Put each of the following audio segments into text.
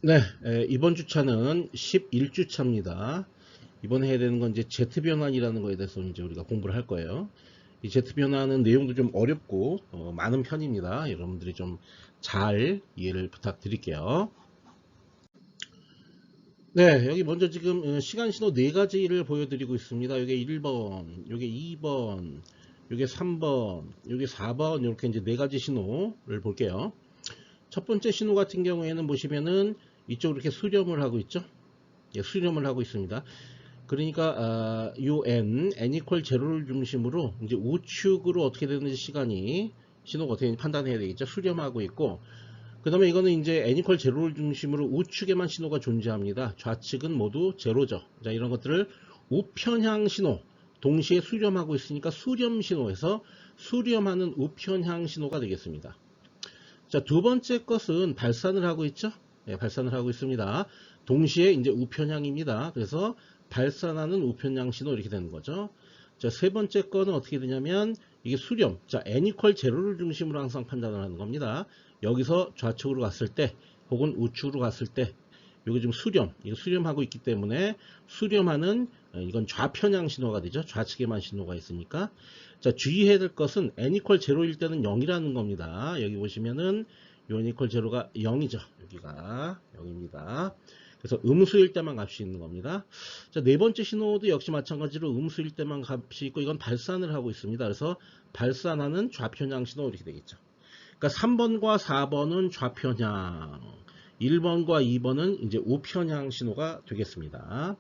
네, 이번 주차는 11주차입니다. 이번에 해야 되는 건 이제 Z 변환이라는 거에 대해서 이제 우리가 공부를 할 거예요. 이 Z 변환은 내용도 좀 어렵고 많은 편입니다. 여러분들이 좀 잘 이해를 부탁드릴게요. 네, 여기 먼저 지금 시간 신호 네 가지를 보여드리고 있습니다. 이게 1번, 이게 2번, 이게 3번, 이게 4번 이렇게 이제 네 가지 신호를 볼게요. 첫 번째 신호 같은 경우에는 보시면은 이쪽으로 이렇게 수렴을 하고 있죠. 예, 수렴을 하고 있습니다. 그러니까 n equal 제로를 중심으로 이제 우측으로 어떻게 되는지 신호가 어떻게 되는지 판단해야 되겠죠. 수렴하고 있고, 그 다음에 이거는 이제 n equal 제로를 중심으로 우측에만 신호가 존재합니다. 좌측은 모두 제로죠. 자, 이런 것들을 우편향 신호, 동시에 수렴하고 있으니까 수렴 신호에서 수렴하는 우편향 신호가 되겠습니다. 자, 두 번째 것은 발산을 하고 있죠. 네, 발산을 하고 있습니다. 동시에 이제 우편향입니다. 그래서 발산하는 우편향 신호 이렇게 되는 거죠. 자, 세 번째 거는 어떻게 되냐면 이게 수렴. 자, n equal 제로를 중심으로 항상 판단을 하는 겁니다. 여기서 좌측으로 갔을 때 혹은 우측으로 갔을 때 여기 지금 이거 수렴하고 있기 때문에 수렴하는 이건 좌편향 신호가 되죠. 좌측에만 신호가 있으니까. 자, 주의해야 될 것은 n equal 제로일 때는 0이라는 겁니다. 여기 보시면은 요 n equal 제로가 0이죠. 여기가 0입니다. 그래서 음수일 때만 값이 있는 겁니다. 자, 네 번째 신호도 역시 마찬가지로 음수일 때만 값이 있고 이건 발산을 하고 있습니다. 그래서 발산하는 좌편향 신호 이렇게 되겠죠. 그러니까 3번과 4번은 좌편향, 1번과 2번은 이제 우편향 신호가 되겠습니다.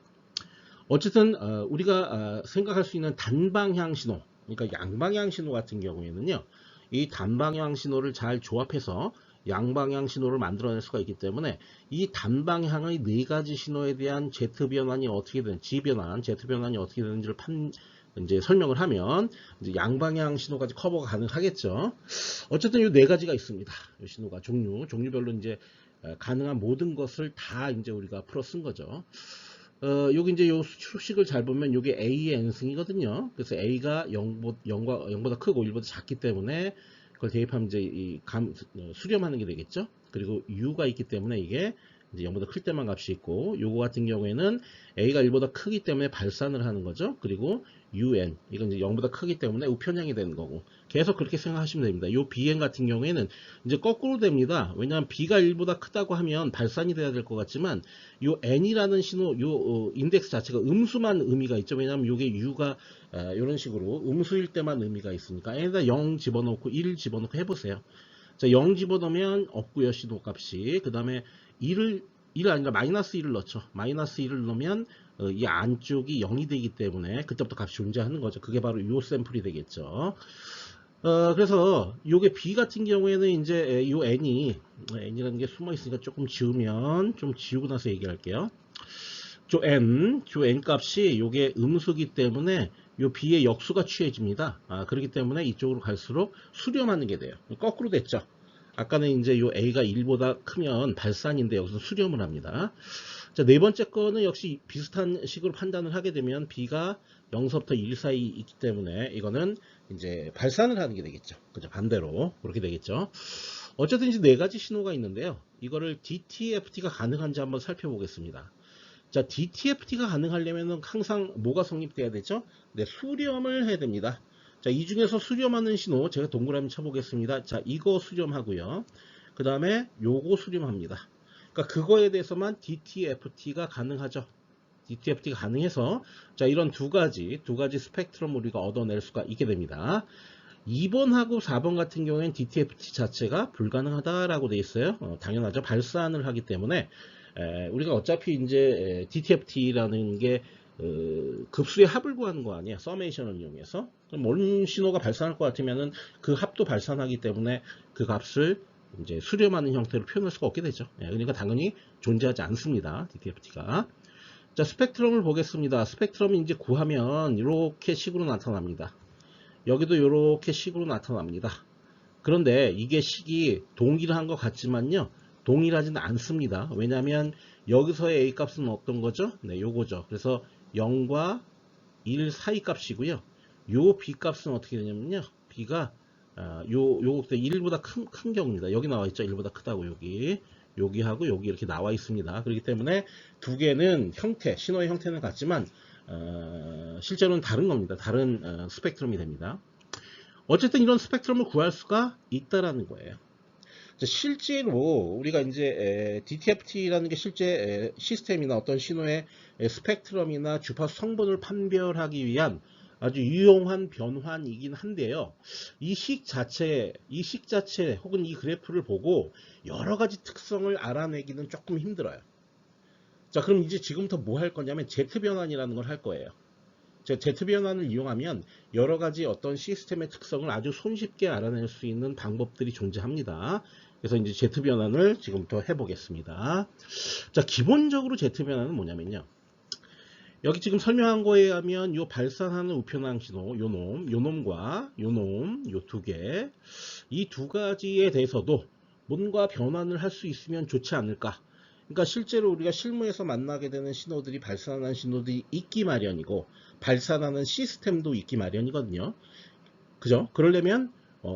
어쨌든 우리가 생각할 수 있는 단방향 신호, 그러니까 양방향 신호 같은 경우에는요, 이 단방향 신호를 잘 조합해서 양방향 신호를 만들어낼 수가 있기 때문에 이 단방향의 네 가지 신호에 대한 Z 변환이 어떻게 되는, G 변환, Z 변환이 어떻게 되는지를 이제 설명을 하면 이제 양방향 신호까지 커버가 가능하겠죠. 어쨌든 이 네 가지가 있습니다. 이 신호가 종류별로 이제 가능한 모든 것을 다 이제 우리가 풀어 쓴 거죠. 여기 이제 요 수식을 잘 보면 요게 A의 n승이거든요. 그래서 A가 0보다 크고 1보다 작기 때문에 그걸 대입하면 이제 수렴하는 게 되겠죠. 그리고 U가 있기 때문에 이게 이제 0보다 클 때만 값이 있고, 요거 같은 경우에는 A가 1보다 크기 때문에 발산을 하는 거죠. 그리고 UN, 이건 이제 0보다 크기 때문에 우편향이 되는 거고, 계속 그렇게 생각하시면 됩니다. 요 BN 같은 경우에는 이제 거꾸로 됩니다. 왜냐하면 B가 1보다 크다고 하면 발산이 돼야 될 것 같지만, 요 n이라는 신호, 요 인덱스 자체가 음수만 의미가 있죠. 왜냐하면 요게 u가 이런 식으로 음수일 때만 의미가 있으니까 n에다 0 집어넣고 1 집어넣고 해보세요. 자, 0 집어넣으면 없고요, 신호값이. 그 다음에 1을 아니라 마이너스 1을 넣죠. 마이너스 1을 넣으면 이 안쪽이 0이 되기 때문에 그때부터 값이 존재하는 거죠. 그게 바로 요 샘플이 되겠죠. 그래서 요게 B 같은 경우에는 이제 요 n이라는 게 숨어 있으니까 조금 지우면 좀 지우고 나서 얘기할게요. 조 n 값이 요게 음수기 때문에 요 B의 역수가 취해집니다. 그렇기 때문에 이쪽으로 갈수록 수렴하는 게 돼요. 거꾸로 됐죠. 아까는 이제 요 A가 1보다 크면 발산인데 여기서 수렴을 합니다. 자, 네 번째 거는 역시 비슷한 식으로 판단을 하게 되면 B가 0서부터 1 사이 있기 때문에 이거는 이제 발산을 하는 게 되겠죠. 그죠? 반대로 그렇게 되겠죠. 어쨌든 이제 네 가지 신호가 있는데요. 이거를 DTFT가 가능한지 한번 살펴보겠습니다. 자, DTFT가 가능하려면 항상 뭐가 성립돼야 되죠? 네, 수렴을 해야 됩니다. 자, 이 중에서 수렴하는 신호 제가 동그라미 쳐보겠습니다. 자, 이거 수렴하고요. 그 다음에 요거 수렴합니다. 그러니까 그거에 대해서만 DTFT가 가능하죠. DTFT가 가능해서 자, 이런 두 가지 스펙트럼을 우리가 얻어낼 수가 있게 됩니다. 2번하고 4번 같은 경우에는 DTFT 자체가 불가능하다라고 되어 있어요. 당연하죠. 발산을 하기 때문에 우리가 어차피 이제 DTFT라는 게 급수의 합을 구하는 거 아니야. 서메이션을 이용해서. 그럼 뭔 신호가 발산할 것 같으면은 그 합도 발산하기 때문에 그 값을 이제 수렴하는 형태로 표현할 수가 없게 되죠. 그러니까 당연히 존재하지 않습니다. DTFT가. 자, 스펙트럼을 보겠습니다. 스펙트럼이 이제 구하면 이렇게 식으로 나타납니다. 여기도 이렇게 식으로 나타납니다. 그런데 이게 식이 동일한 것 같지만요, 동일하지는 않습니다. 왜냐하면 여기서의 A 값은 어떤 거죠? 네, 요거죠. 그래서 0과 1 사이 값이고요. 요 B 값은 어떻게 되냐면요, B가 요것도 1보다 큰 경우입니다. 여기 나와 있죠. 1보다 크다고 여기. 여기하고 여기 이렇게 나와 있습니다. 그렇기 때문에 두 개는 형태, 신호의 형태는 같지만 실제로는 다른 겁니다. 다른 스펙트럼이 됩니다. 어쨌든 이런 스펙트럼을 구할 수가 있다라는 거예요. 실제로 우리가 이제 DTFT라는 게 실제 시스템이나 어떤 신호의 스펙트럼이나 주파수 성분을 판별하기 위한 아주 유용한 변환이긴 한데요. 이 식 자체 혹은 이 그래프를 보고 여러 가지 특성을 알아내기는 조금 힘들어요. 자, 그럼 이제 지금부터 뭐 할 거냐면 Z 변환이라는 걸 할 거예요. Z 변환을 이용하면 여러 가지 어떤 시스템의 특성을 아주 손쉽게 알아낼 수 있는 방법들이 존재합니다. 그래서 이제 Z 변환을 지금부터 해보겠습니다. 자, 기본적으로 Z 변환은 뭐냐면요. 여기 지금 설명한 거에 의하면 요 발산하는 우편항 신호, 요놈과 요놈, 요 두 개, 이 두 가지에 대해서도 뭔가 변환을 할 수 있으면 좋지 않을까. 그러니까 실제로 우리가 실무에서 만나게 되는 신호들이 발산하는 신호들이 있기 마련이고 발산하는 시스템도 있기 마련이거든요. 그죠? 그러려면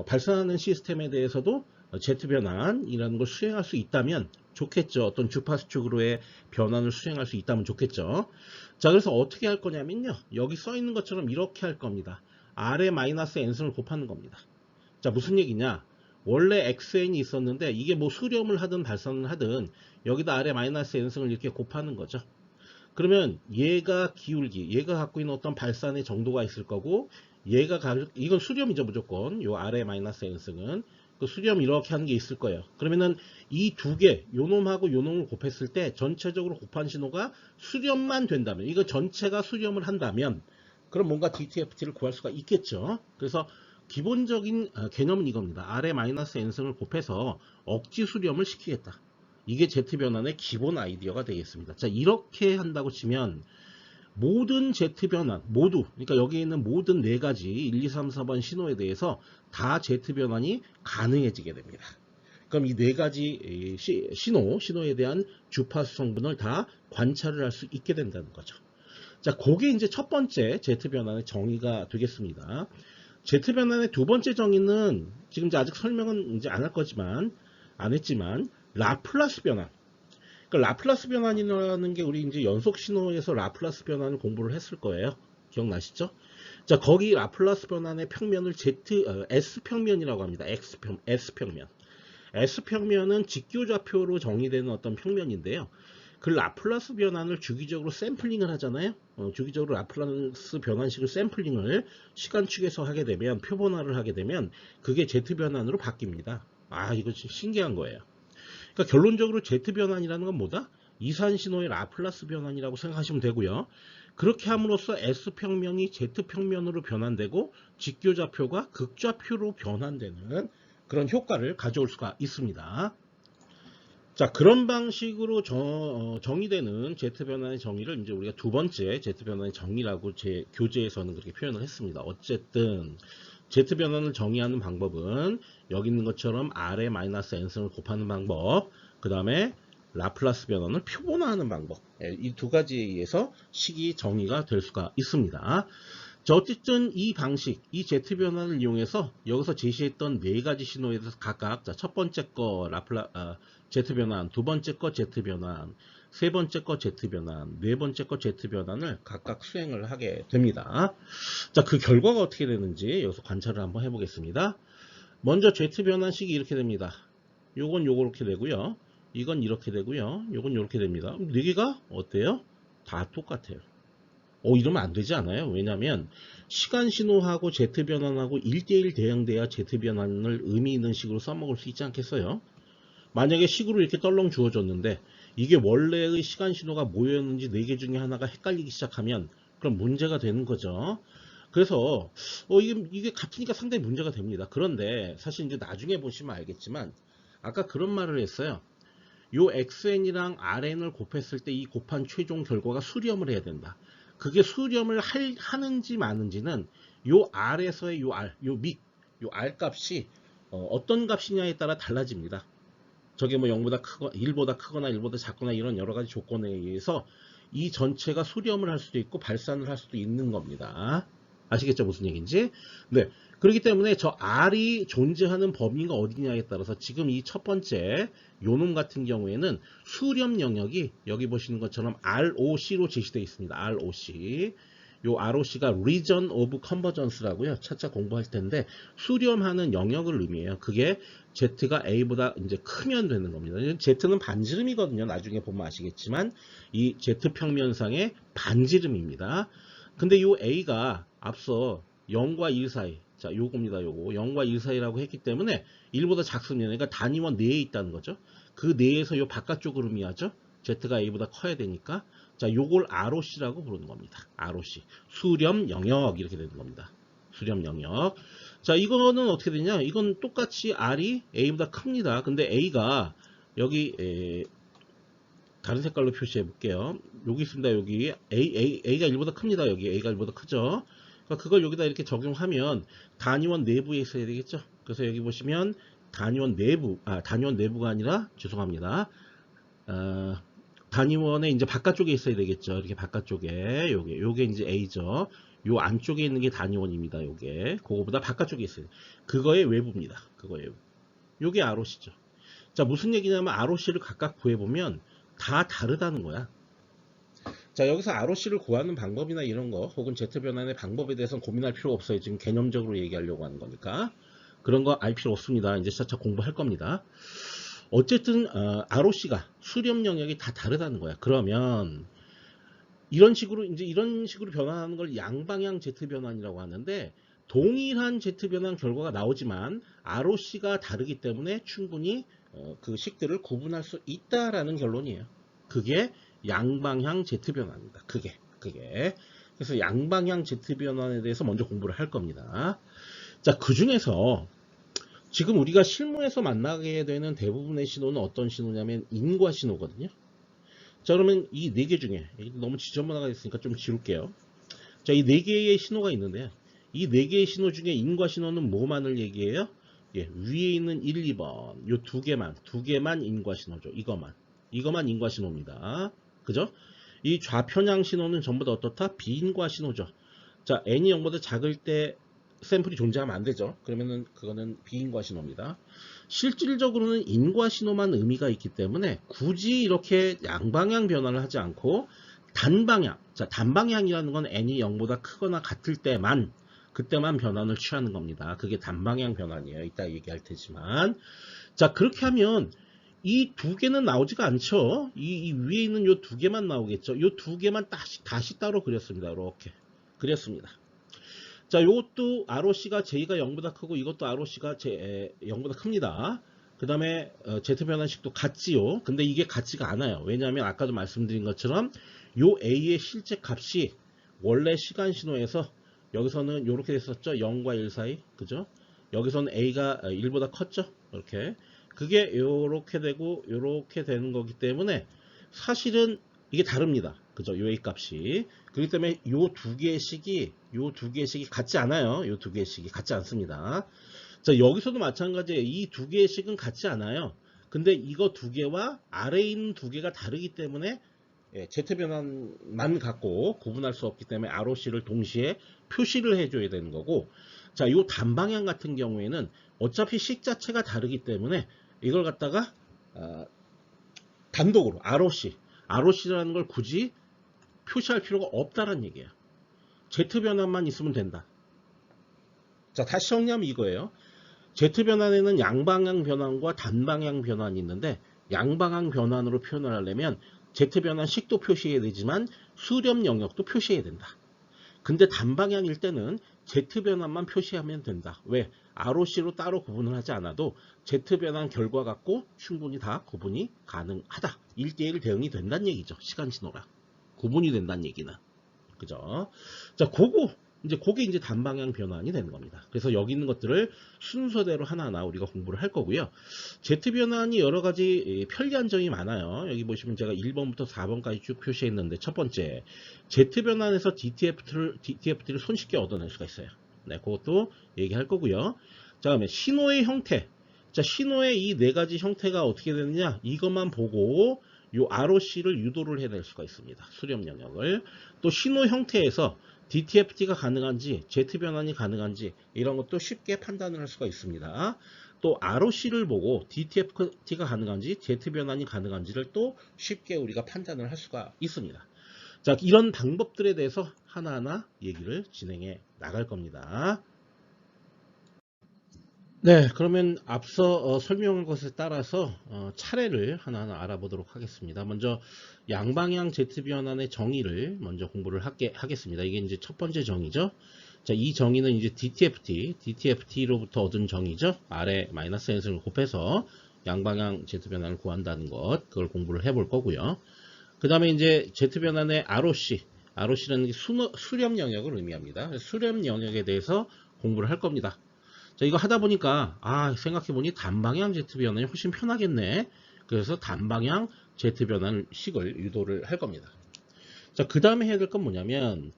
발산하는 시스템에 대해서도 Z 변환이라는 걸 수행할 수 있다면 좋겠죠. 어떤 주파수 쪽으로의 변환을 수행할 수 있다면 좋겠죠. 자, 그래서 어떻게 할 거냐면요. 여기 써 있는 것처럼 이렇게 할 겁니다. R에 마이너스 N승을 곱하는 겁니다. 자, 무슨 얘기냐? 원래 XN이 있었는데 이게 뭐 수렴을 하든 발산을 하든 여기다 R에 마이너스 N승을 이렇게 곱하는 거죠. 그러면 얘가 얘가 갖고 있는 어떤 발산의 정도가 있을 거고 이건 수렴이죠. 무조건 요 R에 마이너스 N승은 그 수렴 이렇게 하는 게 있을 거예요. 그러면은 이 두 개, 요놈하고 요놈을 곱했을 때 전체적으로 곱한 신호가 수렴만 된다면, 이거 전체가 수렴을 한다면 그럼 뭔가 DTFT를 구할 수가 있겠죠. 그래서 기본적인 개념은 이겁니다. R에 마이너스 N승을 곱해서 억지 수렴을 시키겠다. 이게 Z 변환의 기본 아이디어가 되겠습니다. 자, 이렇게 한다고 치면 모든 Z 변환 모두, 그러니까 여기 있는 모든 네 가지 1, 2, 3, 4번 신호에 대해서 다 Z 변환이 가능해지게 됩니다. 그럼 이 네 가지 신호에 대한 주파수 성분을 다 관찰을 할 수 있게 된다는 거죠. 자, 그게 이제 첫 번째 Z 변환의 정의가 되겠습니다. Z 변환의 두 번째 정의는 지금 이제 아직 설명은 이제 안 했지만 라플라스 변환. 그러니까 라플라스 변환이라는 게 우리 이제 연속 신호에서 라플라스 변환을 공부를 했을 거예요. 기억나시죠? 자, 거기 라플라스 변환의 평면을 S평면이라고 합니다. S평면. S평면은 직교좌표로 정의되는 어떤 평면인데요. 그 라플라스 변환을 주기적으로 샘플링을 하잖아요. 주기적으로 라플라스 변환식을 샘플링을 시간축에서 하게 되면, 표본화를 하게 되면 그게 Z 변환으로 바뀝니다. 아, 이거 신기한 거예요. 그러니까 결론적으로 Z 변환이라는 건 뭐다? 이산신호의 라플라스 변환이라고 생각하시면 되고요. 그렇게 함으로써 S평면이 Z평면으로 변환되고 직교좌표가 극좌표로 변환되는 그런 효과를 가져올 수가 있습니다. 자, 그런 방식으로 정의되는 Z 변환의 정의를 이제 우리가 두 번째 Z 변환의 정의라고 제 교재에서는 그렇게 표현을 했습니다. 어쨌든 Z 변환을 정의하는 방법은 여기 있는 것처럼 R에 마이너스 N승을 곱하는 방법, 그 다음에 라플라스 변환을 표본화하는 방법, 이 두 가지에 의해서 식이 정의가 될 수가 있습니다. 자, 어쨌든 이 방식, 이 Z 변환을 이용해서 여기서 제시했던 네 가지 신호에 대해서 각각, 자, 첫 번째 거 Z 변환, 두 번째 거 Z 변환, 세 번째 거 Z 변환, 네 번째 거 Z 변환을 각각 수행을 하게 됩니다. 자, 그 결과가 어떻게 되는지 여기서 관찰을 한번 해보겠습니다. 먼저 Z 변환식이 이렇게 됩니다. 요건 요렇게 되고요. 이건 이렇게 되고요. 요건 요렇게 됩니다. 네 개가 어때요? 다 똑같아요. 이러면 안 되지 않아요? 왜냐하면 시간 신호하고 Z 변환하고 1대1 대응돼야 Z 변환을 의미 있는 식으로 써먹을 수 있지 않겠어요? 만약에 식으로 이렇게 떨렁 주어졌는데 이게 원래의 시간 신호가 뭐였는지 4개 중에 하나가 헷갈리기 시작하면 그럼 문제가 되는 거죠. 그래서 이게 같으니까 상당히 문제가 됩니다. 그런데 사실 이제 나중에 보시면 알겠지만 아까 그런 말을 했어요. 요 XN이랑 RN을 곱했을 때 이 곱한 최종 결과가 수렴을 해야 된다. 그게 수렴을 하는지 마는지는 요 R에서의 요 R 값이 어떤 값이냐에 따라 달라집니다. 저게 뭐 0보다 크거나 1보다 크거나 1보다 작거나 이런 여러 가지 조건에 의해서 이 전체가 수렴을 할 수도 있고 발산을 할 수도 있는 겁니다. 아시겠죠? 무슨 얘기인지? 네. 그렇기 때문에 저 R이 존재하는 범위가 어디냐에 따라서 지금 이 첫 번째 요놈 같은 경우에는 수렴 영역이 여기 보시는 것처럼 ROC로 제시되어 있습니다. ROC. 요 ROC가 Region of Convergence라고요. 차차 공부할 텐데 수렴하는 영역을 의미해요. 그게 Z가 A보다 이제 크면 되는 겁니다. Z는 반지름이거든요. 나중에 보면 아시겠지만 이 Z 평면상의 반지름입니다. 근데 요 A가 앞서 0과 1 사이, 자 요겁니다. 요거 0과 1 사이라고 했기 때문에 1보다 작습니다. 그러니까 단위원 내에 있다는 거죠. 그 내에서 요 바깥쪽을 의미하죠. Z가 A보다 커야 되니까. 자, 요걸 ROC라고 부르는 겁니다. ROC. 수렴 영역 이렇게 되는 겁니다. 수렴 영역. 자, 이거는 어떻게 되냐? 이건 똑같이 R이 A보다 큽니다. 근데 A가 여기 다른 색깔로 표시해 볼게요. 여기 있습니다. 여기 A가 1보다 큽니다. 여기 A가 1보다 크죠. 그러니까 그걸 여기다 이렇게 적용하면 단위원 내부에 있어야 되겠죠. 그래서 여기 보시면 단위원 내부가 아니라 죄송합니다. 단위원의 이제 바깥쪽에 있어야 되겠죠. 이렇게 바깥쪽에 요게 이제 A죠. 요 안쪽에 있는 게 단위원입니다. 그거보다 바깥쪽에 있어요. 그거의 외부입니다. 그거의 외부. 요게 ROC죠. 자, 무슨 얘기냐면 ROC를 각각 구해보면 다 다르다는 거야. 자, 여기서 ROC를 구하는 방법이나 이런 거 혹은 Z변환의 방법에 대해서는 고민할 필요 없어요. 지금 개념적으로 얘기하려고 하는 거니까. 그런 거 알 필요 없습니다. 이제 차차 공부할 겁니다. 어쨌든 ROC가 수렴 영역이 다 다르다는 거야. 그러면 이런 식으로 변환하는 걸 양방향 Z 변환이라고 하는데 동일한 Z 변환 결과가 나오지만 ROC가 다르기 때문에 충분히 그 식들을 구분할 수 있다라는 결론이에요. 그게 양방향 Z 변환입니다. 그게. 그래서 양방향 Z 변환에 대해서 먼저 공부를 할 겁니다. 자, 그 중에서 지금 우리가 실무에서 만나게 되는 대부분의 신호는 어떤 신호냐면 인과 신호거든요. 자, 그러면 이 네 개 중에 너무 지저분하게 있으니까 좀 지울게요. 자, 이 네 개의 신호가 있는데요. 이 네 개의 신호 중에 인과 신호는 뭐만을 얘기해요? 예, 위에 있는 1, 2번 요 두 개만 인과 신호죠. 이거만 인과 신호입니다. 그죠? 이 좌편향 신호는 전부 다 어떻다? 비인과 신호죠. 자, n이 0보다 작을 때 샘플이 존재하면 안 되죠. 그러면은 그거는 비인과 신호입니다. 실질적으로는 인과 신호만 의미가 있기 때문에 굳이 이렇게 양방향 변환을 하지 않고 단방향. 자, 단방향이라는 건 n이 0보다 크거나 같을 때만 그때만 변환을 취하는 겁니다. 그게 단방향 변환이에요. 이따 얘기할 테지만. 자, 그렇게 하면 이 두 개는 나오지가 않죠. 이 위에 있는 요 두 개만 나오겠죠. 요 두 개만 다시 따로 그렸습니다. 이렇게 그렸습니다. 자, 요것도 ROC가 J가 0보다 크고 이것도 ROC가 0보다 큽니다. 그 다음에 Z 변환식도 같지요. 근데 이게 같지가 않아요. 왜냐하면 아까도 말씀드린 것처럼 요 A의 실제 값이 원래 시간 신호에서 여기서는 요렇게 됐었죠. 0과 1 사이. 그죠? 여기서는 A가 1보다 컸죠. 이렇게. 그게 요렇게 되고 요렇게 되는 거기 때문에 사실은 이게 다릅니다. 그죠? 요 A 값이. 그렇기 때문에 요 두 개의 식이 같지 않아요. 요 두 개의 식이 같지 않습니다. 자, 여기서도 마찬가지예요. 이 두 개의 식은 같지 않아요. 근데 이거 두 개와 아래에 있는 두 개가 다르기 때문에 Z 변환만 갖고 구분할 수 없기 때문에 ROC를 동시에 표시를 해줘야 되는 거고, 자, 요 단방향 같은 경우에는 어차피 식 자체가 다르기 때문에 이걸 갖다가 단독으로 ROC라는 걸 굳이 표시할 필요가 없다는 얘기예요. Z 변환만 있으면 된다. 자, 다시 정리하면 이거예요. Z 변환에는 양방향 변환과 단방향 변환이 있는데 양방향 변환으로 표현을 하려면 Z 변환 식도 표시해야 되지만 수렴 영역도 표시해야 된다. 근데 단방향일 때는 Z 변환만 표시하면 된다. 왜? ROC로 따로 구분을 하지 않아도 Z 변환 결과 갖고 충분히 다 구분이 가능하다. 1대1 대응이 된다는 얘기죠. 시간 신호랑. 구분이 된다는 얘기는. 그죠? 자, 그게 이제 단방향 변환이 되는 겁니다. 그래서 여기 있는 것들을 순서대로 하나하나 우리가 공부를 할 거고요. Z 변환이 여러 가지 편리한 점이 많아요. 여기 보시면 제가 1번부터 4번까지 쭉 표시했는데 첫 번째, Z 변환에서 DTFT를 손쉽게 얻어낼 수가 있어요. 네, 그것도 얘기할 거고요. 자, 그다음에 신호의 형태. 자, 신호의 이 네 가지 형태가 어떻게 되느냐? 이것만 보고 요 ROC를 유도를 해낼 수가 있습니다. 수렴 영역을. 또 신호 형태에서 DTFT가 가능한지 Z 변환이 가능한지 이런 것도 쉽게 판단을 할 수가 있습니다. 또 ROC를 보고 DTFT가 가능한지 Z 변환이 가능한지를 또 쉽게 우리가 판단을 할 수가 있습니다. 자, 이런 방법들에 대해서 하나하나 얘기를 진행해 나갈 겁니다. 네, 그러면 앞서 설명한 것에 따라서 차례를 하나하나 알아보도록 하겠습니다. 먼저 양방향 Z 변환의 정의를 먼저 공부를 하겠습니다. 이게 이제 첫 번째 정의죠. 자, 이 정의는 이제 DTFT로부터 얻은 정의죠. 아래 마이너스 n승을 곱해서 양방향 Z 변환을 구한다는 것, 그걸 공부를 해볼 거고요. 그 다음에 이제 Z 변환의 ROC라는 게 수렴 영역을 의미합니다. 수렴 영역에 대해서 공부를 할 겁니다. 자, 이거 하다 보니까 생각해보니 단방향 Z 변환이 훨씬 편하겠네. 그래서 단방향 Z 변환 식을 유도를 할 겁니다. 자, 그 다음에 해야 될 건 뭐냐면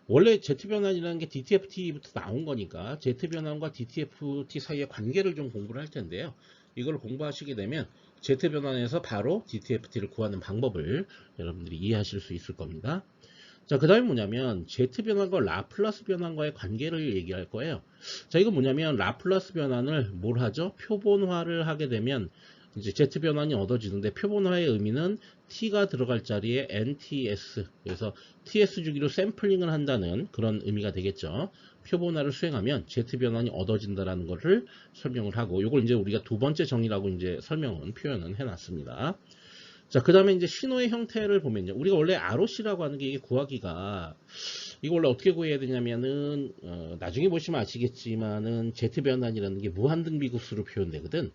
원래 Z 변환이라는 게 DTFT부터 나온 거니까 Z 변환과 DTFT 사이의 관계를 좀 공부를 할 텐데요. 이걸 공부하시게 되면 Z 변환에서 바로 DTFT를 구하는 방법을 여러분들이 이해하실 수 있을 겁니다. 자, 그 다음에 뭐냐면 Z 변환과 라플라스 변환과의 관계를 얘기할 거예요. 자, 이거 뭐냐면 라플라스 변환을 뭘 하죠? 표본화를 하게 되면 이제 Z 변환이 얻어지는데 표본화의 의미는 T가 들어갈 자리에 NTS, 그래서 TS 주기로 샘플링을 한다는 그런 의미가 되겠죠. 표본화를 수행하면 Z 변환이 얻어진다라는 것을 설명을 하고, 이걸 이제 우리가 두 번째 정의라고 이제 표현은 해놨습니다. 자, 그 다음에 이제 신호의 형태를 보면요. 우리가 원래 ROC라고 하는 게 이게 구하기가, 이거 원래 어떻게 구해야 되냐면은, 나중에 보시면 아시겠지만은, Z 변환이라는 게 무한등비급수로 표현되거든.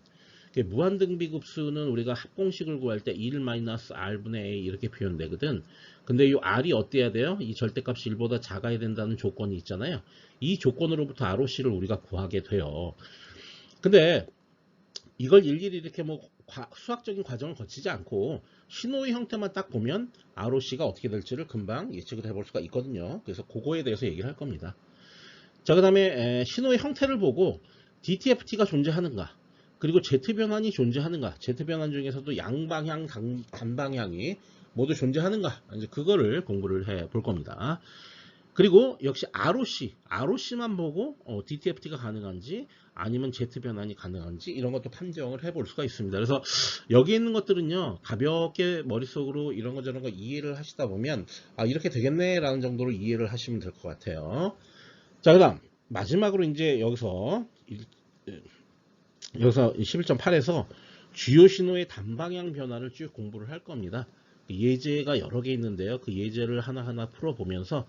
무한등비급수는 우리가 합공식을 구할 때 1-R분의 A 이렇게 표현되거든. 근데 이 R이 어때야 돼요? 이 절대값이 1보다 작아야 된다는 조건이 있잖아요. 이 조건으로부터 ROC를 우리가 구하게 돼요. 근데 이걸 일일이 이렇게 뭐 수학적인 과정을 거치지 않고 신호의 형태만 딱 보면 ROC가 어떻게 될지를 금방 예측을 해볼 수가 있거든요. 그래서 그거에 대해서 얘기를 할 겁니다. 자, 그 다음에 신호의 형태를 보고 DTFT가 존재하는가, 그리고 Z 변환이 존재하는가, Z 변환 중에서도 양방향, 단방향이 모두 존재하는가, 이제 그거를 공부를 해 볼 겁니다. 그리고 역시 ROC만 보고 DTFT가 가능한지 아니면 Z 변환이 가능한지 이런 것도 판정을 해볼 수가 있습니다. 그래서 여기 있는 것들은요, 가볍게 머릿속으로 이런 거 저런 거 이해를 하시다 보면 이렇게 되겠네 라는 정도로 이해를 하시면 될 것 같아요. 자, 그 다음 마지막으로 이제 여기서 11.8에서 주요 신호의 단방향 변화를 쭉 공부를 할 겁니다. 예제가 여러 개 있는데요. 그 예제를 하나하나 풀어보면서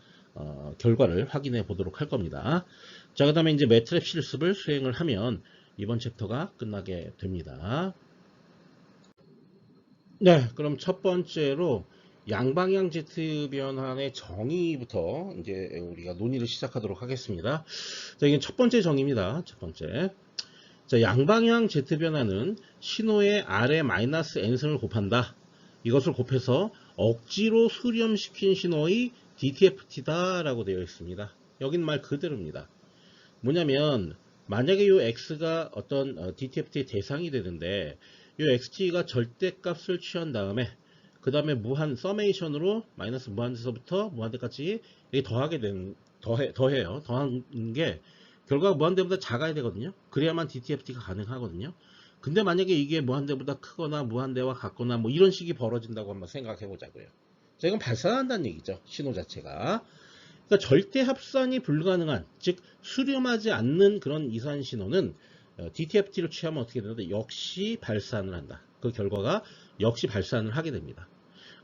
결과를 확인해 보도록 할 겁니다. 자, 그 다음에 이제 매트랩 실습을 수행을 하면 이번 챕터가 끝나게 됩니다. 네, 그럼 첫 번째로 양방향 Z 변환의 정의부터 이제 우리가 논의를 시작하도록 하겠습니다. 자, 이게 첫 번째 정의입니다. 첫 번째. 자, 양방향 Z 변환은 신호의 R에 마이너스 N승을 곱한다. 이것을 곱해서 억지로 수렴시킨 신호의 DTFT다 라고 되어 있습니다. 여긴 말 그대로입니다. 뭐냐면 만약에 이 X가 어떤 DTFT의 대상이 되는데 이 XT가 절대값을 취한 다음에 그 다음에 무한 서메이션으로 마이너스 무한대서부터 무한대까지 더해요. 더한 게 결과가 무한대보다 작아야 되거든요. 그래야만 DTFT가 가능하거든요. 근데 만약에 이게 무한대보다 크거나 무한대와 같거나 뭐 이런 식이 벌어진다고 한번 생각해 보자고요. 자, 이건 발산한다는 얘기죠. 신호 자체가. 그러니까 절대 합산이 불가능한, 즉 수렴하지 않는 그런 이산 신호는 DTFT를 취하면 어떻게 되는데 역시 발산을 한다. 그 결과가 역시 발산을 하게 됩니다.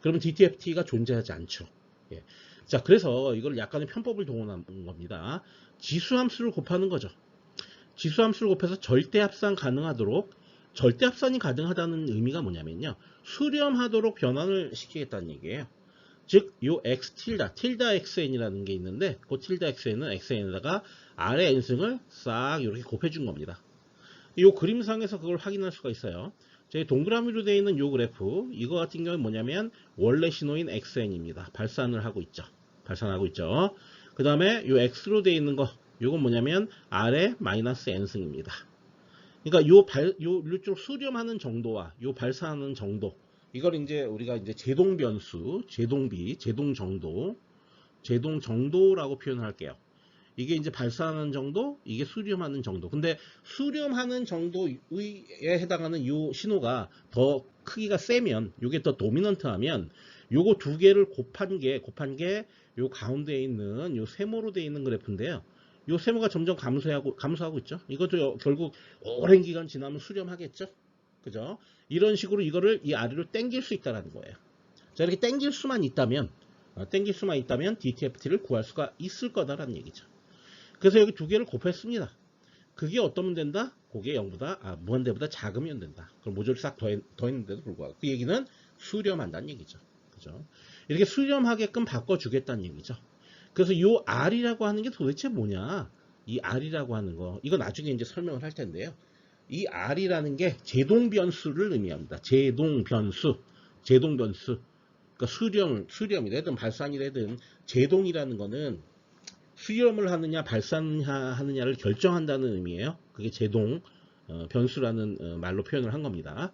그러면 DTFT가 존재하지 않죠. 예. 자, 그래서 이걸 약간의 편법을 동원한 겁니다. 지수함수를 곱하는 거죠. 지수함수를 곱해서 절대합산 가능하도록, 절대합산이 가능하다는 의미가 뭐냐면요, 수렴하도록 변환을 시키겠다는 얘기예요. 즉, 요 x tilda xn이라는 게 있는데 그 tilda xn은 xn에다가 r의 n승을 싹 이렇게 곱해준 겁니다. 이 그림상에서 그걸 확인할 수가 있어요. 저희 동그라미로 되어 있는 이 그래프, 이거 같은 경우는 뭐냐면 원래 신호인 xn입니다. 발산하고 있죠. 그 다음에 이 x로 되어 있는 거, 이건 뭐냐면 r의 마이너스 n승입니다. 그러니까 요 쪽 수렴하는 정도와 요 발산하는 정도, 이걸 이제 우리가 이제 제동 변수, 제동비, 제동 정도라고 표현할게요. 이게 이제 발산하는 정도, 이게 수렴하는 정도. 근데 수렴하는 정도에 해당하는 이 신호가 더 크기가 세면, 이게 더 도미넌트하면, 요거 두 개를 곱한 게 요 가운데에 있는 요 세모로 되어 있는 그래프인데요. 요 세모가 점점 감소하고 있죠. 이것도 결국 오랜 기간 지나면 수렴하겠죠. 그죠? 이런 식으로 이거를 이 아래로 당길 수 있다는 거예요. 자, 이렇게 당길 수만 있다면 DTFT를 구할 수가 있을 거다라는 얘기죠. 그래서 여기 두 개를 곱했습니다. 그게 어떠면 된다? 그게 0보다, 무한대보다 작으면 된다. 그럼 모조리 싹 더했는데도 불구하고. 그 얘기는 수렴한다는 얘기죠. 그죠? 이렇게 수렴하게끔 바꿔주겠다는 얘기죠. 그래서 이 R이라고 하는 게 도대체 뭐냐? 이 R이라고 하는 거. 이거 나중에 이제 설명을 할 텐데요. 이 R이라는 게 제동변수를 의미합니다. 제동변수. 그러니까 수렴이 되든 발산이 되든 제동이라는 거는 수렴을 하느냐 발산하느냐를 결정한다는 의미예요. 그게 제동 변수라는 말로 표현을 한 겁니다.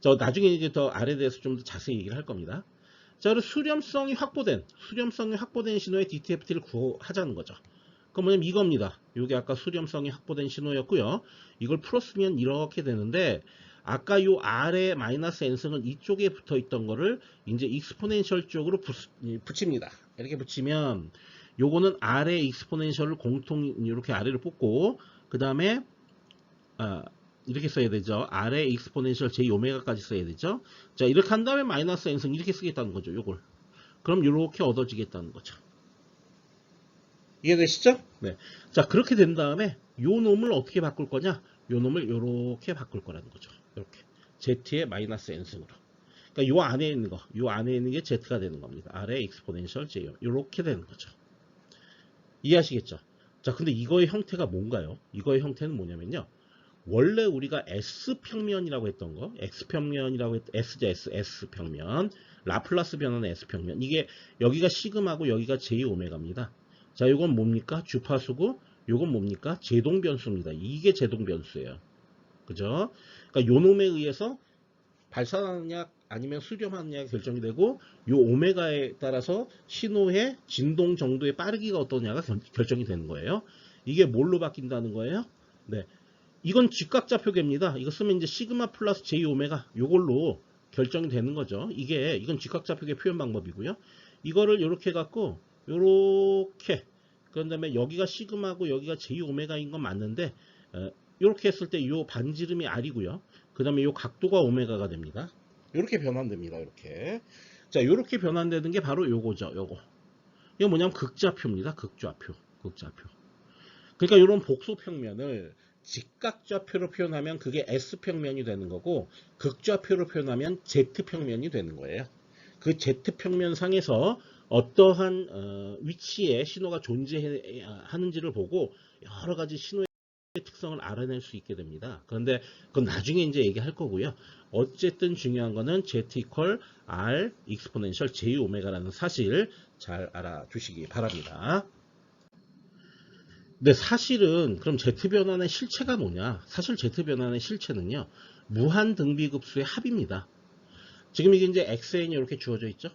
저 나중에 이제 더 R에 대해서 좀 더 자세히 얘기를 할 겁니다. 자, 그리고 수렴성이 확보된 신호의 DTFT를 구하자는 거죠. 그럼 뭐냐면 이겁니다. 이게 아까 수렴성이 확보된 신호였고요. 이걸 풀었으면 이렇게 되는데 아까 요 아래 마이너스 n승은 이쪽에 붙어 있던 거를 이제 익스포넨셜 쪽으로 붙입니다. 이렇게 붙이면 요거는 아래 익스포넨셜을 공통 이렇게 아래로 뽑고 그 다음에 이렇게 써야 되죠. 아래 익스포넨셜 j 오메가까지 써야 되죠. 자, 이렇게 한 다음에 마이너스 n승 이렇게 쓰겠다는 거죠. 요걸. 그럼 이렇게 얻어지겠다는 거죠. 이해되시죠? 네. 자, 그렇게 된 다음에 요 놈을 어떻게 바꿀 거냐? 요 놈을 요렇게 바꿀 거라는 거죠. 이렇게 z의 마이너스 n승으로. 그러니까 요 안에 있는 게 z가 되는 겁니다. 아래 익스포넨셜 j 요렇게 되는 거죠. 이해하시겠죠? 자, 근데 이거의 형태가 뭔가요? 이거의 형태는 뭐냐면요. 원래 우리가 S평면이라고 했던 거, X평면이라고 S평면, 라플라스 변화는 S평면. 이게 여기가 시그마고 여기가 J오메가입니다. 자, 이건 뭡니까? 주파수고, 이건 뭡니까? 제동변수입니다. 이게 제동변수예요. 그죠? 그러니까 요 놈에 의해서 발산하느냐 아니면 수렴하느냐가 결정이 되고 요 오메가에 따라서 신호의 진동 정도의 빠르기가 어떠냐가 결정이 되는 거예요. 이게 뭘로 바뀐다는 거예요? 네, 이건 직각좌표계입니다. 이거 쓰면 이제 시그마 플러스 j 오메가 요걸로 결정이 되는 거죠. 이건 직각좌표계 표현 방법이고요. 이거를 이렇게 갖고 요렇게 그런 다음에 여기가 시그마고 여기가 j 오메가인 건 맞는데 이렇게 했을 때 요 반지름이 r이고요. 그 다음에 요 각도가 오메가가 됩니다. 이렇게 변환됩니다. 이렇게. 자, 이렇게 변환되는 게 바로 요거죠. 이거 뭐냐면 극좌표입니다. 극좌표. 그러니까 이런 복소평면을 직각좌표로 표현하면 그게 S평면이 되는 거고 극좌표로 표현하면 Z평면이 되는 거예요. 그 Z평면 상에서 어떠한 위치에 신호가 존재하는지를 보고 여러 가지 신호의 특성을 알아낼 수 있게 됩니다. 그런데 그건 나중에 이제 얘기할 거고요. 어쨌든 중요한 거는 Z equal R exponential J 오메가라는 사실 잘 알아두시기 바랍니다. 근데 사실은 그럼 Z변환의 실체가 뭐냐? 사실 Z변환의 실체는요. 무한 등비급수의 합입니다. 지금 이게 이제 xn이 이렇게 주어져 있죠?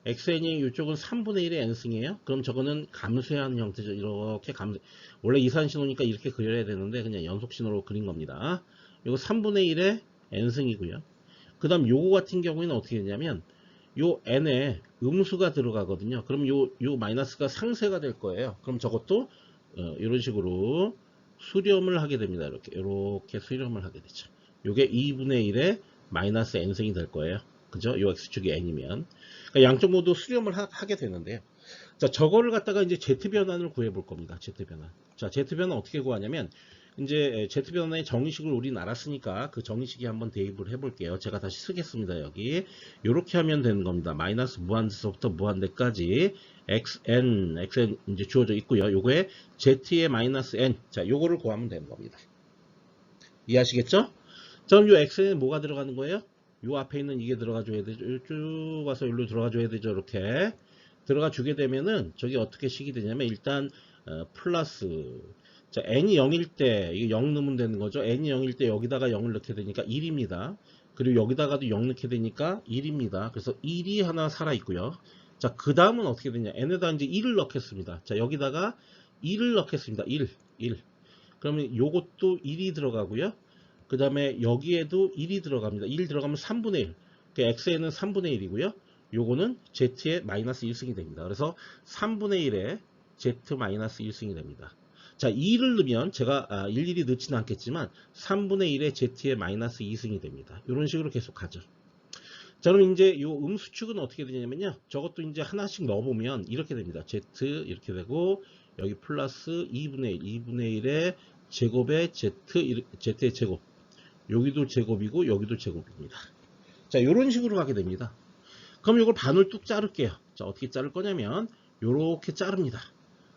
xn이 이쪽은 3분의 1의 n승이에요. 그럼 저거는 감쇄하는 형태죠. 이렇게 원래 이산신호니까 이렇게 그려야 되는데 그냥 연속신호로 그린 겁니다. 이거 3분의 1의 n승이고요. 그 다음 요거 같은 경우에는 어떻게 되냐면 요 n에 음수가 들어가거든요. 그럼 요 마이너스가 상쇄가 될 거예요. 그럼 저것도 이런 식으로 수렴을 하게 됩니다. 이렇게 수렴을 하게 되죠. 요게 2분의 1의 마이너스 n승이 될 거예요. 그죠? 요 x축이 n이면. 그러니까 양쪽 모두 수렴을 하게 되는데요. 자, 저거를 갖다가 이제 Z변환을 구해 볼 겁니다. Z변환. 자, Z변환 어떻게 구하냐면, 이제 Z변환의 정의식을 우리는 알았으니까 그 정의식에 한번 대입을 해 볼게요. 제가 다시 쓰겠습니다. 여기. 요렇게 하면 되는 겁니다. 마이너스 무한대서부터 무한대까지 xn 이제 주어져 있고요. 요거에 z의 마이너스 n. 자, 요거를 구하면 되는 겁니다. 이해하시겠죠? 자, 그럼 요 x에는 뭐가 들어가는 거예요? 요 앞에 있는 이게 들어가 줘야 되죠. 쭉 와서 여기로 들어가 줘야 되죠. 이렇게 들어가 주게 되면은 저게 어떻게 식이 되냐면 일단 플러스 자, n이 0일 때 이게 0 넣으면 되는 거죠. n이 0일 때 여기다가 0을 넣게 되니까 1입니다. 그리고 여기다가도 0 넣게 되니까 1입니다. 그래서 1이 하나 살아있고요. 자, 그 다음은 어떻게 되냐. n에다 이제 1을 넣겠습니다. 자, 여기다가 1을 넣겠습니다. 1. 그러면 요것도 1이 들어가고요. 그 다음에 여기에도 1이 들어갑니다. 1 들어가면 3분의 1. 그 x에는 3분의 1이고요. 요거는 z의 마이너스 1승이 됩니다. 그래서 3분의 1에 z 마이너스 1승이 됩니다. 자, 2를 넣으면 제가 일일이 넣지는 않겠지만 3분의 1에 z의 마이너스 2승이 됩니다. 이런 식으로 계속 가죠. 자, 그럼 이제 요 음수축은 어떻게 되냐면요. 저것도 이제 하나씩 넣어보면 이렇게 됩니다. z 이렇게 되고 여기 플러스 2분의 1, 2분의 1에 제곱에 z의 제곱. 여기도 제곱이고 여기도 제곱입니다. 자, 이런 식으로 가게 됩니다. 그럼 이걸 반을 뚝 자를게요. 자, 어떻게 자를 거냐면 요렇게 자릅니다.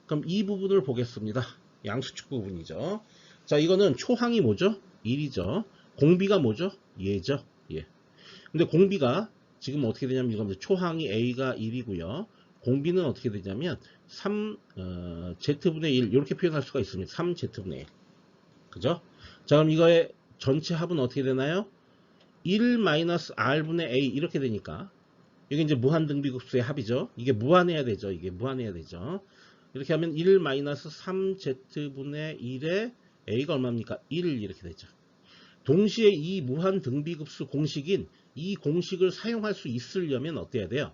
그럼 이 부분을 보겠습니다. 양수축 부분이죠. 자, 이거는 초항이 뭐죠? 1이죠. 공비가 뭐죠? 얘죠. 예. 근데 공비가 지금 어떻게 되냐면 이겁니다. 초항이 a가 1이고요. 공비는 어떻게 되냐면 3z분의 1 이렇게 표현할 수가 있습니다. 3z분의 1. 그죠? 자, 그럼 이거의 전체 합은 어떻게 되나요? 1-r분의 a 이렇게 되니까 이게 이제 무한등비급수의 합이죠. 이게 무한해야 되죠. 이게 무한해야 되죠. 이렇게 하면 1-3z분의 1에 a가 얼마입니까? 1 이렇게 되죠. 동시에 이 무한등비급수 공식인 이 공식을 사용할 수 있으려면 어때야 돼요?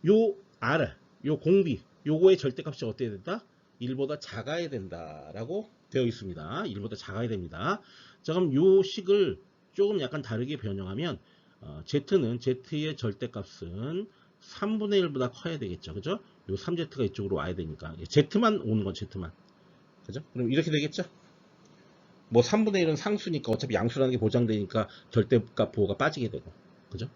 요 r, 요 공비, 요거의 절대값이 어때야 된다? 1보다 작아야 된다라고 되어 있습니다. 1보다 작아야 됩니다. 자, 그럼 요 식을 조금 약간 다르게 변형하면 z는 z의 절대값은 3분의 1보다 커야 되겠죠. 그죠? 요 3z가 이쪽으로 와야 되니까 z만 오는 건 z만. 그죠? 그럼 이렇게 되겠죠? 뭐 3분의 1은 상수니까 어차피 양수라는 게 보장되니까 절대값 보호가 빠지게 되고. 그죠?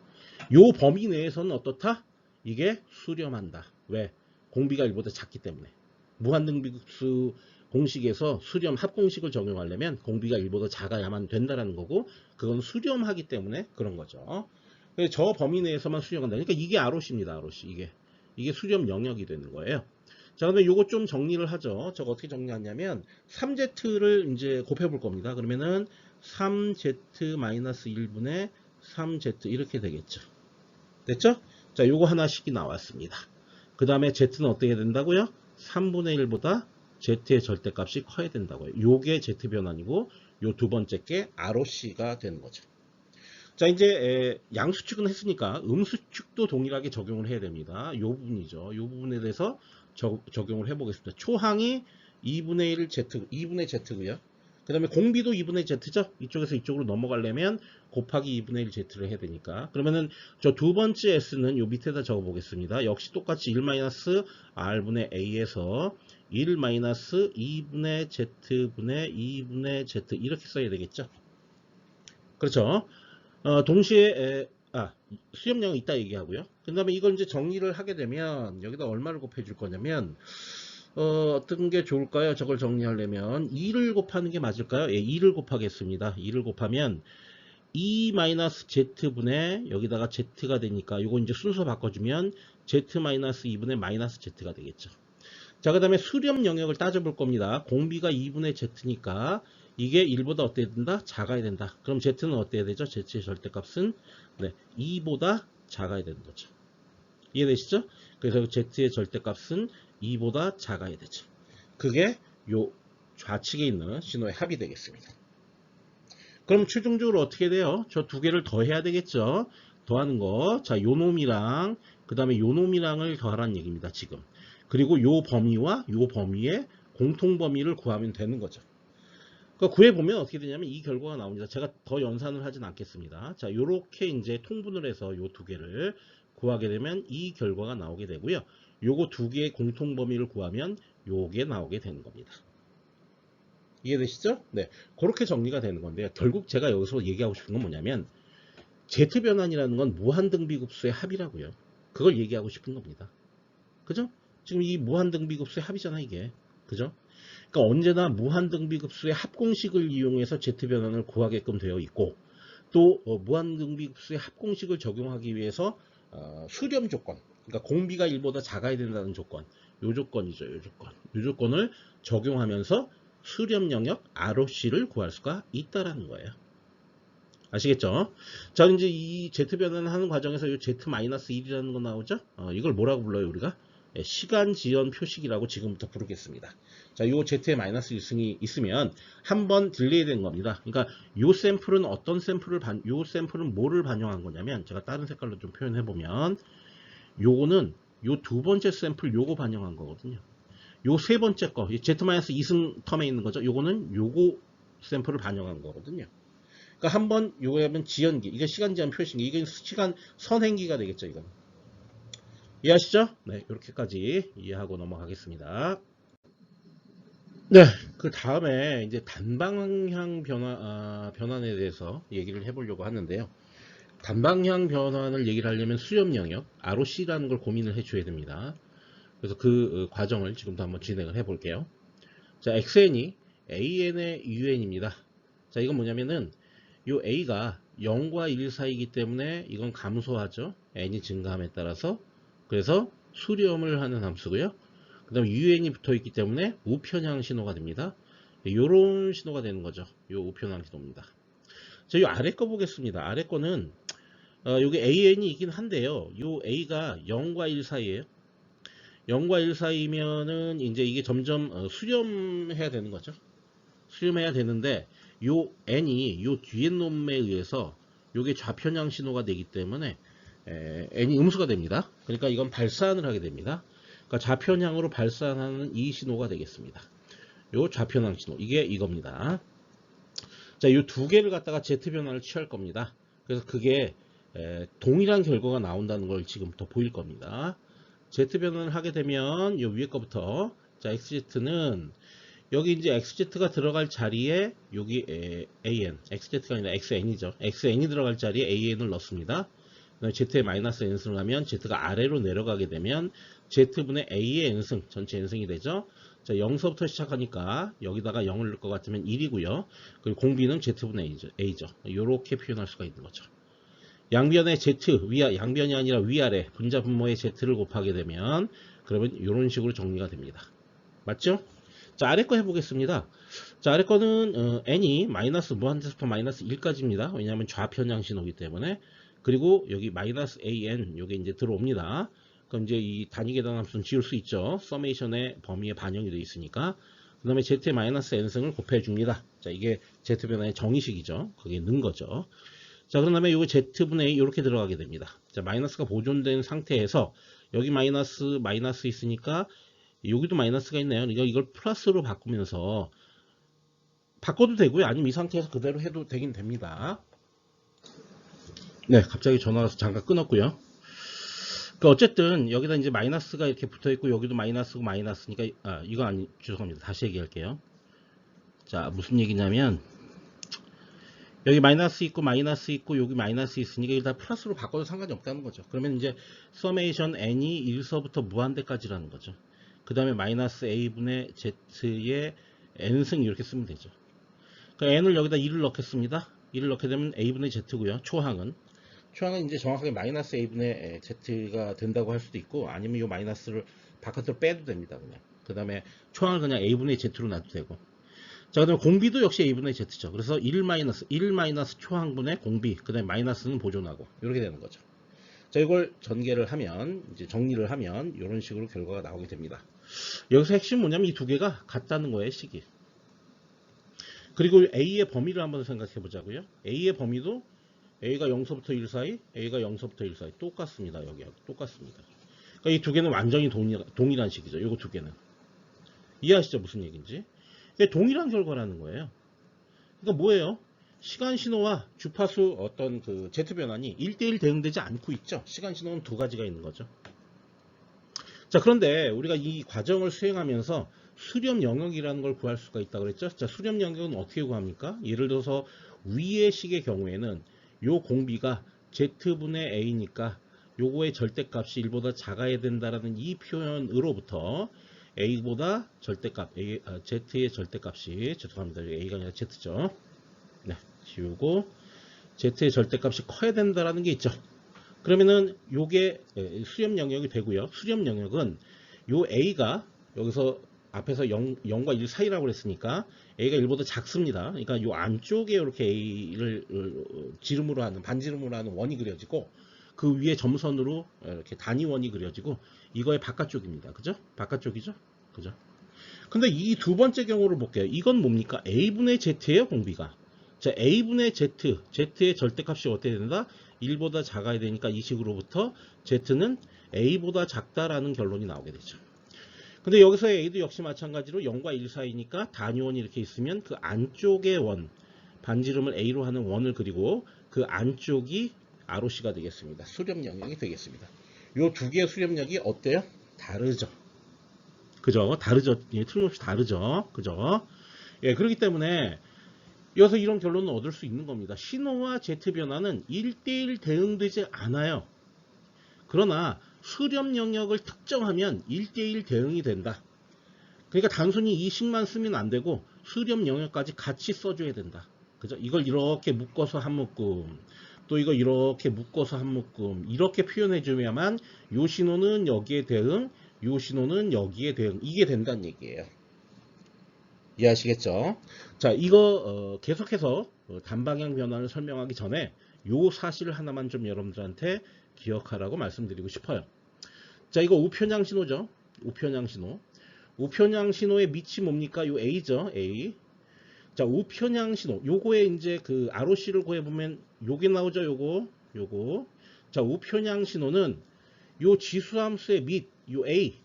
요 범위 내에서는 어떻다? 이게 수렴한다. 왜? 공비가 1보다 작기 때문에. 무한등비급수 공식에서 수렴 합공식을 적용하려면 공비가 1보다 작아야만 된다라는 거고, 그건 수렴하기 때문에 그런 거죠. 저 범위 내에서만 수렴한다. 그러니까 이게 ROC입니다. ROC. 이게 수렴 영역이 되는 거예요. 자, 그러면 요거 좀 정리를 하죠. 저거 어떻게 정리하냐면 3z를 이제 곱해 볼 겁니다. 그러면은 3z-1분의 3z 이렇게 되겠죠. 됐죠? 자, 요거 하나씩이 나왔습니다. 그 다음에 z는 어떻게 된다고요? 3분의 1보다 z의 절대값이 커야 된다고요. 요게 z 변환이고 요 두 번째 게 ROC가 되는 거죠. 자, 이제 양수축은 했으니까 음수축도 동일하게 적용을 해야 됩니다. 요 부분이죠. 요 부분에 대해서 적용을 해 보겠습니다. 초항이 2분의 1 z, 2분의 z고요. 그 다음에 공비도 2분의 z죠. 이쪽에서 이쪽으로 넘어가려면 곱하기 2분의 1 z를 해야 되니까. 그러면은 저 두 번째 s는 요 밑에다 적어 보겠습니다. 역시 똑같이 1-r분의 a에서 1-2분의 z분의 2분의 z 이렇게 써야 되겠죠. 그렇죠. 동시에 수렴량은 이따 얘기하고요. 그 다음에 이걸 이제 정리를 하게 되면 여기다 얼마를 곱해 줄 거냐면 어떤 게 좋을까요? 저걸 정리하려면 2를 곱하는 게 맞을까요? 예, 2를 곱하겠습니다. 2를 곱하면 2-z분의 여기다가 z가 되니까 이거 이제 순서 바꿔주면 z-2분의 마이너스 z가 되겠죠. 자, 그 다음에 수렴 영역을 따져볼 겁니다. 공비가 2분의 z니까 이게 1보다 어때야 된다? 작아야 된다. 그럼 z는 어때야 되죠? z의 절대값은 2보다 작아야 되는 거죠. 이해되시죠? 그래서 z의 절대값은 2보다 작아야 되죠. 그게 요 좌측에 있는 신호의 합이 되겠습니다. 그럼 최종적으로 어떻게 돼요? 저 두 개를 더해야 되겠죠? 더하는 거. 자, 요 놈이랑 그 다음에 요 놈이랑을 더하라는 얘기입니다. 지금. 그리고 요 범위와 요 범위의 공통 범위를 구하면 되는 거죠. 그러니까 구해보면 어떻게 되냐면 이 결과가 나옵니다. 제가 더 연산을 하진 않겠습니다. 자, 요렇게 이제 통분을 해서 요 두 개를 구하게 되면 이 결과가 나오게 되고요. 요거 두 개의 공통 범위를 구하면 요게 나오게 되는 겁니다. 이해되시죠? 네. 그렇게 정리가 되는 건데요. 결국 제가 여기서 얘기하고 싶은 건 뭐냐면 Z변환이라는 건 무한등비급수의 합이라고요. 그걸 얘기하고 싶은 겁니다. 그죠? 지금 이 무한등비급수의 합이잖아, 이게. 그죠? 그러니까 언제나 무한등비급수의 합공식을 이용해서 Z변환을 구하게끔 되어 있고, 또 무한등비급수의 합공식을 적용하기 위해서 수렴 조건, 그러니까 공비가 1보다 작아야 된다는 조건, 요 조건이죠. 요 조건. 요 조건을 적용하면서 수렴 영역 ROC를 구할 수가 있다라는 거예요. 아시겠죠? 자, 이제 이 Z 변환을 하는 과정에서 이 Z-1이라는 거 나오죠? 이걸 뭐라고 불러요, 우리가? 예, 시간 지연 표식이라고 지금부터 부르겠습니다. 자, 요 Z에 마이너스 1승이 있으면 한 번 딜레이 된 겁니다. 그러니까 요 샘플은 어떤 샘플을 요 샘플은 뭐를 반영한 거냐면, 제가 다른 색깔로 좀 표현해 보면, 요거는 요 두 번째 샘플 요거 반영한 거거든요. 요 세 번째 거, Z-2승 텀에 있는 거죠. 요거는 요거 샘플을 반영한 거거든요. 그러니까 한번 요거 하면 지연기, 이게 시간 지연 표시기, 이게 시간 선행기가 되겠죠, 이건. 이해하시죠? 네, 이렇게까지 이해하고 넘어가겠습니다. 네, 그 다음에 이제 단방향 변환에 대해서 얘기를 해보려고 하는데요. 단방향 변환을 얘기를 하려면 수렴 영역, ROC라는 걸 고민을 해줘야 됩니다. 그래서 그 과정을 지금도 한번 진행을 해볼게요. 자, XN이 AN의 UN입니다. 자, 이건 뭐냐면은 요 A가 0과 1 사이이기 때문에 이건 감소하죠. N이 증가함에 따라서. 그래서 수렴을 하는 함수고요. 그 다음에 UN이 붙어 있기 때문에 우편향 신호가 됩니다. 요런 신호가 되는 거죠. 요 우편향 신호입니다. 자, 요 아래 거 보겠습니다. 아래 거는 요게 AN이 있긴 한데요. 요 A가 0과 1 사이에요. 0과 1 사이면은 이제 이게 점점 수렴해야 되는 거죠. 수렴해야 되는데 요 n이 요 뒤에 놈에 의해서 요게 좌편향 신호가 되기 때문에 n이 음수가 됩니다. 그러니까 이건 발산을 하게 됩니다. 그러니까 좌편향으로 발산하는 이 신호가 되겠습니다. 요 좌편향 신호, 이게 이겁니다. 자, 요 두 개를 갖다가 Z 변환을 취할 겁니다. 그래서 그게 동일한 결과가 나온다는 걸 지금부터 보일 겁니다. Z 변환을 하게 되면 요 위에 거부터, 자, XZ는 여기 이제 XZ가 들어갈 자리에 여기 AN, XZ가 아니라 XN이죠. XN이 들어갈 자리에 AN을 넣습니다. Z에 마이너스 N승을 하면 Z가 아래로 내려가게 되면 Z분의 A의 N승, 전체 N승이 되죠. 자, 0서부터 시작하니까 여기다가 0을 넣을 것 같으면 1이고요. 그리고 공비는 Z분의 A죠. 이렇게 표현할 수가 있는 거죠. 양변의 Z, 양변이 아니라 위아래, 분자 분모의 Z를 곱하게 되면 그러면 이런 식으로 정리가 됩니다. 맞죠? 자, 아래 거 해보겠습니다. 자, 아래 거는 n이 마이너스 무한대수파 마이너스 1까지입니다. 왜냐하면 좌편향 신호이기 때문에. 그리고 여기 마이너스 an 요게 이제 들어옵니다. 그럼 이제 이 단위 계산 함수는 지울 수 있죠. 서메이션의 범위에 반영이 되어 있으니까. 그 다음에 z의 마이너스 n승을 곱해줍니다. 자, 이게 z 변화의 정의식이죠. 그게 는 거죠. 자, 그 다음에 요거 z분의 A 이렇게 들어가게 됩니다. 자, 마이너스가 보존된 상태에서 여기 마이너스 있으니까 여기도 마이너스가 있네요. 그러니까 이걸 플러스로 바꾸면서 바꿔도 되고요. 아니면 이 상태에서 그대로 해도 되긴 됩니다. 네, 갑자기 전화 와서 잠깐 끊었고요. 그러니까 어쨌든 여기다 이제 마이너스가 이렇게 붙어 있고 여기도 마이너스고 마이너스니까 이거 아니 죄송합니다. 다시 얘기할게요. 자, 무슨 얘기냐면 여기 마이너스 있고 여기 마이너스 있으니까 이걸 다 플러스로 바꿔도 상관이 없다는 거죠. 그러면 이제 서메이션 n이 1서부터 무한대까지라는 거죠. 그 다음에 마이너스 a분의 z의 n승 이렇게 쓰면 되죠. 그러니까 n을 여기다 2를 넣겠습니다. 2를 넣게 되면 a분의 z고요. 초항은 이제 정확하게 마이너스 a분의 z가 된다고 할 수도 있고 아니면 이 마이너스를 바깥으로 빼도 됩니다. 그냥. 그 다음에 초항을 그냥 a분의 z로 놔도 되고. 자, 그 다음에 공비도 역시 a분의 z죠. 그래서 1 마이너스 초항분의 공비, 그 다음에 마이너스는 보존하고 이렇게 되는 거죠. 자, 이걸 전개를 하면 이제 정리를 하면 이런 식으로 결과가 나오게 됩니다. 여기서 핵심 뭐냐면 이 두 개가 같다는 거예요, 식이. 그리고 A의 범위를 한번 생각해 보자고요. A의 범위도 A가 0서부터 1 사이, A가 0서부터 1 사이 똑같습니다. 여기하고 똑같습니다. 그러니까 이 두 개는 완전히 동일한 식이죠. 요거 두 개는. 이해하시죠? 무슨 얘기인지? 동일한 결과라는 거예요. 그러니까 뭐예요? 시간 신호와 주파수 어떤 그 Z 변환이 1대1 대응되지 않고 있죠. 시간 신호는 두 가지가 있는 거죠. 자, 그런데 우리가 이 과정을 수행하면서 수렴 영역이라는 걸 구할 수가 있다고 그랬죠. 자, 수렴 영역은 어떻게 구합니까? 예를 들어서 위의 식의 경우에는 요 공비가 Z분의 A니까 요거의 절대값이 1보다 작아야 된다라는 이 표현으로부터 A보다 절대값, Z의 절대값이, 죄송합니다. A가 아니라 Z죠. 네, 지우고 Z의 절대값이 커야 된다라는 게 있죠. 그러면은 요게 수렴 영역이 되고요. 수렴 영역은 요 A가 여기서 앞에서 0과 1 사이라고 그랬으니까 A가 1보다 작습니다. 그러니까 이 안쪽에 이렇게 A를 지름으로 하는, 반지름으로 하는 원이 그려지고, 그 위에 점선으로 이렇게 단위원이 그려지고, 이거의 바깥쪽입니다. 그죠? 바깥쪽이죠? 그죠? 근데 이 두 번째 경우를 볼게요. 이건 뭡니까? A분의 Z예요, 공비가. 자, A분의 Z, Z의 절대값이 어떻게 된다? 1보다 작아야 되니까 이 식으로부터 Z는 A보다 작다라는 결론이 나오게 되죠. 근데 여기서 A도 역시 마찬가지로 0과 1 사이니까 단위원이 이렇게 있으면 그 안쪽의 원, 반지름을 A로 하는 원을 그리고 그 안쪽이 ROC가 되겠습니다. 수렴 영역이 되겠습니다. 이 두 개의 수렴력이 어때요? 다르죠. 그죠? 다르죠. 예, 틀림없이 다르죠. 그죠? 예, 그렇기 때문에 여기서 이런 결론을 얻을 수 있는 겁니다. 신호와 Z 변화는 1대1 대응되지 않아요. 그러나 수렴 영역을 특정하면 1대1 대응이 된다. 그러니까 단순히 이 식만 쓰면 안 되고 수렴 영역까지 같이 써줘야 된다. 그죠? 이걸 이렇게 묶어서 한 묶음, 또 이거 이렇게 묶어서 한 묶음, 이렇게 표현해 줘야만 요 신호는 여기에 대응, 요 신호는 여기에 대응, 이게 된다는 얘기예요. 이해하시겠죠? 자, 이거 계속해서 단방향 변화를 설명하기 전에 요 사실 하나만 좀 여러분들한테 기억하라고 말씀드리고 싶어요. 자, 이거 우편향 신호죠. 우편향 신호. 우편향 신호의 밑이 뭡니까? 요 A죠. A. 자, 우편향 신호. 요거에 이제 그 ROC를 구해보면 요게 나오죠. 요거. 자, 우편향 신호는 요 지수함수의 밑, 요 A.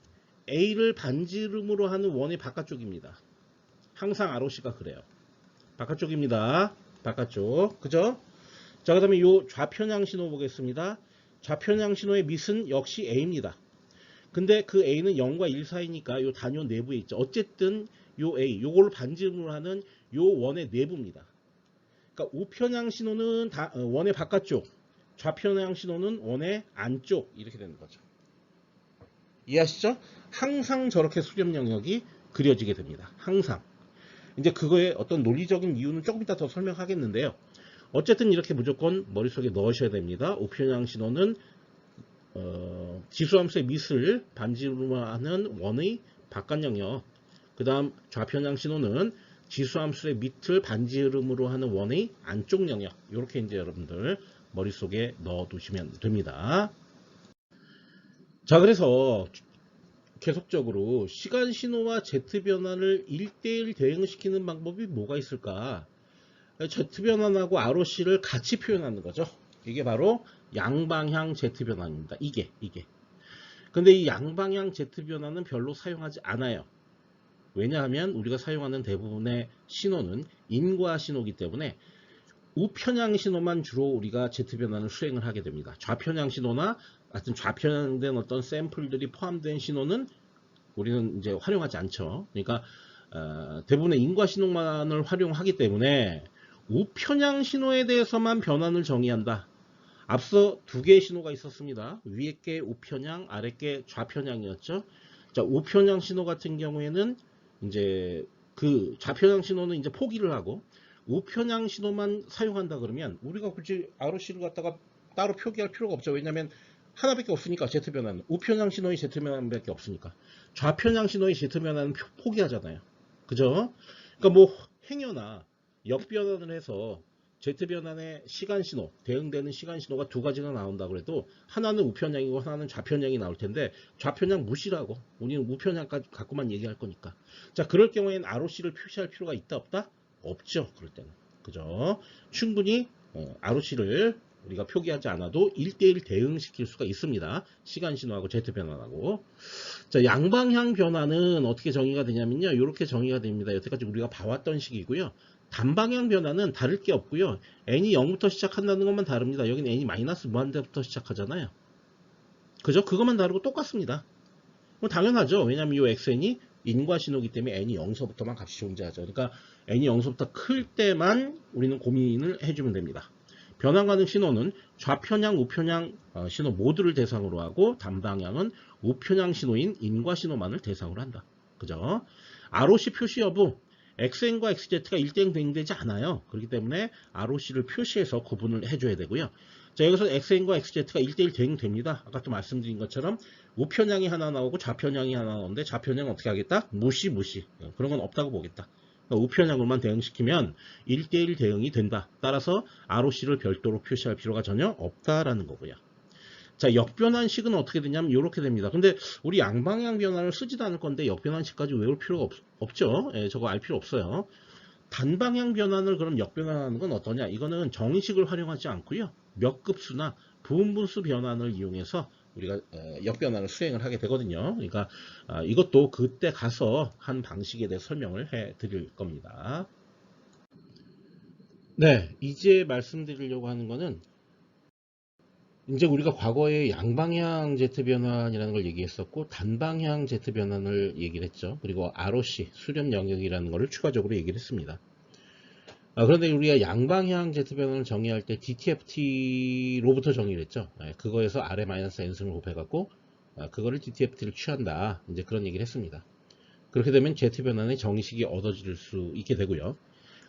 A를 반지름으로 하는 원의 바깥쪽입니다. 항상 ROC가 그래요. 바깥쪽입니다. 바깥쪽. 그죠? 자, 그 다음에 요 좌편향 신호 보겠습니다. 좌편향 신호의 밑은 역시 A입니다. 근데 그 A는 0과 1 사이니까 요 단위원 내부에 있죠. 어쨌든 요 A, 요걸 반지름으로 하는 요 원의 내부입니다. 그러니까 우편향 신호는 원의 바깥쪽, 좌편향 신호는 원의 안쪽, 이렇게 되는 거죠. 이해하시죠? 항상 저렇게 수렴 영역이 그려지게 됩니다. 항상. 이제 그거의 어떤 논리적인 이유는 조금 이따 더 설명하겠는데요. 어쨌든 이렇게 무조건 머릿속에 넣으셔야 됩니다. 우편향 신호는 지수함수의 밑을 반지름으로 하는 원의 바깥 영역, 그 다음 좌편향 신호는 지수함수의 밑을 반지름으로 하는 원의 안쪽 영역, 이렇게 이제 여러분들 머릿속에 넣어 두시면 됩니다. 자, 그래서 계속적으로 시간 신호와 Z 변환을 1대1 대응시키는 방법이 뭐가 있을까? Z 변환하고 ROC를 같이 표현하는 거죠. 이게 바로 양방향 Z 변환입니다. 이게. 근데 이 양방향 Z 변환은 별로 사용하지 않아요. 왜냐하면 우리가 사용하는 대부분의 신호는 인과 신호이기 때문에 우편향 신호만 주로 우리가 Z 변환을 수행을 하게 됩니다. 좌편향 신호나 같은 좌편향된 어떤 샘플들이 포함된 신호는 우리는 이제 활용하지 않죠. 그러니까 대부분의 인과 신호만을 활용하기 때문에 우편향 신호에 대해서만 변환을 정의한다. 앞서 두 개의 신호가 있었습니다. 위에 게 우편향, 아래 게 좌편향이었죠. 자, 우편향 신호 같은 경우에는 이제 그 좌편향 신호는 이제 포기를 하고 우편향 신호만 사용한다 그러면 우리가 굳이 ROC를 갖다가 따로 표기할 필요가 없죠. 왜냐하면 하나밖에 없으니까 Z 변환은 우편향 신호의 Z 변환밖에 없으니까 좌편향 신호의 Z 변환은 포기하잖아요. 그죠? 그러니까 뭐 행여나 역변환을 해서 Z 변환의 시간 신호, 대응되는 시간 신호가 두 가지가 나온다 그래도 하나는 우편향이고 하나는 좌편향이 나올 텐데 좌편향 무시라고 우리는 우편향까지 갖고만 얘기할 거니까. 자, 그럴 경우에는 ROC를 표시할 필요가 있다 없다? 없죠. 그럴 때는. 그죠? 충분히 ROC를 우리가 표기하지 않아도 1대1 대응시킬 수가 있습니다. 시간 신호하고 Z 변환하고. 자, 양방향 변화는 어떻게 정의가 되냐면요. 이렇게 정의가 됩니다. 여태까지 우리가 봐왔던 식이고요. 단방향 변화는 다를 게 없고요. n이 0부터 시작한다는 것만 다릅니다. 여기는 n이 마이너스 무한대부터 시작하잖아요. 그죠? 그것만 다르고 똑같습니다. 뭐 당연하죠. 왜냐하면 이 xn이 인과 신호기 때문에 n이 0서부터만 값이 존재하죠. 그러니까 n이 0서부터 클 때만 우리는 고민을 해주면 됩니다. 변환 가능 신호는 좌편향, 우편향 신호 모두를 대상으로 하고 단방향은 우편향 신호인 인과 신호만을 대상으로 한다. 그죠? ROC 표시 여부, XN과 XZ가 1대1 대응되지 않아요. 그렇기 때문에 ROC를 표시해서 구분을 해줘야 되고요. 자, 여기서 xn과 xz가 1대1 대응됩니다. 아까 또 말씀드린 것처럼 우편향이 하나 나오고 좌편향이 하나 나오는데 좌편향은 어떻게 하겠다? 무시. 그런 건 없다고 보겠다. 그러니까 우편향으로만 대응시키면 1대1 대응이 된다. 따라서 ROC를 별도로 표시할 필요가 전혀 없다라는 거고요. 자, 역변환식은 어떻게 되냐면 이렇게 됩니다. 근데 우리 양방향 변환을 쓰지도 않을 건데 역변환식까지 외울 필요가 없죠. 예, 저거 알 필요 없어요. 단방향 변환을 그럼 역변환하는 건 어떠냐? 이거는 정식을 활용하지 않고요. 몇 급수나 부분분수 변환을 이용해서 우리가 역변환을 수행을 하게 되거든요. 그러니까 이것도 그때 가서 한 방식에 대해 설명을 해 드릴 겁니다. 네, 이제 말씀드리려고 하는 거는 이제 우리가 과거에 양방향 제트 변환이라는 걸 얘기했었고 단방향 제트 변환을 얘기를 했죠. 그리고 ROC 수렴 영역이라는 것을 추가적으로 얘기를 했습니다. 그런데 우리가 양방향 제트 변환을 정의할 때 DTFT로부터 정의를 했죠. 그거에서 R에-n승을 곱해갖고 그거를 DTFT를 취한다. 이제 그런 얘기를 했습니다. 그렇게 되면 제트 변환의 정의식이 얻어질 수 있게 되고요.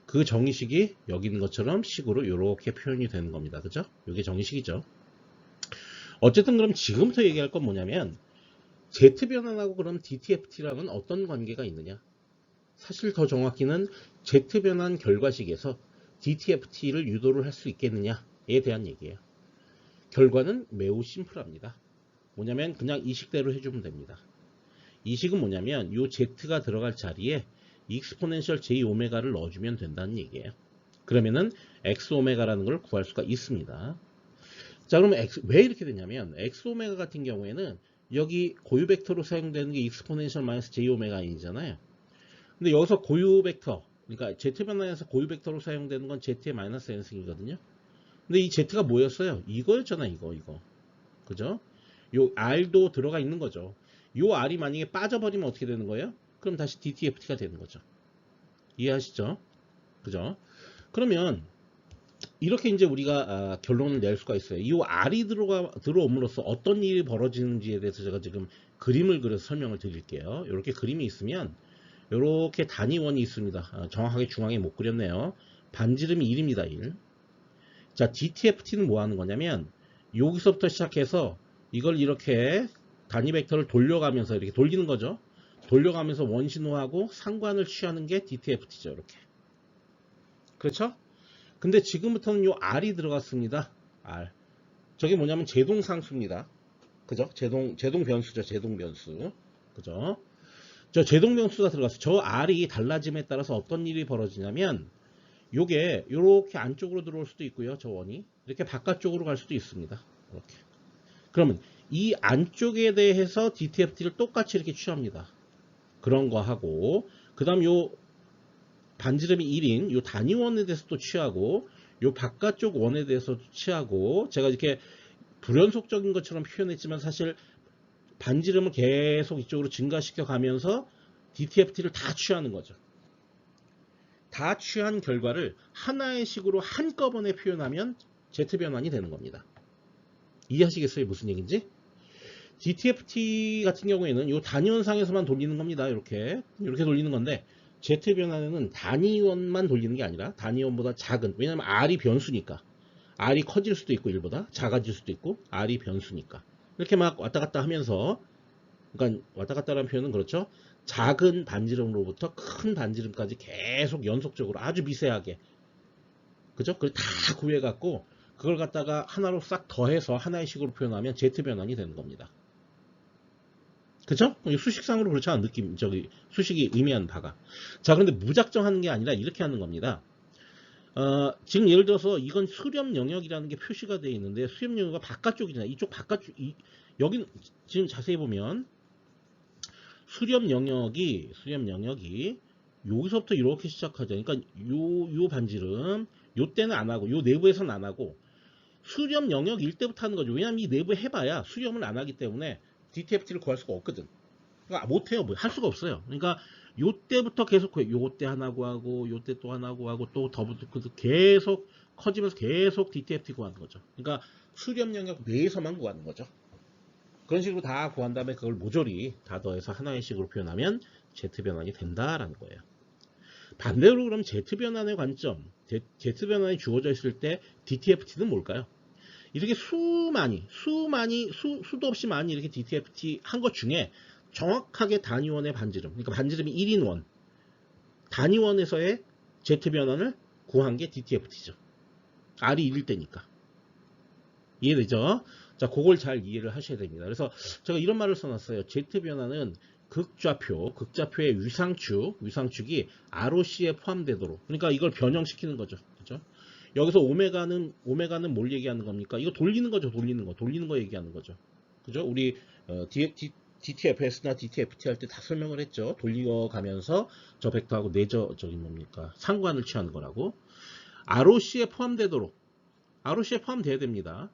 그 정의식이 여기 있는 것처럼 식으로 이렇게 표현이 되는 겁니다. 그죠? 이게 정의식이죠. 어쨌든 그럼 지금부터 얘기할 건 뭐냐면 제트 변환하고 그럼 DTFT랑은 어떤 관계가 있느냐? 사실 더 정확히는 Z 변환 결과식에서 DTFT를 유도를 할 수 있겠느냐에 대한 얘기예요. 결과는 매우 심플합니다. 뭐냐면 그냥 이 식대로 해주면 됩니다. 이 식은 뭐냐면 이 Z가 들어갈 자리에 익스포넨셜 J오메가를 넣어주면 된다는 얘기예요. 그러면은 X오메가라는 걸 구할 수가 있습니다. 자, 그러면 왜 이렇게 되냐면 X오메가 같은 경우에는 여기 고유 벡터로 사용되는 게 익스포넨셜 마이너스 J오메가이잖아요. 근데 여기서 고유 벡터, 그러니까 Z 변환에서 고유 벡터로 사용되는 건 Z의 마이너스 n승이거든요. 근데 이 Z가 뭐였어요? 이거였잖아, 이거. 그죠? 요 R도 들어가 있는 거죠. 요 R이 만약에 빠져버리면 어떻게 되는 거예요? 그럼 다시 DTFT가 되는 거죠. 이해하시죠? 그죠? 그러면 이렇게 이제 우리가 결론을 낼 수가 있어요. 이 R이 들어옴으로써 어떤 일이 벌어지는지에 대해서 제가 지금 그림을 그려서 설명을 드릴게요. 이렇게 그림이 있으면 이렇게 단위원이 있습니다. 정확하게 중앙에 못 그렸네요. 반지름이 1입니다. 1. 자, DTFT는 뭐 하는 거냐면 여기서부터 시작해서 이걸 이렇게 단위 벡터를 돌려가면서 이렇게 돌리는 거죠. 돌려가면서 원신호하고 상관을 취하는 게 DTFT죠. 이렇게. 그렇죠? 근데 지금부터는 요 R이 들어갔습니다. R. 저게 뭐냐면 제동상수입니다. 그죠? 제동 변수죠. 제동 변수. 그죠? 저 제동 변수가 들어갔어요. 저 R이 달라짐에 따라서 어떤 일이 벌어지냐면 요게 요렇게 안쪽으로 들어올 수도 있고요. 저 원이 이렇게 바깥쪽으로 갈 수도 있습니다. 이렇게. 그러면 이 안쪽에 대해서 DTFT를 똑같이 이렇게 취합니다. 그런 거 하고 그 다음 요 반지름이 1인 요 단위원에 대해서 또 취하고 요 바깥쪽 원에 대해서 취하고 제가 이렇게 불연속적인 것처럼 표현했지만 사실 반지름을 계속 이쪽으로 증가시켜 가면서 DTFT를 다 취하는 거죠. 다 취한 결과를 하나의 식으로 한꺼번에 표현하면 Z변환이 되는 겁니다. 이해하시겠어요? 무슨 얘기인지? DTFT 같은 경우에는 이 단위원상에서만 돌리는 겁니다. 이렇게 돌리는 건데 Z변환에는 단위원만 돌리는 게 아니라 단위원보다 작은, 왜냐하면 R이 변수니까 R이 커질 수도 있고 1보다 작아질 수도 있고 R이 변수니까 이렇게 막 왔다 갔다 하면서, 그러니까 왔다 갔다라는 표현은 그렇죠. 작은 반지름으로부터 큰 반지름까지 계속 연속적으로 아주 미세하게, 그죠? 그걸 다 구해갖고 그걸 갖다가 하나로 싹 더해서 하나의 식으로 표현하면 Z변환이 되는 겁니다. 그쵸? 수식상으로 그렇지 않은 느낌, 수식이 의미하는 바가. 자, 그런데 무작정 하는 게 아니라 이렇게 하는 겁니다. 지금 예를 들어서 이건 수렴 영역이라는 게 표시가 되어 있는데 수렴 영역이 바깥쪽이잖아요. 이쪽 바깥쪽, 여기 지금 자세히 보면 수렴 영역이 여기서부터 이렇게 시작하죠. 그러니까 요 반지름, 요 때는 안 하고, 요 내부에서는 안 하고, 수렴 영역일 때부터 하는 거죠. 왜냐하면 이 내부에 해봐야 수렴을 안 하기 때문에 DTFT를 구할 수가 없거든. 그러니까 못해요. 뭐 할 수가 없어요. 그러니까 요 때부터 계속 요 때 하나 구하고, 요 때 또 하나 구하고, 또 더부터 계속 커지면서 계속 DTFT 구하는 거죠. 그러니까 수렴 영역 내에서만 구하는 거죠. 그런 식으로 다 구한 다음에 그걸 모조리 다 더해서 하나의 식으로 표현하면 Z변환이 된다라는 거예요. 반대로 그럼 Z변환의 관점, Z변환이 주어져 있을 때 DTFT는 뭘까요? 이렇게 수도 없이 많이 이렇게 DTFT 한 것 중에 정확하게 단위원의 반지름, 그러니까 반지름이 1인 원, 단위원에서의 Z 변환을 구한 게 DTFT죠. R이 1일 때니까. 이해되죠? 자, 그걸 잘 이해를 하셔야 됩니다. 그래서 제가 이런 말을 써놨어요. Z 변환은 극좌표의 위상축이 ROC에 포함되도록. 그러니까 이걸 변형시키는 거죠. 그죠? 여기서 오메가는 뭘 얘기하는 겁니까? 이거 돌리는 거죠. 돌리는 거 얘기하는 거죠. 그죠? 우리 DTFS나 DTFT 할 때 다 설명을 했죠. 돌려가면서 저 벡터하고 내저적인 뭡니까? 상관을 취하는 거라고. ROC에 포함되도록. ROC에 포함돼야 됩니다.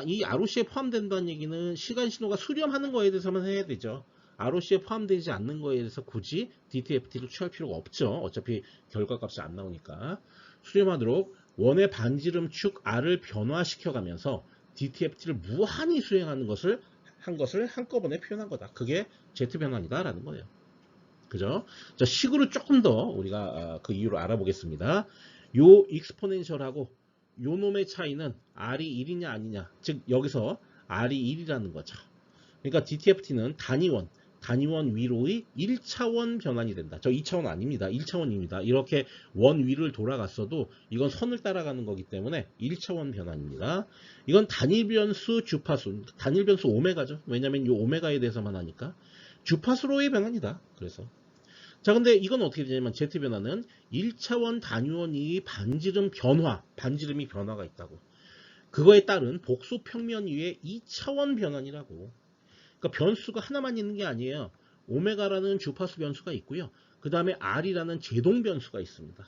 이 ROC에 포함된다는 얘기는 시간 신호가 수렴하는 거에 대해서만 해야 되죠. ROC에 포함되지 않는 거에 대해서 굳이 DTFT를 취할 필요가 없죠. 어차피 결과값이 안 나오니까. 수렴하도록 원의 반지름 축 R을 변화시켜가면서 DTFT를 무한히 수행하는 것을 한꺼번에 표현한 거다. 그게 Z 변환이다 라는 거예요. 그죠? 자, 식으로 조금 더 우리가 그 이유를 알아보겠습니다. 요 익스포넨셜하고 요 놈의 차이는 R이 1이냐 아니냐. 즉 여기서 R이 1이라는 거죠. 그러니까 DTFT는 단위원 위로의 1차원 변환이 된다. 저 2차원 아닙니다. 1차원입니다. 이렇게 원 위를 돌아갔어도 이건 선을 따라가는 거기 때문에 1차원 변환입니다. 이건 단일변수 주파수, 단일변수 오메가죠. 왜냐면 이 오메가에 대해서만 하니까 주파수로의 변환이다. 그래서 자, 근데 이건 어떻게 되냐면 Z 변화는 1차원 단위원이 반지름이 변화가 있다고. 그거에 따른 복수 평면 위에 2차원 변환이라고. 그러니까 변수가 하나만 있는 게 아니에요. 오메가라는 주파수 변수가 있고요. 그 다음에 R이라는 제동 변수가 있습니다.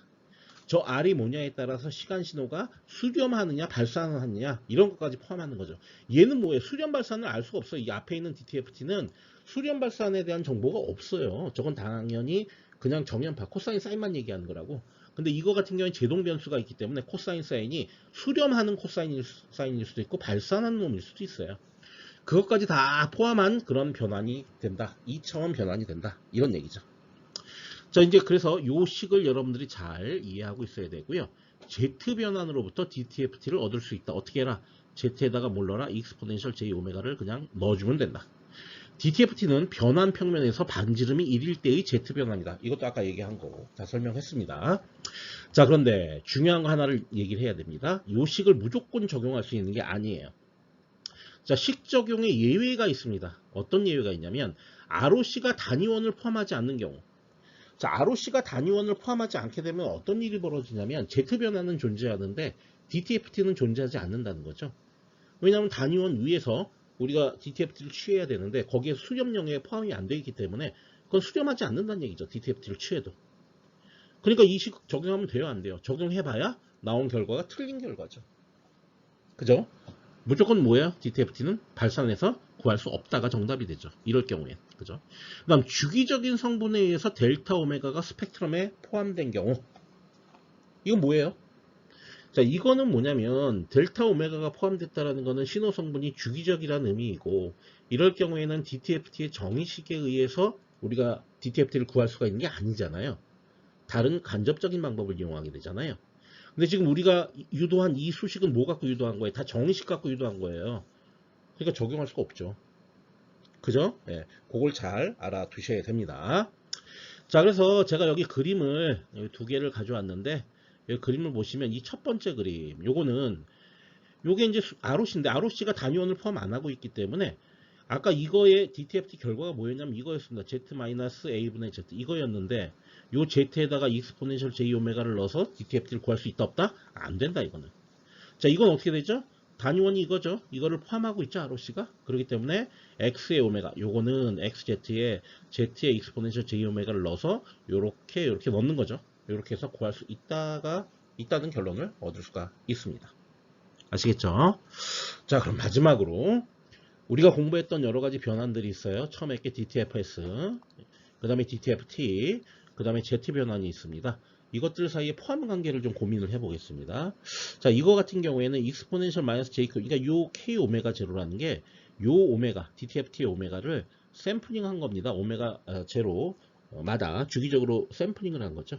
저 R이 뭐냐에 따라서 시간 신호가 수렴하느냐 발산하느냐 이런 것까지 포함하는 거죠. 얘는 뭐예요? 수렴 발산을 알 수가 없어요. 이 앞에 있는 DTFT는 수렴 발산에 대한 정보가 없어요. 저건 당연히 그냥 정연파 코사인 사인만 얘기하는 거라고. 근데 이거 같은 경우에 제동 변수가 있기 때문에 코사인 사인이 수렴하는 코사인일 수도 있고 발산하는 놈일 수도 있어요. 그것까지 다 포함한 그런 변환이 된다. 2차원 변환이 된다. 이런 얘기죠. 자, 이제 그래서 요 식을 여러분들이 잘 이해하고 있어야 되고요. Z 변환으로부터 DTFT를 얻을 수 있다. 어떻게 해라? Z에다가 뭘 넣어라? 익스포넨셜 J 오메가를 그냥 넣어주면 된다. DTFT는 변환 평면에서 반지름이 1일 때의 Z 변환이다. 이것도 아까 얘기한 거 다 설명했습니다. 자, 그런데 중요한 거 하나를 얘기를 해야 됩니다. 요 식을 무조건 적용할 수 있는 게 아니에요. 자, 식 적용에 예외가 있습니다. 어떤 예외가 있냐면 ROC가 단위원을 포함하지 않는 경우. 자, ROC가 단위원을 포함하지 않게 되면 어떤 일이 벌어지냐면 Z 변화는 존재하는데 DTFT는 존재하지 않는다는 거죠. 왜냐하면 단위원 위에서 우리가 DTFT를 취해야 되는데 거기에 수렴 영역에 포함이 안 되어 있기 때문에 그건 수렴하지 않는다는 얘기죠. DTFT를 취해도. 그러니까 이 식 적용하면 돼요, 안 돼요? 적용해봐야 나온 결과가 틀린 결과죠. 그죠? 무조건 뭐예요? DTFT는 발산해서 구할 수 없다가 정답이 되죠. 이럴 경우엔. 그죠? 그 다음 주기적인 성분에 의해서 델타 오메가가 스펙트럼에 포함된 경우. 이건 뭐예요? 자, 이거는 뭐냐면 델타 오메가가 포함됐다라는 거는 신호 성분이 주기적이라는 의미이고, 이럴 경우에는 DTFT의 정의식에 의해서 우리가 DTFT를 구할 수가 있는 게 아니잖아요. 다른 간접적인 방법을 이용하게 되잖아요. 근데 지금 우리가 유도한 이 수식은 뭐 갖고 유도한 거예요? 다 정의식 갖고 유도한 거예요. 그러니까 적용할 수가 없죠. 그죠? 예, 그걸 잘 알아두셔야 됩니다. 자, 그래서 제가 여기 그림을 여기 두 개를 가져왔는데, 여기 그림을 보시면 이 첫 번째 그림, 요게 이제 ROC인데, ROC가 단위원을 포함 안 하고 있기 때문에, 아까 이거의 DTFT 결과가 뭐였냐면 이거였습니다. Z-A분의 Z. 이거였는데, 요 Z에다가 익스포넨셜 J 오메가를 넣어서 DTFT를 구할 수 있다, 없다? 안 된다, 이거는. 자, 이건 어떻게 되죠? 단위원이 이거죠. 이거를 포함하고 있죠, ROC가. 그렇기 때문에 X의 오메가, 요거는 XZ에 Z의 익스포넨셜 J 오메가를 넣어서 요렇게 넣는 거죠. 요렇게 해서 구할 수 있다는 결론을 얻을 수가 있습니다. 아시겠죠? 자, 그럼 마지막으로 우리가 공부했던 여러 가지 변환들이 있어요. 처음에 했게 DTFS, 그 다음에 DTFT, 그 다음에 Z 변환이 있습니다. 이것들 사이에 포함 관계를 좀 고민을 해보겠습니다. 자, 이거 같은 경우에는 익스포넨셜 마이너스 J, 그러니까 요 K 오메가 제로라는 게 요 오메가, DTFT의 오메가를 샘플링 한 겁니다. 오메가 제로마다 주기적으로 샘플링을 한 거죠.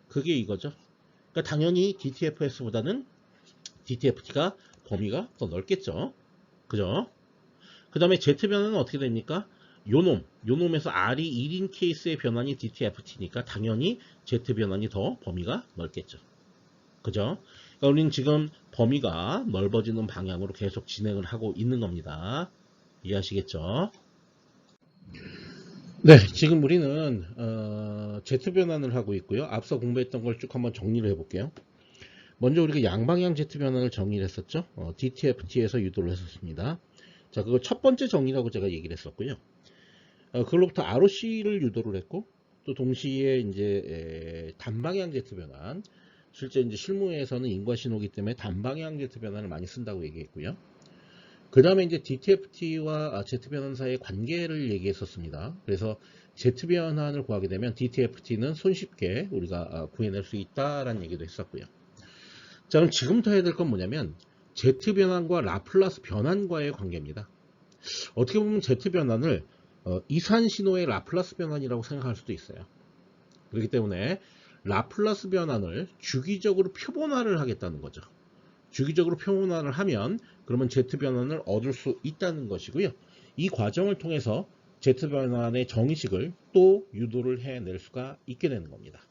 그게 이거죠. 그러니까 당연히 DTFS보다는 DTFT가 범위가 더 넓겠죠. 그죠? 그 다음에 Z 변환은 어떻게 됩니까? 요놈에서 R이 1인 케이스의 변환이 DTFT니까 당연히 Z 변환이 더 범위가 넓겠죠. 그죠? 그러니까 우리는 지금 범위가 넓어지는 방향으로 계속 진행을 하고 있는 겁니다. 이해하시겠죠? 네, 지금 우리는 Z 변환을 하고 있고요. 앞서 공부했던 걸 쭉 한번 정리를 해볼게요. 먼저 우리가 양방향 Z 변환을 정리를 했었죠. DTFT에서 유도를 했었습니다. 자, 그거 첫 번째 정리라고 제가 얘기를 했었고요. 그걸로부터 ROC를 유도를 했고, 또 동시에 이제 단방향 Z 변환, 실제 이제 실무에서는 인과 신호기 때문에 단방향 Z 변환을 많이 쓴다고 얘기했고요. 그 다음에 이제 DTFT와 Z 변환 사이의 관계를 얘기했었습니다. 그래서 Z 변환을 구하게 되면 DTFT는 손쉽게 우리가 구해낼 수 있다라는 얘기도 했었고요. 자, 그럼 지금부터 해야 될 건 뭐냐면 Z 변환과 라플라스 변환과의 관계입니다. 어떻게 보면 Z 변환을 이산 신호의 라플라스 변환이라고 생각할 수도 있어요. 그렇기 때문에 라플라스 변환을 주기적으로 표본화를 하겠다는 거죠. 주기적으로 표본화를 하면 그러면 Z 변환을 얻을 수 있다는 것이고요. 이 과정을 통해서 Z 변환의 정의식을 또 유도를 해낼 수가 있게 되는 겁니다.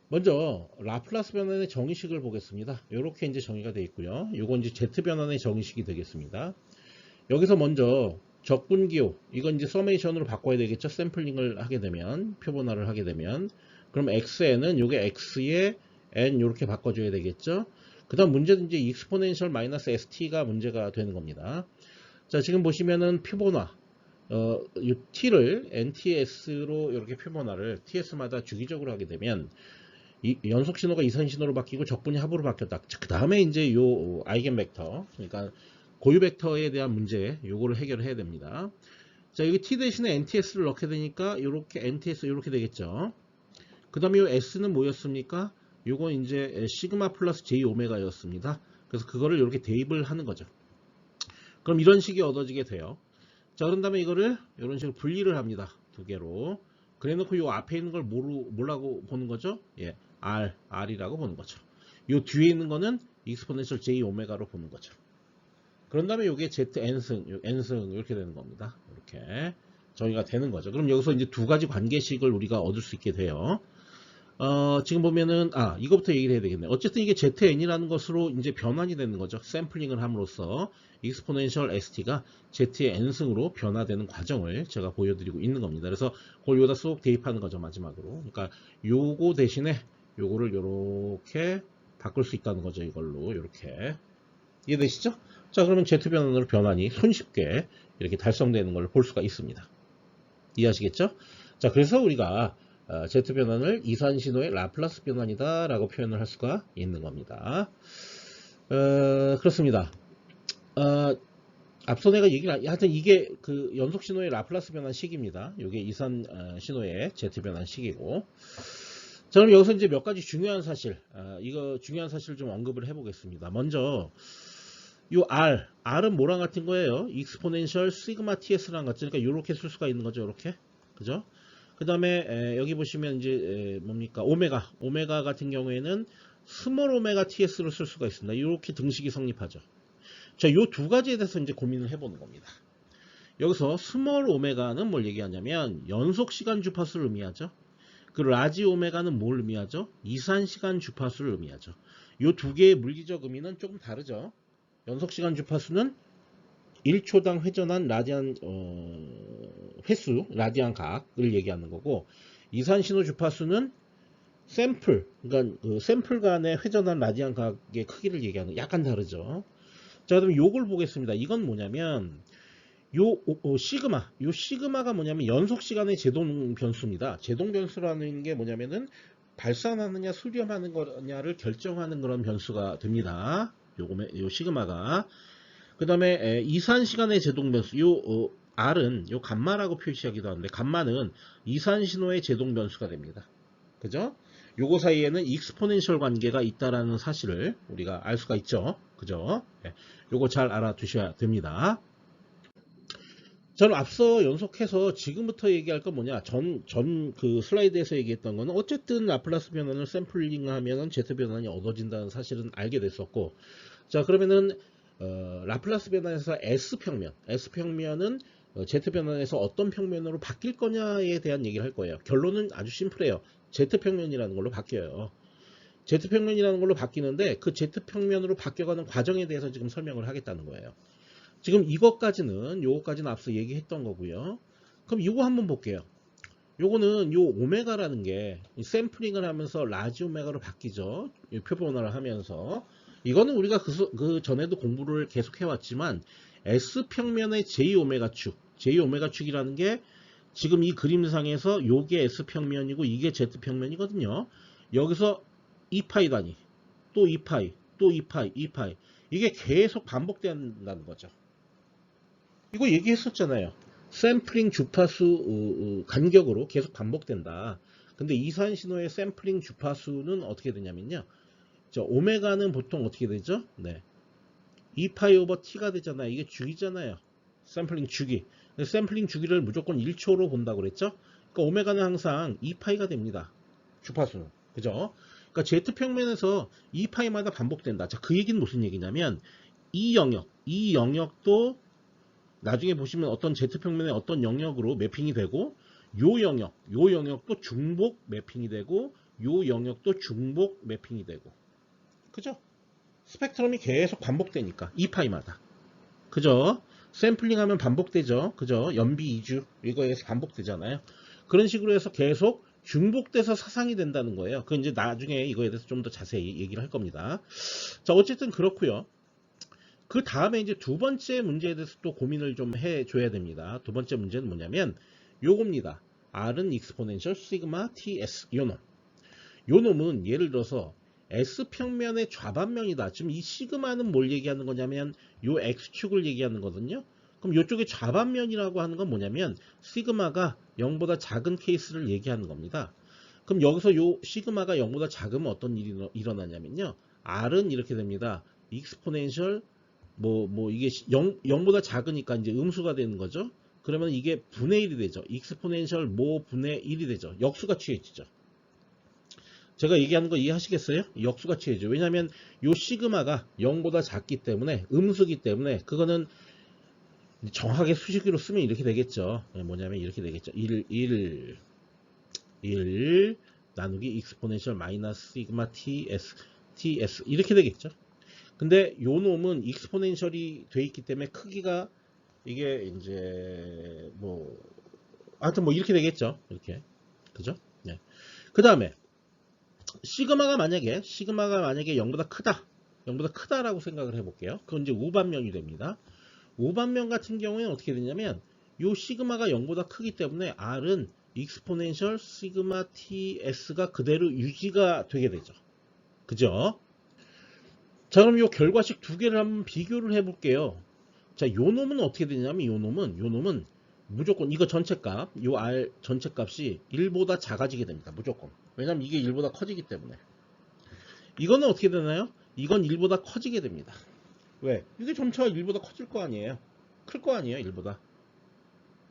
먼저 라플라스 변환의 정의식을 보겠습니다. 이렇게 이제 정의가 되어 있고요. 이건 이제 Z 변환의 정의식이 되겠습니다. 여기서 먼저 적분기호, 이건 이제 서메이션으로 바꿔야 되겠죠. 샘플링을 하게 되면, 표본화를 하게 되면, 그럼 xn은 요게 x에 n 이렇게 바꿔줘야 되겠죠. 그 다음 문제는 이제 익스포넨셜 마이너스 st가 문제가 되는 겁니다. 자, 지금 보시면은 표본화, 이 t를 nts로 이렇게 표본화를 ts마다 주기적으로 하게 되면 이 연속 신호가 이산 신호로 바뀌고 적분이 합으로 바뀌었다. 그 다음에 이제 요 아이겐 벡터, 그러니까 고유 벡터에 대한 문제, 요거를 해결을 해야 됩니다. 자, 여기 t 대신에 nts를 넣게 되니까 요렇게 nts 이렇게 되겠죠. 그 다음에 요 s는 뭐였습니까? 요건 이제 시그마 플러스 j 오메가였습니다. 그래서 그거를 이렇게 대입을 하는 거죠. 그럼 이런 식이 얻어지게 돼요. 자, 그런 다음에 이거를 이런 식으로 분리를 합니다. 두 개로. 그래 놓고 요 앞에 있는 걸 뭐라고 보는 거죠? 예, R이라고 보는 거죠. 요 뒤에 있는 거는 익스포넨셜 J 오메가로 보는 거죠. 그런 다음에 요게 Z N승, N승 이렇게 되는 겁니다. 이렇게 정의가 되는 거죠. 그럼 여기서 이제 두 가지 관계식을 우리가 얻을 수 있게 돼요. 지금 보면은, 이거부터 얘기를 해야 되겠네. 어쨌든 이게 ZN이라는 것으로 이제 변환이 되는 거죠. 샘플링을 함으로써 익스포넨셜 ST가 Z의 N승으로 변화되는 과정을 제가 보여드리고 있는 겁니다. 그래서 그걸 여기다 쏙 대입하는 거죠, 마지막으로. 그러니까 요거 대신에 요거를 요렇게 바꿀 수 있다는 거죠, 이걸로. 요렇게. 이해되시죠? 자, 그러면 Z 변환으로 변환이 손쉽게 이렇게 달성되는 걸 볼 수가 있습니다. 이해하시겠죠? 자, 그래서 우리가 Z 변환을 이산 신호의 라플라스 변환이다 라고 표현을 할 수가 있는 겁니다. 그렇습니다. 앞서 내가 하여튼 이게 그 연속 신호의 라플라스 변환 식입니다. 이게 이산 신호의 Z 변환 식이고. 자, 그럼 여기서 이제 몇 가지 중요한 사실, 이거 중요한 사실을 좀 언급을 해보겠습니다. 먼저, 요 R은 뭐랑 같은 거예요? 익스포넨셜 시그마 TS랑 같죠? 그러니까 이렇게 쓸 수가 있는 거죠, 이렇게. 그죠? 그 다음에 여기 보시면 이제 뭡니까? 오메가 같은 경우에는 스몰 오메가 TS로 쓸 수가 있습니다. 이렇게 등식이 성립하죠. 자, 요 두 가지에 대해서 이제 고민을 해보는 겁니다. 여기서 스몰 오메가는 뭘 얘기하냐면 연속 시간 주파수를 의미하죠. 그 라지 오메가는 뭘 의미하죠? 이산 시간 주파수를 의미하죠. 요 두 개의 물리적 의미는 조금 다르죠. 연속 시간 주파수는 1초당 회전한 라디안 횟수, 라디안 각을 얘기하는 거고, 이산 신호 주파수는 샘플, 그러니까 그 샘플 간의 회전한 라디안 각의 크기를 얘기하는 거, 약간 다르죠. 자, 그럼 요걸 보겠습니다. 이건 뭐냐면 요 시그마가 뭐냐면 연속 시간의 제동 변수입니다. 제동 변수라는 게 뭐냐면은 발산하느냐 수렴하는 거냐를 결정하는 그런 변수가 됩니다. 요 시그마가. 그 다음에 이산 시간의 제동 변수, R은 요 감마라고 표시하기도 하는데, 감마는 이산 신호의 제동 변수가 됩니다. 그죠? 요거 사이에는 익스포넨셜 관계가 있다라는 사실을 우리가 알 수가 있죠. 그죠? 요거 잘 알아두셔야 됩니다. 저는 앞서 연속해서 지금부터 얘기할 건 뭐냐, 그 슬라이드에서 얘기했던 거는 어쨌든 라플라스 변환을 샘플링 하면은 Z 변환이 얻어진다는 사실은 알게 됐었고, 자, 그러면은 라플라스 변환에서 S평면은 Z변환에서 어떤 평면으로 바뀔 거냐에 대한 얘기를 할 거예요. 결론은 아주 심플해요. Z평면이라는 걸로 바뀌어요. Z평면이라는 걸로 바뀌는데 그 Z평면으로 바뀌어가는 과정에 대해서 지금 설명을 하겠다는 거예요. 지금 요거까지는 앞서 얘기했던 거고요. 그럼 이거 한번 볼게요. 요거는 요 오메가라는 게 샘플링을 하면서 라지 오메가로 바뀌죠. 표본화를 하면서. 이거는 우리가 그 전에도 공부를 계속 해왔지만 S평면의 J오메가 축이라는 게 지금 이 그림상에서 요게 S평면이고 이게 Z평면이거든요. 여기서 2파이 단위, 또 2파이, 또 2파이, 2파이. 이게 계속 반복된다는 거죠. 이거 얘기했었잖아요. 샘플링 주파수 간격으로 계속 반복된다. 근데 이산신호의 샘플링 주파수는 어떻게 되냐면요. 오메가는 보통 어떻게 되죠? 네. 2파이 오버 t가 되잖아요. 이게 주기잖아요. 샘플링 주기. 샘플링 주기를 무조건 1초로 본다고 그랬죠? 그러니까 오메가는 항상 2파이가 됩니다. 주파수는. 그죠? 그러니까 Z평면에서 2파이마다 반복된다. 자, 그 얘기는 무슨 얘기냐면 이 영역도 나중에 보시면 어떤 Z평면의 어떤 영역으로 매핑이 되고 요 영역도 중복 매핑이 되고 요 영역도 중복 매핑이 되고 그죠? 스펙트럼이 계속 반복되니까 2파이마다 그죠? 샘플링하면 반복되죠. 그죠? 연비 2주 이거에서 반복되잖아요. 그런 식으로 해서 계속 중복돼서 사상이 된다는 거예요. 그건 이제 나중에 이거에 대해서 좀 더 자세히 얘기를 할 겁니다. 자, 어쨌든 그렇고요. 그 다음에 이제 두 번째 문제에 대해서 또 고민을 좀 해줘야 됩니다. 두 번째 문제는 뭐냐면 요겁니다. R은 익스포넨셜 시그마 TS 요 놈은 예를 들어서 S평면의 좌반면이다. 지금 이 시그마는 뭘 얘기하는 거냐면 요 X축을 얘기하는 거거든요. 그럼 이쪽에 좌반면이라고 하는 건 뭐냐면 시그마가 0보다 작은 케이스를 얘기하는 겁니다. 그럼 여기서 요 시그마가 0보다 작으면 어떤 일이 일어나냐면요. R은 이렇게 됩니다. 익스포넨셜 이게 0보다 작으니까 이제 음수가 되는 거죠. 그러면 이게 분의 1이 되죠. 익스포넨셜 분의 1이 되죠. 역수가 취해지죠. 제가 얘기하는 거 이해하시겠어요? 역수가 취해지죠. 왜냐하면 요 시그마가 0보다 작기 때문에 음수기 때문에 그거는 정확하게 수식으로 쓰면 이렇게 되겠죠. 뭐냐면 이렇게 되겠죠. 1 나누기 익스포넨셜 마이너스 시그마 TS 이렇게 되겠죠. 근데 요 놈은 익스포넨셜이 돼 있기 때문에 크기가 이게 이제 하여튼 이렇게 되겠죠. 이렇게. 그죠? 네. 그 다음에 시그마가 만약에 0보다 크다라고 생각을 해볼게요. 그건 이제 우반면이 됩니다. 우반면 같은 경우에는 어떻게 되냐면 요 시그마가 0보다 크기 때문에 R은 익스포넨셜 시그마 TS가 그대로 유지가 되게 되죠. 그죠? 자, 그럼 요 결과식 두 개를 한번 비교를 해볼게요. 자, 요 놈은 어떻게 되냐면 요 놈은 무조건 이거 전체값, 요 R 전체값이 1보다 작아지게 됩니다. 무조건. 왜냐면 이게 1보다 커지기 때문에. 이거는 어떻게 되나요? 이건 1보다 커지게 됩니다. 왜? 이게 점차가 1보다 커질 거 아니에요. 클 거 아니에요, 1보다.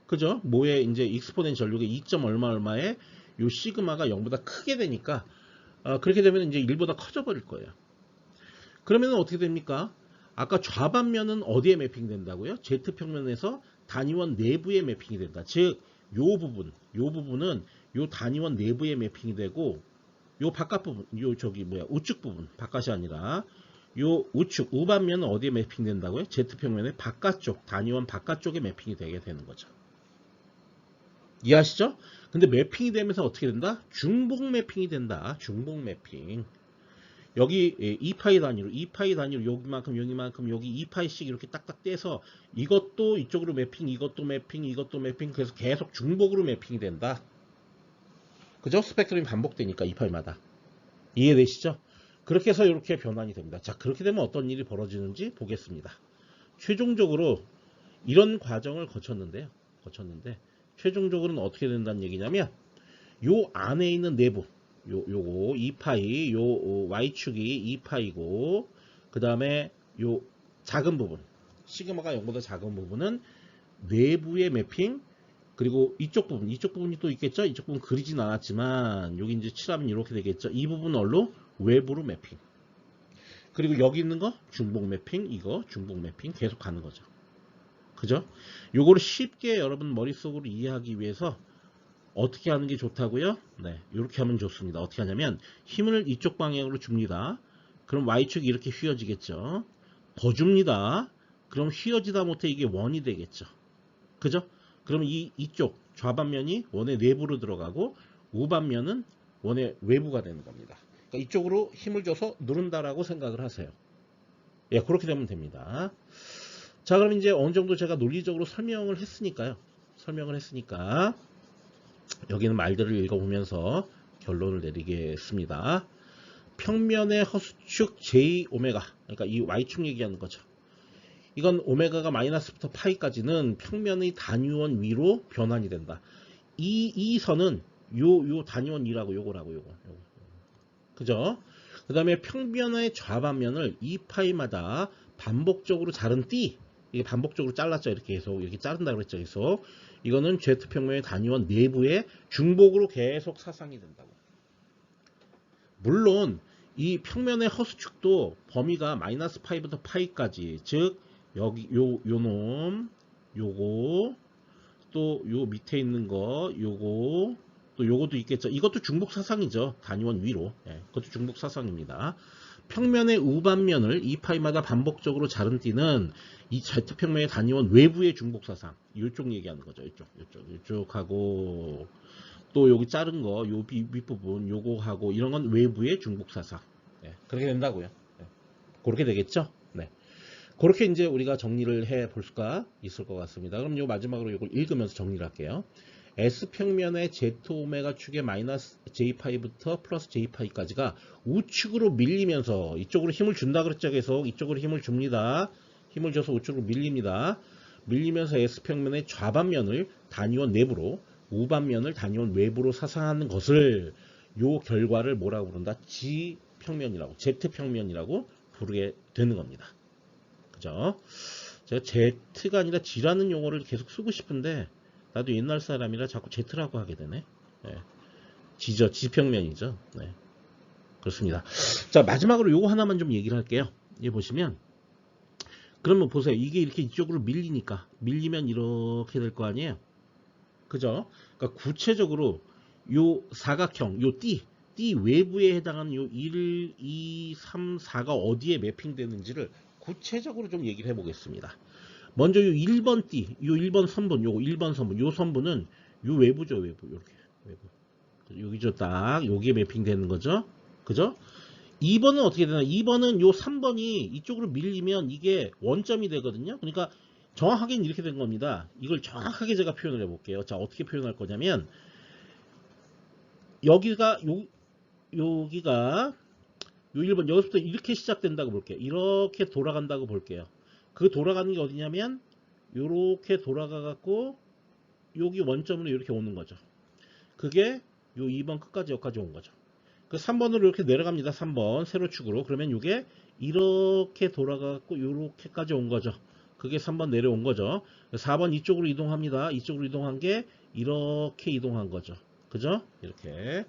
그죠? 뭐에 이제 익스포넨셜 요게 2. 얼마에 요 시그마가 0보다 크게 되니까 그렇게 되면 이제 1보다 커져 버릴 거예요. 그러면 어떻게 됩니까? 아까 좌반면은 어디에 매핑된다고요? Z평면에서 단위원 내부에 매핑이 된다. 즉, 요 부분은 요 단위원 내부에 매핑이 되고, 요 바깥 부분, 우측 부분, 바깥이 아니라, 요 우반면은 어디에 매핑된다고요? Z평면의 바깥쪽, 단위원 바깥쪽에 매핑이 되게 되는 거죠. 이해하시죠? 근데 매핑이 되면서 어떻게 된다? 중복 매핑이 된다. 중복 매핑. 여기 2파이 단위로 여기만큼 여기 2파이씩 이렇게 딱딱 떼서 이것도 이쪽으로 매핑, 이것도 매핑 그래서 계속 중복으로 매핑이 된다. 그죠? 스펙트럼이 반복되니까 2파이마다. 이해되시죠? 그렇게 해서 이렇게 변환이 됩니다. 자, 그렇게 되면 어떤 일이 벌어지는지 보겠습니다. 최종적으로 이런 과정을 거쳤는데 최종적으로는 어떻게 된다는 얘기냐면 요 안에 있는 내부 요거 2파이 요 y축이 2파이고 그 다음에 요 작은 부분 시그마가 0보다 작은 부분은 내부의 매핑 그리고 이쪽 부분이 또 있겠죠. 이쪽 부분 그리진 않았지만 여기 이제 칠하면 이렇게 되겠죠. 이 부분 얼로 외부로 매핑. 그리고 여기 있는 거 중복 매핑, 이거 중복 매핑 계속 가는 거죠. 그죠? 요거를 쉽게 여러분 머릿속으로 이해하기 위해서 어떻게 하는 게 좋다고요? 네, 이렇게 하면 좋습니다. 어떻게 하냐면 힘을 이쪽 방향으로 줍니다. 그럼 Y축이 이렇게 휘어지겠죠. 더 줍니다. 그럼 휘어지다 못해 이게 원이 되겠죠. 그죠? 그럼 이쪽 좌반면이 원의 내부로 들어가고 우반면은 원의 외부가 되는 겁니다. 그러니까 이쪽으로 힘을 줘서 누른다라고 생각을 하세요. 예, 그렇게 되면 됩니다. 자, 그럼 이제 어느 정도 제가 논리적으로 설명을 했으니까 여기는 말들을 읽어보면서 결론을 내리겠습니다. 평면의 허수축 J 오메가, 그러니까 이 Y축 얘기하는 거죠. 이건 오메가가 마이너스부터 파이까지는 평면의 단위원 위로 변환이 된다. 이 선은 요 단위원 2라고 요거. 그죠? 그 다음에 평면의 좌반면을 2파이마다 반복적으로 자른 띠, 이게 반복적으로 잘랐죠. 이렇게 계속 이렇게 자른다고 했죠. 계속 이거는 Z평면의 단위원 내부에 중복으로 계속 사상이 된다고. 물론 이 평면의 허수축도 범위가 마이너스 파이부터 파이까지, 즉 여기 요놈 요거 또 요 밑에 있는 거 요거 또 요것도 있겠죠. 이것도 중복 사상이죠. 단위원 위로. 예, 그것도 중복 사상입니다. 평면의 우반면을 2파이마다 반복적으로 자른 띠는 이 Z평면의 단위원 외부의 중복 사상. 이쪽 얘기하는 거죠. 이쪽하고 또 여기 자른 거, 요 윗부분 요거하고 이런 건 외부의 중복 사상. 예, 그렇게 된다고요. 예, 그렇게 되겠죠. 네. 그렇게 이제 우리가 정리를 해 볼 수가 있을 것 같습니다. 그럼 요 마지막으로 이걸 읽으면서 정리를 할게요. S평면의 Z오메가 축의 마이너스 J파이부터 플러스 J파이까지가 우측으로 밀리면서 이쪽으로 힘을 준다 그랬죠. 계속 이쪽으로 힘을 줍니다. 힘을 줘서 우측으로 밀립니다. 밀리면서 S평면의 좌반면을 단위원 내부로, 우반면을 단위원 외부로 사상하는 것을, 요 결과를 뭐라고 부른다? G평면이라고, Z평면이라고 부르게 되는 겁니다. 그죠? 제가 Z가 아니라 G라는 용어를 계속 쓰고 싶은데 나도 옛날 사람이라 자꾸 Z라고 하게 되네. 네. G죠. G평면이죠. 네. 그렇습니다. 자, 마지막으로 요거 하나만 좀 얘기를 할게요. 여기 보시면, 그러면 보세요. 이게 이렇게 이쪽으로 밀리면 이렇게 될 거 아니에요. 그죠? 그러니까 구체적으로 요 사각형, 요 띠 외부에 해당하는 요 1, 2, 3, 4가 어디에 매핑되는지를 구체적으로 좀 얘기를 해보겠습니다. 먼저 요 1번 띠, 요 1번 선분, 요거 1번 선분, 요 선분은 요 외부죠, 외부. 요렇게. 외부. 여기죠, 딱. 여기에 매핑되는 거죠. 그죠? 2번은 어떻게 되나? 2번은 요 3번이 이쪽으로 밀리면 이게 원점이 되거든요. 그러니까 정확하게는 이렇게 된 겁니다. 이걸 정확하게 제가 표현을 해볼게요. 자, 어떻게 표현할 거냐면, 여기가 요 1번, 여기서부터 이렇게 시작된다고 볼게요. 이렇게 돌아간다고 볼게요. 그 돌아가는 게 어디냐면 요렇게 돌아가 갖고 여기 원점으로 이렇게 오는 거죠. 그게 요 2번 끝까지 여기까지 온 거죠. 그 3번으로 이렇게 내려갑니다. 3번 세로축으로. 그러면 이게 이렇게 돌아가 갖고 요렇게까지 온 거죠. 그게 3번 내려온 거죠. 4번 이쪽으로 이동합니다. 이쪽으로 이동한 게 이렇게 이동한 거죠. 그죠? 이렇게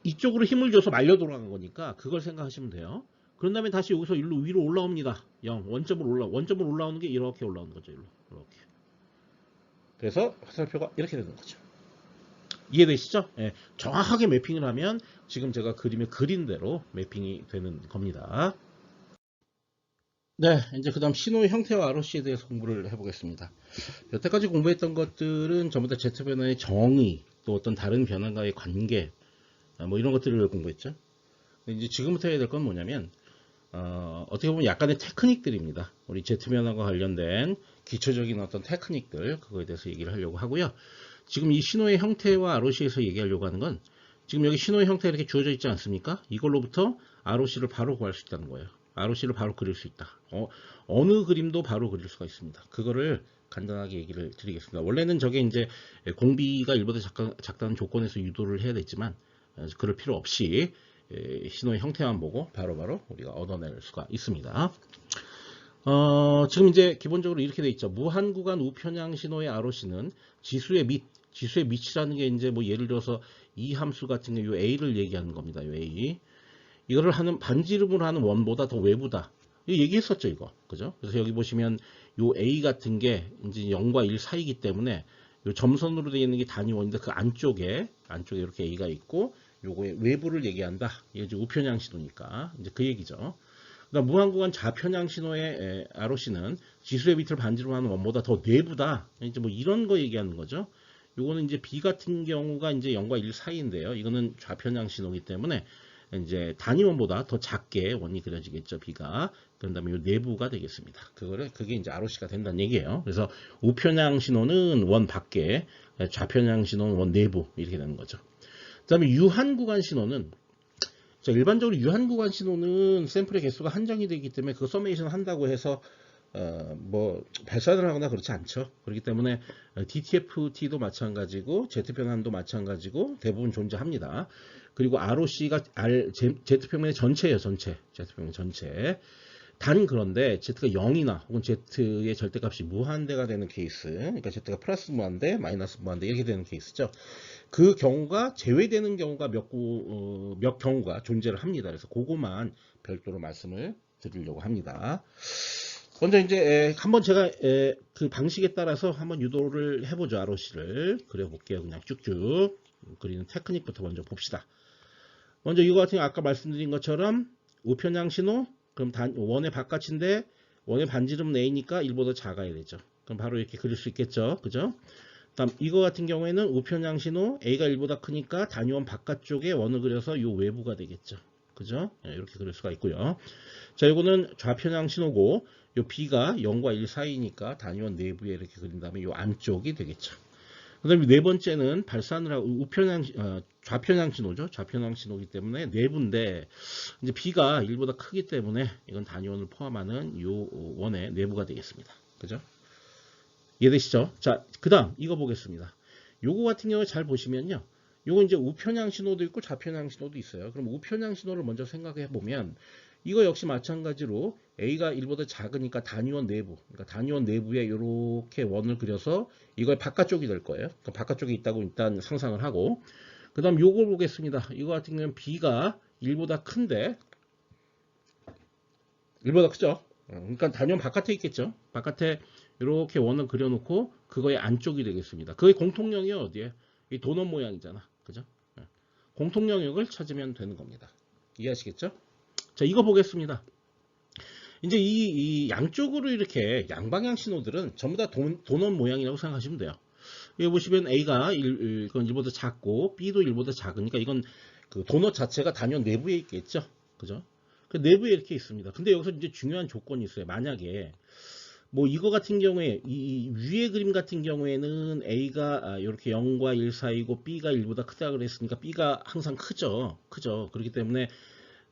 이쪽으로 힘을 줘서 말려 돌아간 거니까 그걸 생각하시면 돼요. 그런 다음에 다시 여기서 일로 위로 올라옵니다. 0. 원점으로 올라오는 게 이렇게 올라오는 거죠. 이렇게. 그래서 화살표가 이렇게 되는 거죠. 이해되시죠? 예, 정확하게 매핑을 하면 지금 제가 그림에 그린 대로 매핑이 되는 겁니다. 네, 이제 그 다음 신호의 형태와 ROC에 대해서 공부를 해보겠습니다. 여태까지 공부했던 것들은 전부 다 Z변화의 정의, 또 어떤 다른 변화과의 관계, 뭐 이런 것들을 공부했죠. 이제 지금부터 해야 될 건 뭐냐면, 어떻게 보면 약간의 테크닉들입니다. 우리 Z변화과 관련된 기초적인 어떤 테크닉들, 그거에 대해서 얘기를 하려고 하고요. 지금 이 신호의 형태와 ROC에서 얘기하려고 하는 건, 지금 여기 신호의 형태가 이렇게 주어져 있지 않습니까? 이걸로부터 ROC를 바로 구할 수 있다는 거예요. ROC를 바로 그릴 수 있다. 어느 그림도 바로 그릴 수가 있습니다. 그거를 간단하게 얘기를 드리겠습니다. 원래는 저게 이제 공비가 일보다 작다는 조건에서 유도를 해야 됐지만, 그럴 필요 없이 신호의 형태만 보고 바로바로 우리가 얻어낼 수가 있습니다. 지금 이제 기본적으로 이렇게 돼 있죠. 무한구간 우편향 신호의 ROC는 지수의 밑이라는 게 이제 뭐 예를 들어서 이 함수 같은 게 요 A를 얘기하는 겁니다. 요 A. 이거를 하는 반지름으로 하는 원보다 더 외부다. 이거 얘기했었죠, 이거. 그죠? 그래서 여기 보시면 요 A 같은 게 이제 0과 1 사이이기 때문에 요 점선으로 되어 있는 게 단위원인데 그 안쪽에 이렇게 A가 있고 요거의 외부를 얘기한다. 이게 이제 우편향 신호니까 이제 그 얘기죠. 그다음 무한구간 좌편향 신호의 ROC는 지수의 비트를 반지름 하는 원보다 더 내부다. 이제 뭐 이런 거 얘기하는 거죠. 요거는 이제 B 같은 경우가 이제 0과 1 사이인데요. 이거는 좌편향 신호이기 때문에 이제 단위원보다 더 작게 원이 그려지겠죠. B가. 그런 다음에 요 내부가 되겠습니다. 그게 이제 ROC가 된다는 얘기예요. 그래서 우편향 신호는 원 밖에, 좌편향 신호는 원 내부 이렇게 되는 거죠. 그 다음에 유한 구간 신호는 자, 일반적으로 유한 구간 신호는 샘플의 개수가 한정이 되기 때문에 그 서메이션 한다고 해서 뭐 발산을 하거나 그렇지 않죠. 그렇기 때문에 DTFT도 마찬가지고 Z편환도 마찬가지고 대부분 존재합니다. 그리고 ROC가 Z평면의 전체예요. Z평면 전체. 단 그런데 Z가 0이나 혹은 Z의 절대값이 무한대가 되는 케이스, 그러니까 Z가 플러스 무한대, 마이너스 무한대 이렇게 되는 케이스죠. 그 경우가 제외되는 경우가 몇 경우가 존재를 합니다. 그래서 그거만 별도로 말씀을 드리려고 합니다. 먼저 이제 한번 제가 그 방식에 따라서 한번 유도를 해보죠. ROC를 그려볼게요. 그냥 쭉쭉 그리는 테크닉부터 먼저 봅시다. 먼저 이거 같은 경우 아까 말씀드린 것처럼 우편향 신호, 그럼 원의 바깥인데 원의 반지름 A니까 1보다 작아야 되죠. 그럼 바로 이렇게 그릴 수 있겠죠. 그죠? 다음 이거 같은 경우에는 우편향 신호 A가 1보다 크니까 단위원 바깥쪽에 원을 그려서 이 외부가 되겠죠. 그죠? 이렇게 그릴 수가 있고요. 자, 이거는 좌편향 신호고 요 B가 0과 1 사이니까 단위원 내부에 이렇게 그린 다음에 요 안쪽이 되겠죠. 그 다음에 네 번째는 발산을 하고 좌편향 신호죠. 좌편향 신호이기 때문에 내부인데 이제 B가 1보다 크기 때문에 이건 단위원을 포함하는 요 원의 내부가 되겠습니다. 그죠? 이해되시죠? 자, 그 다음 이거 보겠습니다. 요거 같은 경우 잘 보시면요. 요거 이제 우편향 신호도 있고 좌편향 신호도 있어요. 그럼 우편향 신호를 먼저 생각해 보면 이거 역시 마찬가지로 A가 1보다 작으니까 단위원 내부, 그러니까 단위원 내부에 이렇게 원을 그려서 이걸 바깥쪽이 될 거예요. 그러니까 바깥쪽에 있다고 일단 상상을 하고, 그 다음 요걸 보겠습니다. 이거 같은 경우는 B가 1보다 큰데, 1보다 크죠? 그러니까 단위원 바깥에 있겠죠. 바깥에 이렇게 원을 그려놓고 그거의 안쪽이 되겠습니다. 그의 공통 영역이 어디에? 이 도넛 모양이잖아. 그죠? 공통 영역을 찾으면 되는 겁니다. 이해하시겠죠? 자, 이거 보겠습니다. 이제 이 양쪽으로 이렇게 양방향 신호들은 전부 다 도넛 모양이라고 생각하시면 돼요. 여기 보시면 A가 이건 1보다 작고 B도 1보다 작으니까 이건 그 도넛 자체가 단위원 내부에 있겠죠. 그죠? 그 내부에 이렇게 있습니다. 근데 여기서 이제 중요한 조건이 있어요. 만약에 뭐 이거 같은 경우에 이 위의 그림 같은 경우에는 A가 이렇게 0과 1 사이고 B가 1보다 크다 그랬으니까 B가 항상 크죠. 그렇기 때문에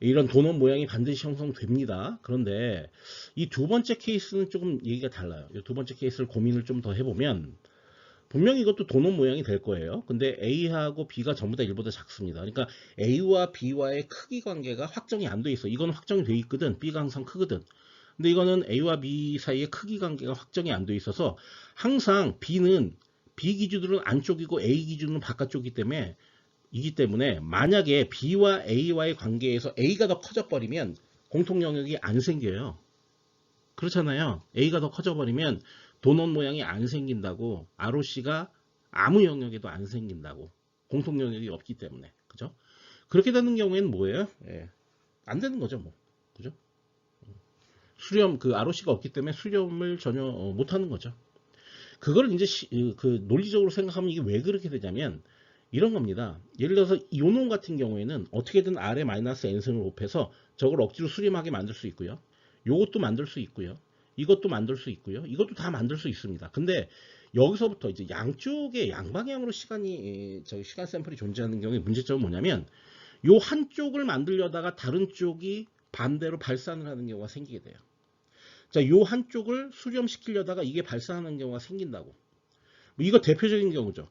이런 도넛 모양이 반드시 형성됩니다. 그런데 이 두 번째 케이스는 조금 얘기가 달라요. 이 두 번째 케이스를 고민을 좀 더 해보면 분명히 이것도 도넛 모양이 될 거예요. 근데 A하고 B가 전부 다 1보다 작습니다. 그러니까 A와 B와의 크기 관계가 확정이 안 돼 있어. 이건 확정이 돼 있거든. B가 항상 크거든. 근데 이거는 A와 B 사이의 크기 관계가 확정이 안 돼 있어서 항상 B는 B 기준으로는 안쪽이고 A 기준으로는 바깥쪽이기 때문에 만약에 B와 A와의 관계에서 A가 더 커져버리면 공통 영역이 안 생겨요. 그렇잖아요. A가 더 커져버리면 도넛 모양이 안 생긴다고, ROC가 아무 영역에도 안 생긴다고. 공통 영역이 없기 때문에. 그죠? 그렇게 되는 경우에는 뭐예요? 안 되는 거죠, 뭐. 그죠? 수렴, 그 ROC가 없기 때문에 수렴을 전혀 못 하는 거죠. 그걸 이제 그 논리적으로 생각하면 이게 왜 그렇게 되냐면 이런 겁니다. 예를 들어서 이온원 같은 경우에는 어떻게든 R에 마이너스 N승을 곱해서 저걸 억지로 수렴하게 만들 수 있고요. 요것도 만들 수 있고요. 이것도 만들 수 있고요. 이것도 다 만들 수 있습니다. 근데 여기서부터 이제 양쪽에 양방향으로 시간 샘플이 존재하는 경우에 문제점은 뭐냐면 요 한쪽을 만들려다가 다른 쪽이 반대로 발산을 하는 경우가 생기게 돼요. 자, 요 한쪽을 수렴시키려다가 이게 발산하는 경우가 생긴다고. 이거 대표적인 경우죠.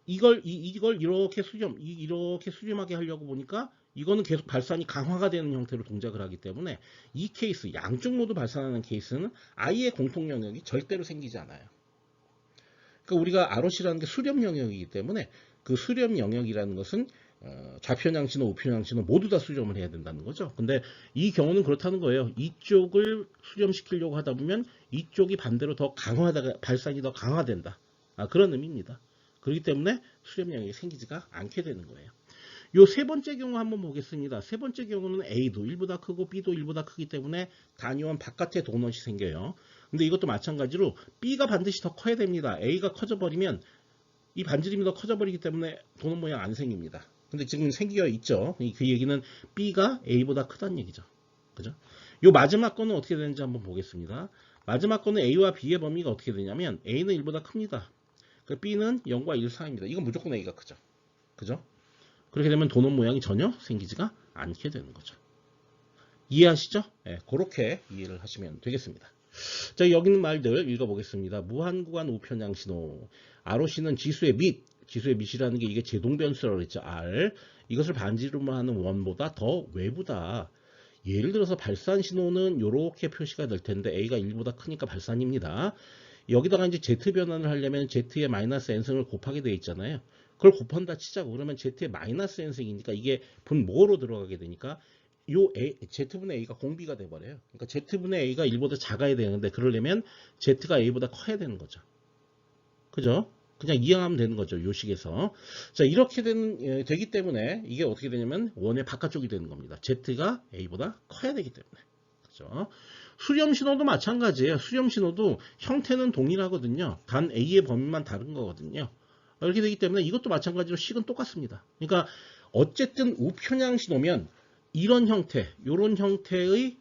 이걸 이렇게 수렴하게 하려고 보니까 이거는 계속 발산이 강화가 되는 형태로 동작을 하기 때문에 이 케이스, 양쪽 모두 발산하는 케이스는 아예 공통 영역이 절대로 생기지 않아요. 그러니까 우리가 ROC라는 게 수렴 영역이기 때문에 그 수렴 영역이라는 것은 좌표현 양신호, 우표현 양신호 모두 다 수렴을 해야 된다는 거죠. 근데 이 경우는 그렇다는 거예요. 이쪽을 수렴시키려고 하다 보면 이쪽이 반대로 더 강화하다가 발산이 더 강화된다. 그런 의미입니다. 그렇기 때문에 수렴 영역이 생기지가 않게 되는 거예요. 요 세 번째 경우 한번 보겠습니다. 세 번째 경우는 A도 1보다 크고 B도 1보다 크기 때문에 단위원 바깥에 도넛이 생겨요. 근데 이것도 마찬가지로 B가 반드시 더 커야 됩니다. A가 커져버리면 이 반지름이 더 커져버리기 때문에 도넛 모양 안 생깁니다. 근데 지금 생겨 있죠. 그 얘기는 B가 A보다 크다는 얘기죠. 그죠? 요 마지막 거는 어떻게 되는지 한번 보겠습니다. 마지막 거는 A와 B의 범위가 어떻게 되냐면 A는 1보다 큽니다. B는 0과 1 사이입니다. 이건 무조건 A가 크죠. 그죠? 그렇게 되면 도넛 모양이 전혀 생기지가 않게 되는 거죠. 이해하시죠? 네, 그렇게 이해를 하시면 되겠습니다. 자, 여기 있는 말들 읽어보겠습니다. 무한구간 우편양 신호. ROC는 지수의 밑이라는 게 이게 제동변수라고 그랬죠. R. 이것을 반지름으로 하는 원보다 더 외부다. 예를 들어서 발산 신호는 이렇게 표시가 될 텐데 A가 1보다 크니까 발산입니다. 여기다가 이제 Z 변환을 하려면 Z의 마이너스 n승을 곱하게 되어 있잖아요. 그걸 곱한다 치자고 그러면 Z의 마이너스 n승이니까 이게 분모로 들어가게 되니까 요 Z분의 A가 공비가 돼버려요. 그러니까 Z분의 A가 1보다 작아야 되는데 그러려면 Z가 A보다 커야 되는 거죠. 그죠? 그냥 이항하면 되는 거죠. 요 식에서. 자, 이렇게 되기 때문에 이게 어떻게 되냐면 원의 바깥쪽이 되는 겁니다. Z가 A보다 커야 되기 때문에. 그죠? 수렴 신호도 마찬가지예요. 수렴 신호도 형태는 동일하거든요. 단 A의 범위만 다른 거거든요. 이렇게 되기 때문에 이것도 마찬가지로 식은 똑같습니다. 그러니까 어쨌든 우편향 신호면 이런 형태, 이런 형태의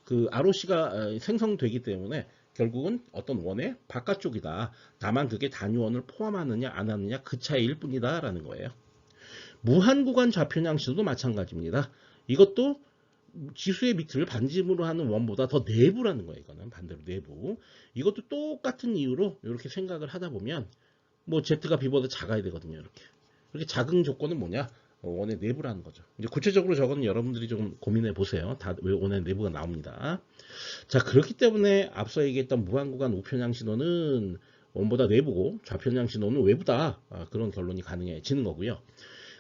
그 ROC가 생성되기 때문에 결국은 어떤 원의 바깥쪽이다. 다만 그게 단위원을 포함하느냐 안 하느냐 그 차이일 뿐이다 라는 거예요. 무한구간 좌표향 신호도 마찬가지입니다. 이것도 지수의 밑을 반지름으로 하는 원보다 더 내부라는 거예요. 이거는 반대로 내부. 이것도 똑같은 이유로 이렇게 생각을 하다 보면 뭐 Z가 B보다 작아야 되거든요. 이렇게 작은 조건은 뭐냐? 원의 내부라는 거죠. 이제 구체적으로 저거는 여러분들이 좀 고민해 보세요. 다 원의 내부가 나옵니다. 자, 그렇기 때문에 앞서 얘기했던 무한구간 우편향 신호는 원보다 내부고 좌편향 신호는 외부다. 그런 결론이 가능해지는 거고요.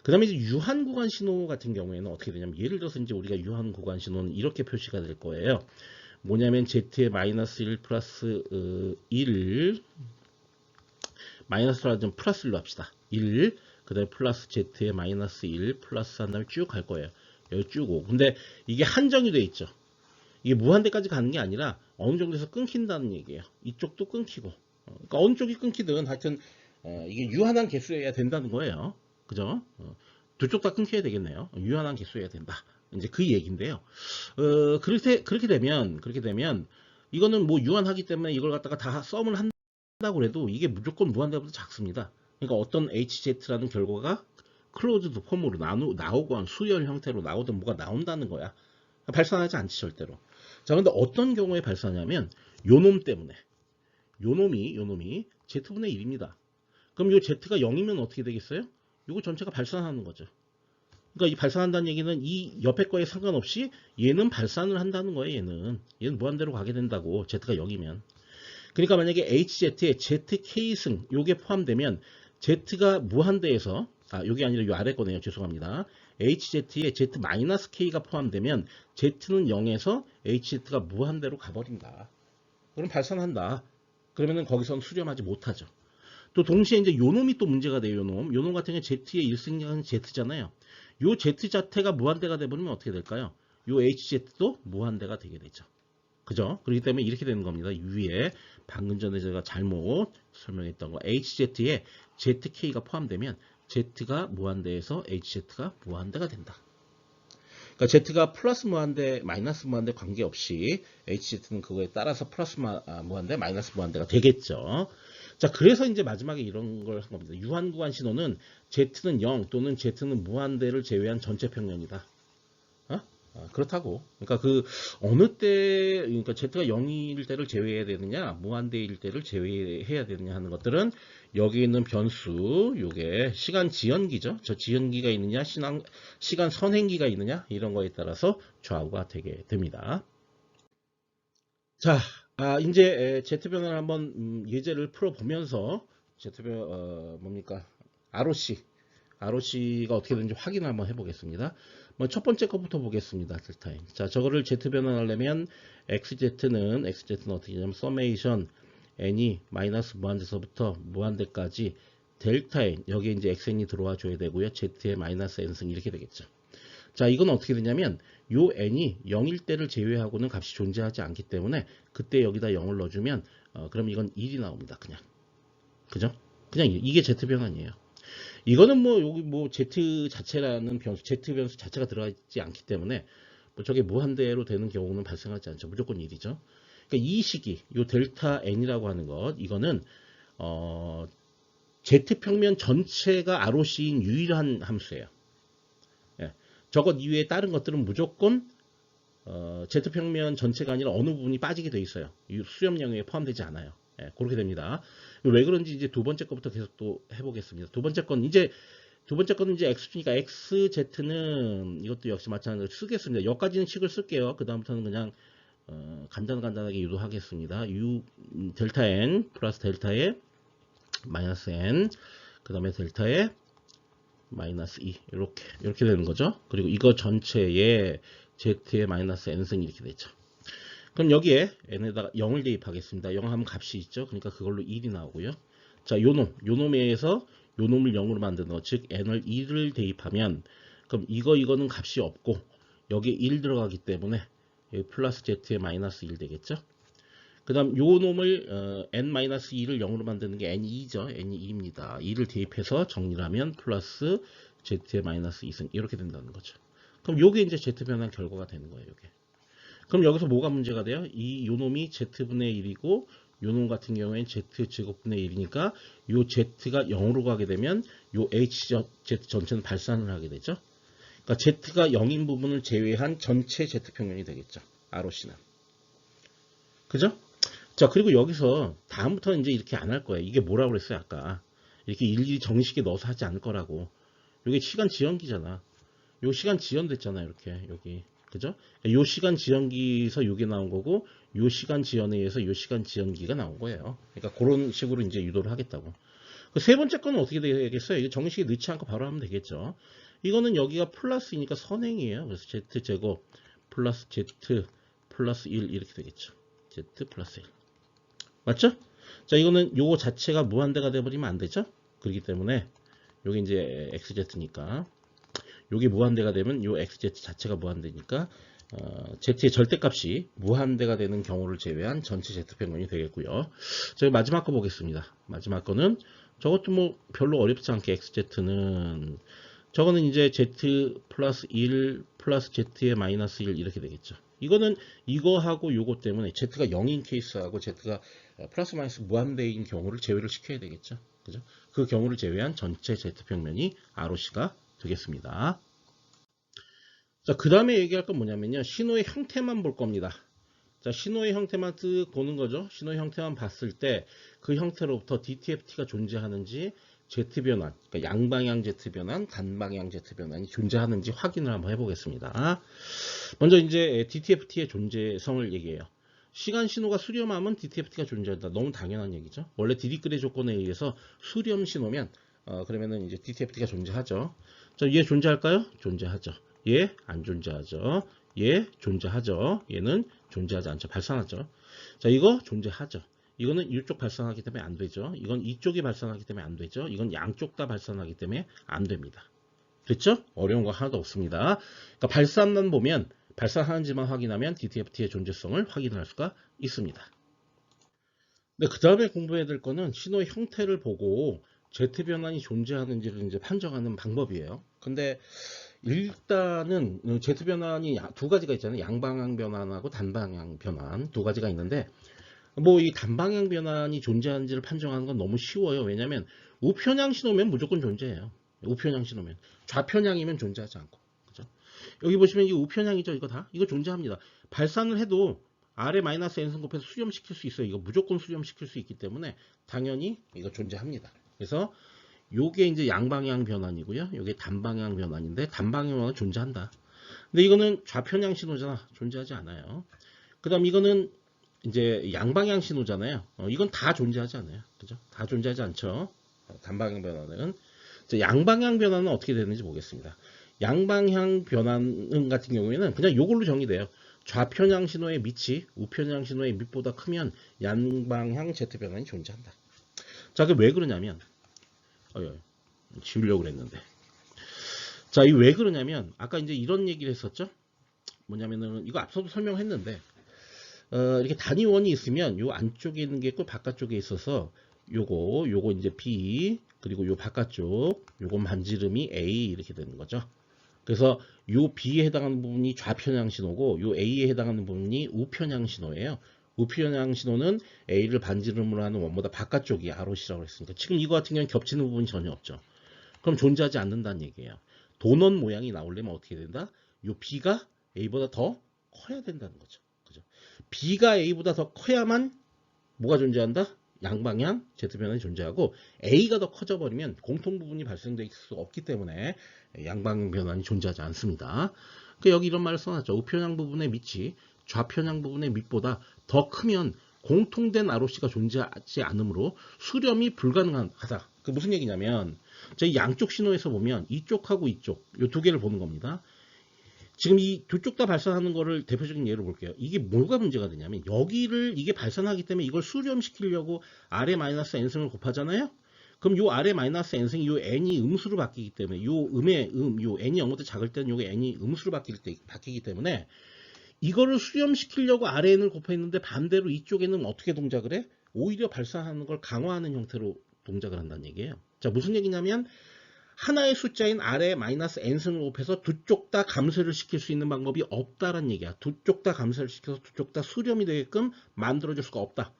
그 다음에 이제 유한구간 신호 같은 경우에는 어떻게 되냐면 예를 들어서 이제 우리가 유한구간 신호는 이렇게 표시가 될 거예요. 뭐냐면 Z의 마이너스 1 플러스 1 마이너스로 하면 플러스 1로 합시다. 1 그 다음에 플러스 Z의 마이너스 1 플러스 한 다음에 쭉 갈 거예요. 여기 쭉 오고. 근데 이게 한정이 돼 있죠. 이게 무한대까지 가는 게 아니라 어느 정도에서 끊긴다는 얘기예요. 이쪽도 끊기고. 그러니까 어느 쪽이 끊기든 하여튼 이게 유한한 개수여야 된다는 거예요. 그죠? 두 쪽 다 끊겨야 되겠네요. 유한한 개수여야 된다. 이제 그 얘기인데요. 그렇게 되면 이거는 뭐 유한하기 때문에 이걸 갖다가 다 썸을 한다고 해도 이게 무조건 무한대보다 작습니다. 그러니까 어떤 HZ라는 결과가 클로즈드 폼으로 나오건 수열 형태로 나오든 뭐가 나온다는 거야. 발산하지 않지 절대로. 자, 근데 어떤 경우에 발산하냐면 요놈 때문에 요놈이 Z분의 1입니다. 그럼 요 Z가 0이면 어떻게 되겠어요? 요거 전체가 발산하는 거죠. 그러니까 이 발산한다는 얘기는 이 옆에 거에 상관없이 얘는 발산을 한다는 거예요. 얘는 무한대로 가게 된다고. Z가 0이면. 그러니까 만약에 HZ에 ZK승 요게 포함되면 Z가 무한대에서 요게 아니라 요 아래 거네요. 죄송합니다. HZ에 Z-K가 포함되면 Z는 0에서 HZ가 무한대로 가버린다. 그럼 발산한다. 그러면은 거기선 수렴하지 못하죠. 또 동시에 이제 요놈이 또 문제가 돼요. 요놈 같은 경우에 Z의 1승량은 Z잖아요. 요 Z 자체가 무한대가 돼버리면 어떻게 될까요? 요 HZ도 무한대가 되게 되죠. 그죠? 그렇기 때문에 이렇게 되는 겁니다. 위에 방금 전에 제가 잘못 설명했던 거 HZ에 ZK가 포함되면 Z가 무한대에서 HZ가 무한대가 된다. 그러니까 Z가 플러스 무한대, 마이너스 무한대 관계없이 HZ는 그거에 따라서 플러스 무한대, 마이너스 무한대가 되겠죠. 자, 그래서 이제 마지막에 이런 걸 한 겁니다. 유한구간 신호는 Z는 0 또는 Z는 무한대를 제외한 전체 평면이다. 그렇다고. 그러니까 그 어느 때, 그러니까 Z가 0일 때를 제외해야 되느냐, 무한대일 때를 제외해야 되느냐 하는 것들은 여기 있는 변수, 요게 시간 지연기죠. 저 지연기가 있느냐, 시간 선행기가 있느냐, 이런 거에 따라서 좌우가 되게 됩니다. 자, 이제 Z변을 한번 예제를 풀어보면서 Z변 뭡니까? ROC ROC가 어떻게 되는지 확인을 한번 해보겠습니다. 첫 번째 것부터 보겠습니다. 델타 n. 자, 저거를 z 변환하려면 xz는 어떻게 되냐면 서메이션 n이 마이너스 무한대서부터 무한대까지 델타 n, 여기에 이제 xn이 들어와 줘야 되고요. z의 마이너스 n승 이렇게 되겠죠. 자, 이건 어떻게 되냐면 요 n이 0일 때를 제외하고는 값이 존재하지 않기 때문에 그때 여기다 0을 넣어주면 그럼 이건 1이 나옵니다. 그죠? 그냥 이게 z 변환이에요. 이거는 뭐 여기 뭐 z 자체라는 변수, z 변수 자체가 들어가 있지 않기 때문에 뭐 저게 무한대로 되는 경우는 발생하지 않죠. 무조건 1이죠. 그러니까 이 식이 요 델타 n이라고 하는 것, 이거는 z평면 전체가 ROC인 유일한 함수예요. 예. 저것 이외에 다른 것들은 무조건 z평면 전체가 아니라 어느 부분이 빠지게 돼 있어요. 수렴 영역에 포함되지 않아요. 예, 그렇게 됩니다. 왜 그런지 이제 두 번째 것부터 계속 또 해보겠습니다. 두 번째 거는 이제 x주니까 xz는 이것도 역시 마찬가지로 쓰겠습니다. 여기까지는 식을 쓸게요. 그 다음부터는 그냥 간단하게 유도하겠습니다. 델타 n 플러스 델타에 마이너스 n, 그 다음에 델타에 마이너스 2 이렇게 되는 거죠. 그리고 이거 전체에 z의 마이너스 n승이 이렇게 되죠. 그럼 여기에 n에다가 0을 대입하겠습니다. 0 하면 값이 있죠. 그러니까 그걸로 1이 나오고요. 자, 요 놈에서 요 놈을 0으로 만드는 거, 즉 n을 1을 대입하면 그럼 이거는 값이 없고 여기에 1 들어가기 때문에 여기 플러스 z의 마이너스 1 되겠죠. 그 다음 요 놈을 n-2를 0으로 만드는 게 n2죠. n2입니다. 2를 대입해서 정리를 하면 플러스 z의 마이너스 2승 이렇게 된다는 거죠. 그럼 요게 이제 z 변환 결과가 되는 거예요. 요게. 그럼 여기서 뭐가 문제가 돼요? 요 놈이 z분의 1이고 요 놈 같은 경우에는 z제곱분의 1이니까 요 z가 0으로 가게 되면 요 hz 전체는 발산을 하게 되죠. 그러니까 z가 0인 부분을 제외한 전체 z평면이 되겠죠. ROC는. 그죠? 자, 그리고 여기서 다음부터는 이제 이렇게 안 할 거예요. 이게 뭐라고 그랬어요, 아까. 이렇게 일일이 정식에 넣어서 하지 않을 거라고. 이게 시간 지연기잖아. 요 시간 지연됐잖아요, 이렇게. 여기. 그죠? 요 시간 지연기에서 요게 나온 거고, 요 시간 지연에 의해서 요 시간 지연기가 나온 거예요. 그러니까 그런 식으로 이제 유도를 하겠다고. 그 세 번째 거는 어떻게 되겠어요? 이거 정식에 넣지 않고 바로 하면 되겠죠. 이거는 여기가 플러스이니까 선행이에요. 그래서 z제곱 플러스 z 플러스 1 이렇게 되겠죠. z 플러스 1. 맞죠? 자, 이거는 요거 자체가 무한대가 돼버리면 안 되죠? 그렇기 때문에 요게 이제 xz니까 요게 무한대가 되면 요 xz 자체가 무한대니까 z의 절대값이 무한대가 되는 경우를 제외한 전체 z평면이 되겠고요. 저희 마지막 거 보겠습니다. 마지막 거는 저것도 뭐 별로 어렵지 않게 xz는 저거는 이제 z 플러스 1 플러스 z의 마이너스 1 이렇게 되겠죠. 이거는 이거하고 요거 때문에 z가 0인 케이스하고 z가 플러스 마이너스 무한대인 경우를 제외를 시켜야 되겠죠. 그죠? 그 경우를 제외한 전체 z평면이 ROC가 되겠습니다. 자, 그 다음에 얘기할 건 뭐냐면요. 신호의 형태만 볼 겁니다. 자, 신호의 형태만 쓱 보는 거죠. 신호의 형태만 봤을 때 그 형태로부터 DTFT가 존재하는지 Z변환, 그러니까 양방향 Z변환, 단방향 Z변환이 존재하는지 확인을 한번 해보겠습니다. 먼저 이제 DTFT의 존재성을 얘기해요. 시간 신호가 수렴하면 DTFT가 존재한다. 너무 당연한 얘기죠. 원래 디디크레 조건에 의해서 수렴 신호면 그러면은 이제 DTFT가 존재하죠. 자, 얘 존재할까요? 존재하죠. 얘 안 존재하죠. 얘 존재하죠. 얘는 존재하지 않죠. 발산하죠. 자, 이거 존재하죠. 이거는 이쪽 발산하기 때문에 안 되죠. 이건 이쪽이 발산하기 때문에 안 되죠. 이건 양쪽 다 발산하기 때문에 안 됩니다. 됐죠? 어려운 거 하나도 없습니다. 그러니까 발산만 보면 발산하는지만 확인하면 DTFT의 존재성을 확인할 수가 있습니다. 네, 그 다음에 공부해야 될 거는 신호의 형태를 보고 Z변환이 존재하는지를 이제 판정하는 방법이에요. 근데 일단은 Z변환이 두 가지가 있잖아요. 양방향 변환하고 단방향 변환 두 가지가 있는데 뭐 이 단방향 변환이 존재하는지를 판정하는 건 너무 쉬워요. 왜냐면 우편향 신호면 무조건 존재해요. 우편향 신호면. 좌편향이면 존재하지 않고. 그죠? 여기 보시면 이게 우편향이죠. 이거 다. 이거 존재합니다. 발산을 해도 R에 마이너스 n승 곱해서 수렴시킬 수 있어요. 이거 무조건 수렴시킬 수 있기 때문에 당연히 이거 존재합니다. 그래서 요게 이제 양방향 변환이고요. 요게 단방향 변환인데 단방향 변환은 존재한다. 근데 이거는 좌편향 신호잖아. 존재하지 않아요. 그 다음 이거는 이제 양방향 신호잖아요. 이건 다 존재하지 않아요. 그죠? 다 존재하지 않죠. 단방향 변환은. 자, 양방향 변화는 어떻게 되는지 보겠습니다. 양방향 변화는 같은 경우에는 그냥 이걸로 정의돼요. 좌편향 신호의 밑이 우편향 신호의 밑보다 크면 양방향 Z 변환이 존재한다. 자, 그게 왜 그러냐면, 지우려고 그랬는데. 자, 이 왜 그러냐면, 아까 이제 이런 얘기를 했었죠? 뭐냐면은, 이거 앞서도 설명했는데, 이렇게 단위원이 있으면 요 안쪽에 있는 게 있고 바깥쪽에 있어서 요거 이제 B, 그리고 요 바깥쪽, 요건 반지름이 A 이렇게 되는 거죠. 그래서 요 B에 해당하는 부분이 좌편향 신호고 요 A에 해당하는 부분이 우편향 신호예요. 우편향 신호는 A를 반지름으로 하는 원보다 바깥쪽이 ROC라고 했으니까 지금 이거 같은 경우는 겹치는 부분이 전혀 없죠. 그럼 존재하지 않는다는 얘기예요. 도넛 모양이 나오려면 어떻게 된다? 요 B가 A보다 더 커야 된다는 거죠. 그죠? B가 A보다 더 커야만 뭐가 존재한다? 양방향 Z변환이 존재하고 A가 더 커져 버리면 공통 부분이 발생될 수 없기 때문에 양방향 변환이 존재하지 않습니다. 그러니까 여기 이런 말을 써놨죠. 우편향 부분의 밑이 좌편향 부분의 밑보다 더 크면 공통된 ROC가 존재하지 않으므로 수렴이 불가능하다. 그 무슨 얘기냐면 저희 양쪽 신호에서 보면 이쪽하고 이쪽 이 두 개를 보는 겁니다. 지금 이 두 쪽 다 발산하는 거를 대표적인 예로 볼게요. 이게 뭐가 문제가 되냐면 여기를 이게 발산하기 때문에 이걸 수렴시키려고 R에 마이너스 N승을 곱하잖아요. 그럼 요 R에 마이너스 N승이 요 N이 음수로 바뀌기 때문에 요 음의 요 N이 0보다 작을 때는 요게 N이 음수로 바뀌기 때문에 이거를 수렴시키려고 R에 N을 곱했는데 반대로 이쪽에는 어떻게 동작을 해? 오히려 발산하는 걸 강화하는 형태로 동작을 한다는 얘기예요. 자, 무슨 얘기냐면 하나의 숫자인 R에 마이너스 N승을 곱해서 두 쪽 다 감쇄를 시킬 수 있는 방법이 없다라는 얘기야. 두 쪽 다 감쇄를 시켜서 두 쪽 다 수렴이 되게끔 만들어줄 수가 없다.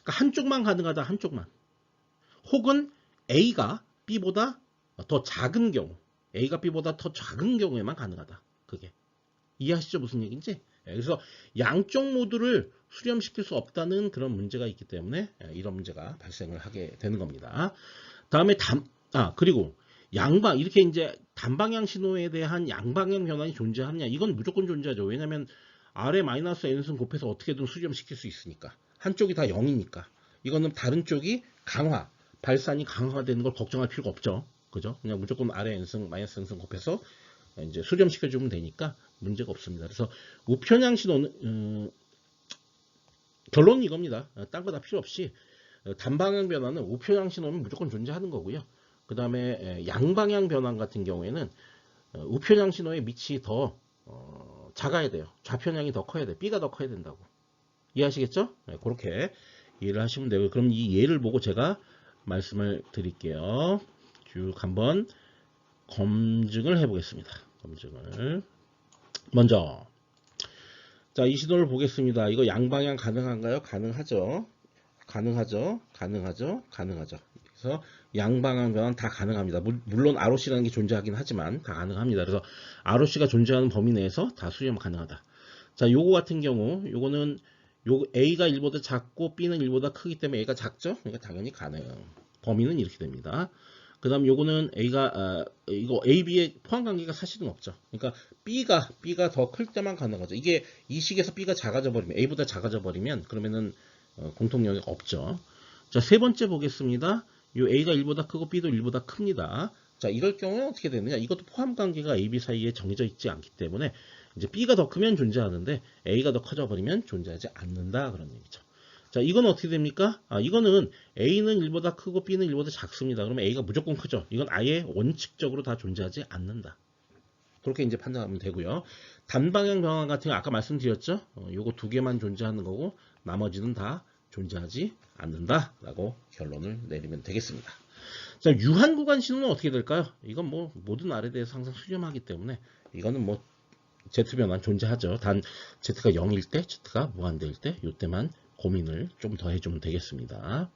그러니까 한쪽만 가능하다. 한쪽만. 혹은 A가 B보다 더 작은 경우, A가 B보다 더 작은 경우에만 가능하다. 그게. 이해하시죠? 무슨 얘기인지? 그래서 양쪽 모두를 수렴시킬 수 없다는 그런 문제가 있기 때문에 이런 문제가 발생을 하게 되는 겁니다. 다음에 그리고 양방, 이렇게 이제 단방향 신호에 대한 양방향 변환이 존재하느냐? 이건 무조건 존재하죠. 왜냐면 R에 마이너스 N승 곱해서 어떻게든 수렴시킬 수 있으니까. 한쪽이 다 0이니까. 이거는 다른 쪽이 발산이 강화되는 걸 걱정할 필요가 없죠. 그죠? 그냥 무조건 R에 N승, 마이너스 N승 곱해서 이제 수렴시켜주면 되니까 문제가 없습니다. 그래서 우편향 신호는, 결론은 이겁니다. 딴 거 다 필요 없이 단방향 변화는 우편향 신호는 무조건 존재하는 거고요. 그 다음에 양방향 변환 같은 경우에는 우편향 신호의 밑이 더 작아야 돼요. 좌편향이 더 커야 돼. B가 더 커야 된다고. 이해하시겠죠? 네, 그렇게 이해를 하시면 되고요. 그럼 이 예를 보고 제가 말씀을 드릴게요. 쭉 한번 검증을 해보겠습니다. 검증을. 먼저, 자, 이 신호를 보겠습니다. 이거 양방향 가능한가요? 가능하죠. 가능하죠. 그래서 양방향 변환 다 가능합니다. 물론 ROC라는 게 존재하긴 하지만 다 가능합니다. 그래서 ROC가 존재하는 범위 내에서 다 수렴 가능하다. 자, 요거 같은 경우, 요거는 A가 1보다 작고 B는 1보다 크기 때문에 A가 작죠? 그러니까 당연히 가능. 범위는 이렇게 됩니다. 그 다음 요거는 이거 A, B의 포함 관계가 사실은 없죠. 그러니까 B가 더 클 때만 가능하죠. 이게 이 식에서 B가 작아져 버리면, A보다 작아져 버리면, 그러면은, 공통 영역 없죠. 자, 세 번째 보겠습니다. 요 A가 1보다 크고 B도 1보다 큽니다. 자, 이럴 경우에 어떻게 되느냐. 이것도 포함 관계가 A, B 사이에 정해져 있지 않기 때문에, 이제 B가 더 크면 존재하는데, A가 더 커져 버리면 존재하지 않는다. 그런 얘기죠. 자, 이건 어떻게 됩니까? 이거는 A는 1보다 크고 B는 1보다 작습니다. 그러면 A가 무조건 크죠. 이건 아예 원칙적으로 다 존재하지 않는다. 그렇게 이제 판단하면 되고요. 단방향 변환 같은 거 아까 말씀드렸죠? 요거 두 개만 존재하는 거고 나머지는 다 존재하지 않는다라고 결론을 내리면 되겠습니다. 자, 유한 구간 신호는 어떻게 될까요? 이건 뭐 모든 R에 대해서 항상 수렴하기 때문에 이거는 뭐 Z 변환 존재하죠. 단 Z가 0일 때, Z가 무한대일 때, 이때만 고민을 좀 더 해주면 되겠습니다.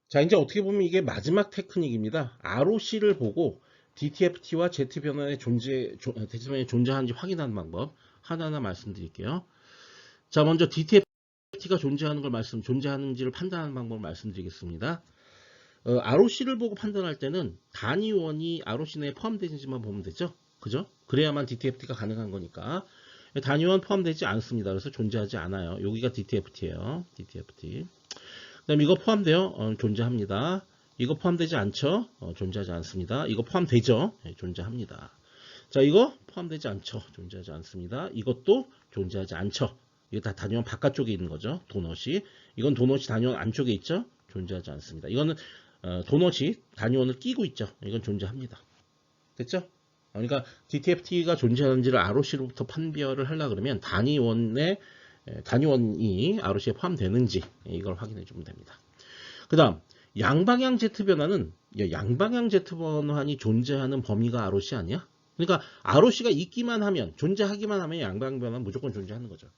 자, 이제 어떻게 보면 이게 마지막 테크닉입니다. ROC를 보고 DTFT와 Z 변환의 존재하는지 확인하는 방법 하나하나 말씀드릴게요. 자, 먼저 DTFT가 존재하는지를 판단하는 방법을 말씀드리겠습니다. ROC를 보고 판단할 때는 단위원이 ROC 내에 포함되는지만 보면 되죠. 그죠? 그래야만 DTFT가 가능한 거니까. 단위원 포함되지 않습니다. 그래서 존재하지 않아요. 여기가 DTFT예요. DTFT. 그 다음에 이거 포함되어 존재합니다. 이거 포함되지 않죠? 존재하지 않습니다. 이거 포함되죠? 네, 존재합니다. 자, 이거 포함되지 않죠? 존재하지 않습니다. 이것도 존재하지 않죠? 이거 다 단위원 바깥쪽에 있는 거죠. 도넛이. 이건 도넛이 단위원 안쪽에 있죠? 존재하지 않습니다. 이거는 도넛이 단위원을 끼고 있죠. 이건 존재합니다. 됐죠? 그러니까 DTFT가 존재하는지를 ROC로부터 판별을 하려 그러면 단위원이 ROC에 포함되는지 이걸 확인해 주면 됩니다. 그 다음 양방향 Z변환은 양방향 Z변환이 존재하는 범위가 ROC 아니야? 그러니까 ROC가 있기만 하면 존재하기만 하면 양방향 변환 무조건 존재하는 거죠.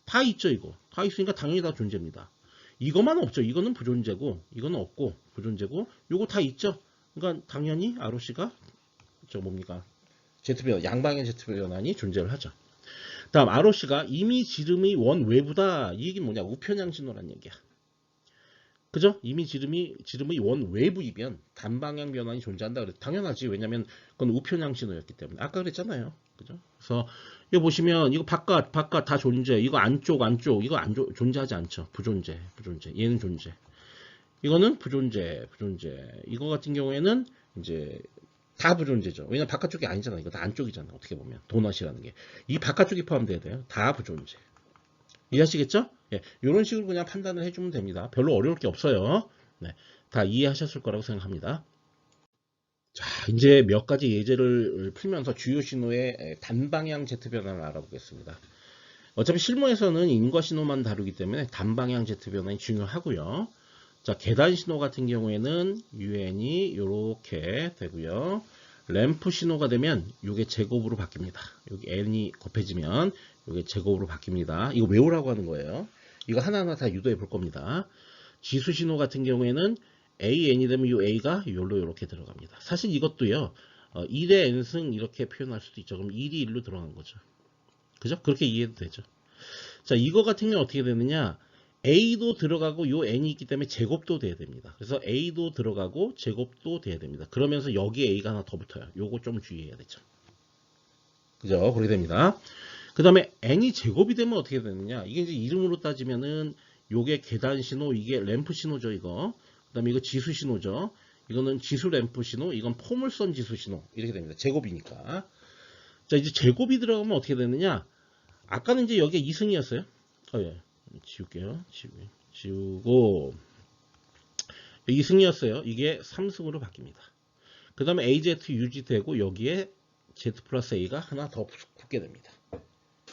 다 있죠 이거. 다 있으니까 당연히 다 존재입니다. 이것만 없죠. 이거는 부존재고 이거는 없고 부존재고 요거 다 있죠. 그러니까 당연히 ROC가 뭡니까? Z변환, 양방향 Z변환이 존재를 하죠. 다음 ROC가 이미 지름의 원 외부다. 이 얘기는 뭐냐? 우편향 신호란 얘기야. 그죠? 이미 지름의 원 외부이면 단방향 변환이 존재한다. 그래서 당연하지. 왜냐면 그건 우편향 신호였기 때문에. 아까 그랬잖아요. 그죠? 그래서 이거 보시면 이거 바깥 다 존재. 이거 안쪽 이거 존재하지 않죠. 부존재. 얘는 존재. 이거는 부존재. 이거 같은 경우에는 이제 다 부존재죠. 왜냐면 바깥쪽이 아니잖아. 이거 다 안쪽이잖아. 어떻게 보면 도넛이라는 게. 이 바깥쪽이 포함돼야 돼요. 다 부존재. 이해하시겠죠? 예, 이런 식으로 그냥 판단을 해주면 됩니다. 별로 어려울 게 없어요. 네, 다 이해하셨을 거라고 생각합니다. 자, 이제 몇 가지 예제를 풀면서 주요 신호의 단방향 Z변환을 알아보겠습니다. 어차피 실무에서는 인과 신호만 다루기 때문에 단방향 Z변환이 중요하고요. 자, 계단 신호 같은 경우에는 UN이 이렇게 되고요. 램프 신호가 되면 이게 제곱으로 바뀝니다. 여기 n이 곱해지면 이게 제곱으로 바뀝니다. 이거 외우라고 하는 거예요. 이거 하나하나 다 유도해 볼 겁니다. 지수 신호 같은 경우에는 AN이 되면 이 A가 요로 이렇게 들어갑니다. 사실 이것도요. 1의 n승 이렇게 표현할 수도 있죠. 그럼 1이 1로 들어간 거죠. 그죠? 그렇게 이해도 되죠. 자, 이거 같은 경우는 어떻게 되느냐? A도 들어가고 요 n이 있기 때문에 제곱도 돼야 됩니다. 그래서 A도 들어가고 제곱도 돼야 됩니다. 그러면서 여기에 A가 하나 더 붙어요. 요거 좀 주의해야 되죠. 그죠? 그렇게 됩니다. 그 다음에 n이 제곱이 되면 어떻게 되느냐? 이게 이제 이름으로 따지면은 요게 계단 신호, 이게 램프 신호죠, 이거. 그 다음에 이거 지수 신호죠. 이거는 지수 램프 신호, 이건 포물선 지수 신호. 이렇게 됩니다. 제곱이니까. 자, 이제 제곱이 들어가면 어떻게 되느냐? 아까는 이제 여기에 2승이었어요. 예. 지울게요. 지우고. 2승이었어요. 이게 3승으로 바뀝니다. 그 다음에 AZ, UG 되고 여기에 Z 플러스 A가 하나 더 붙게 됩니다.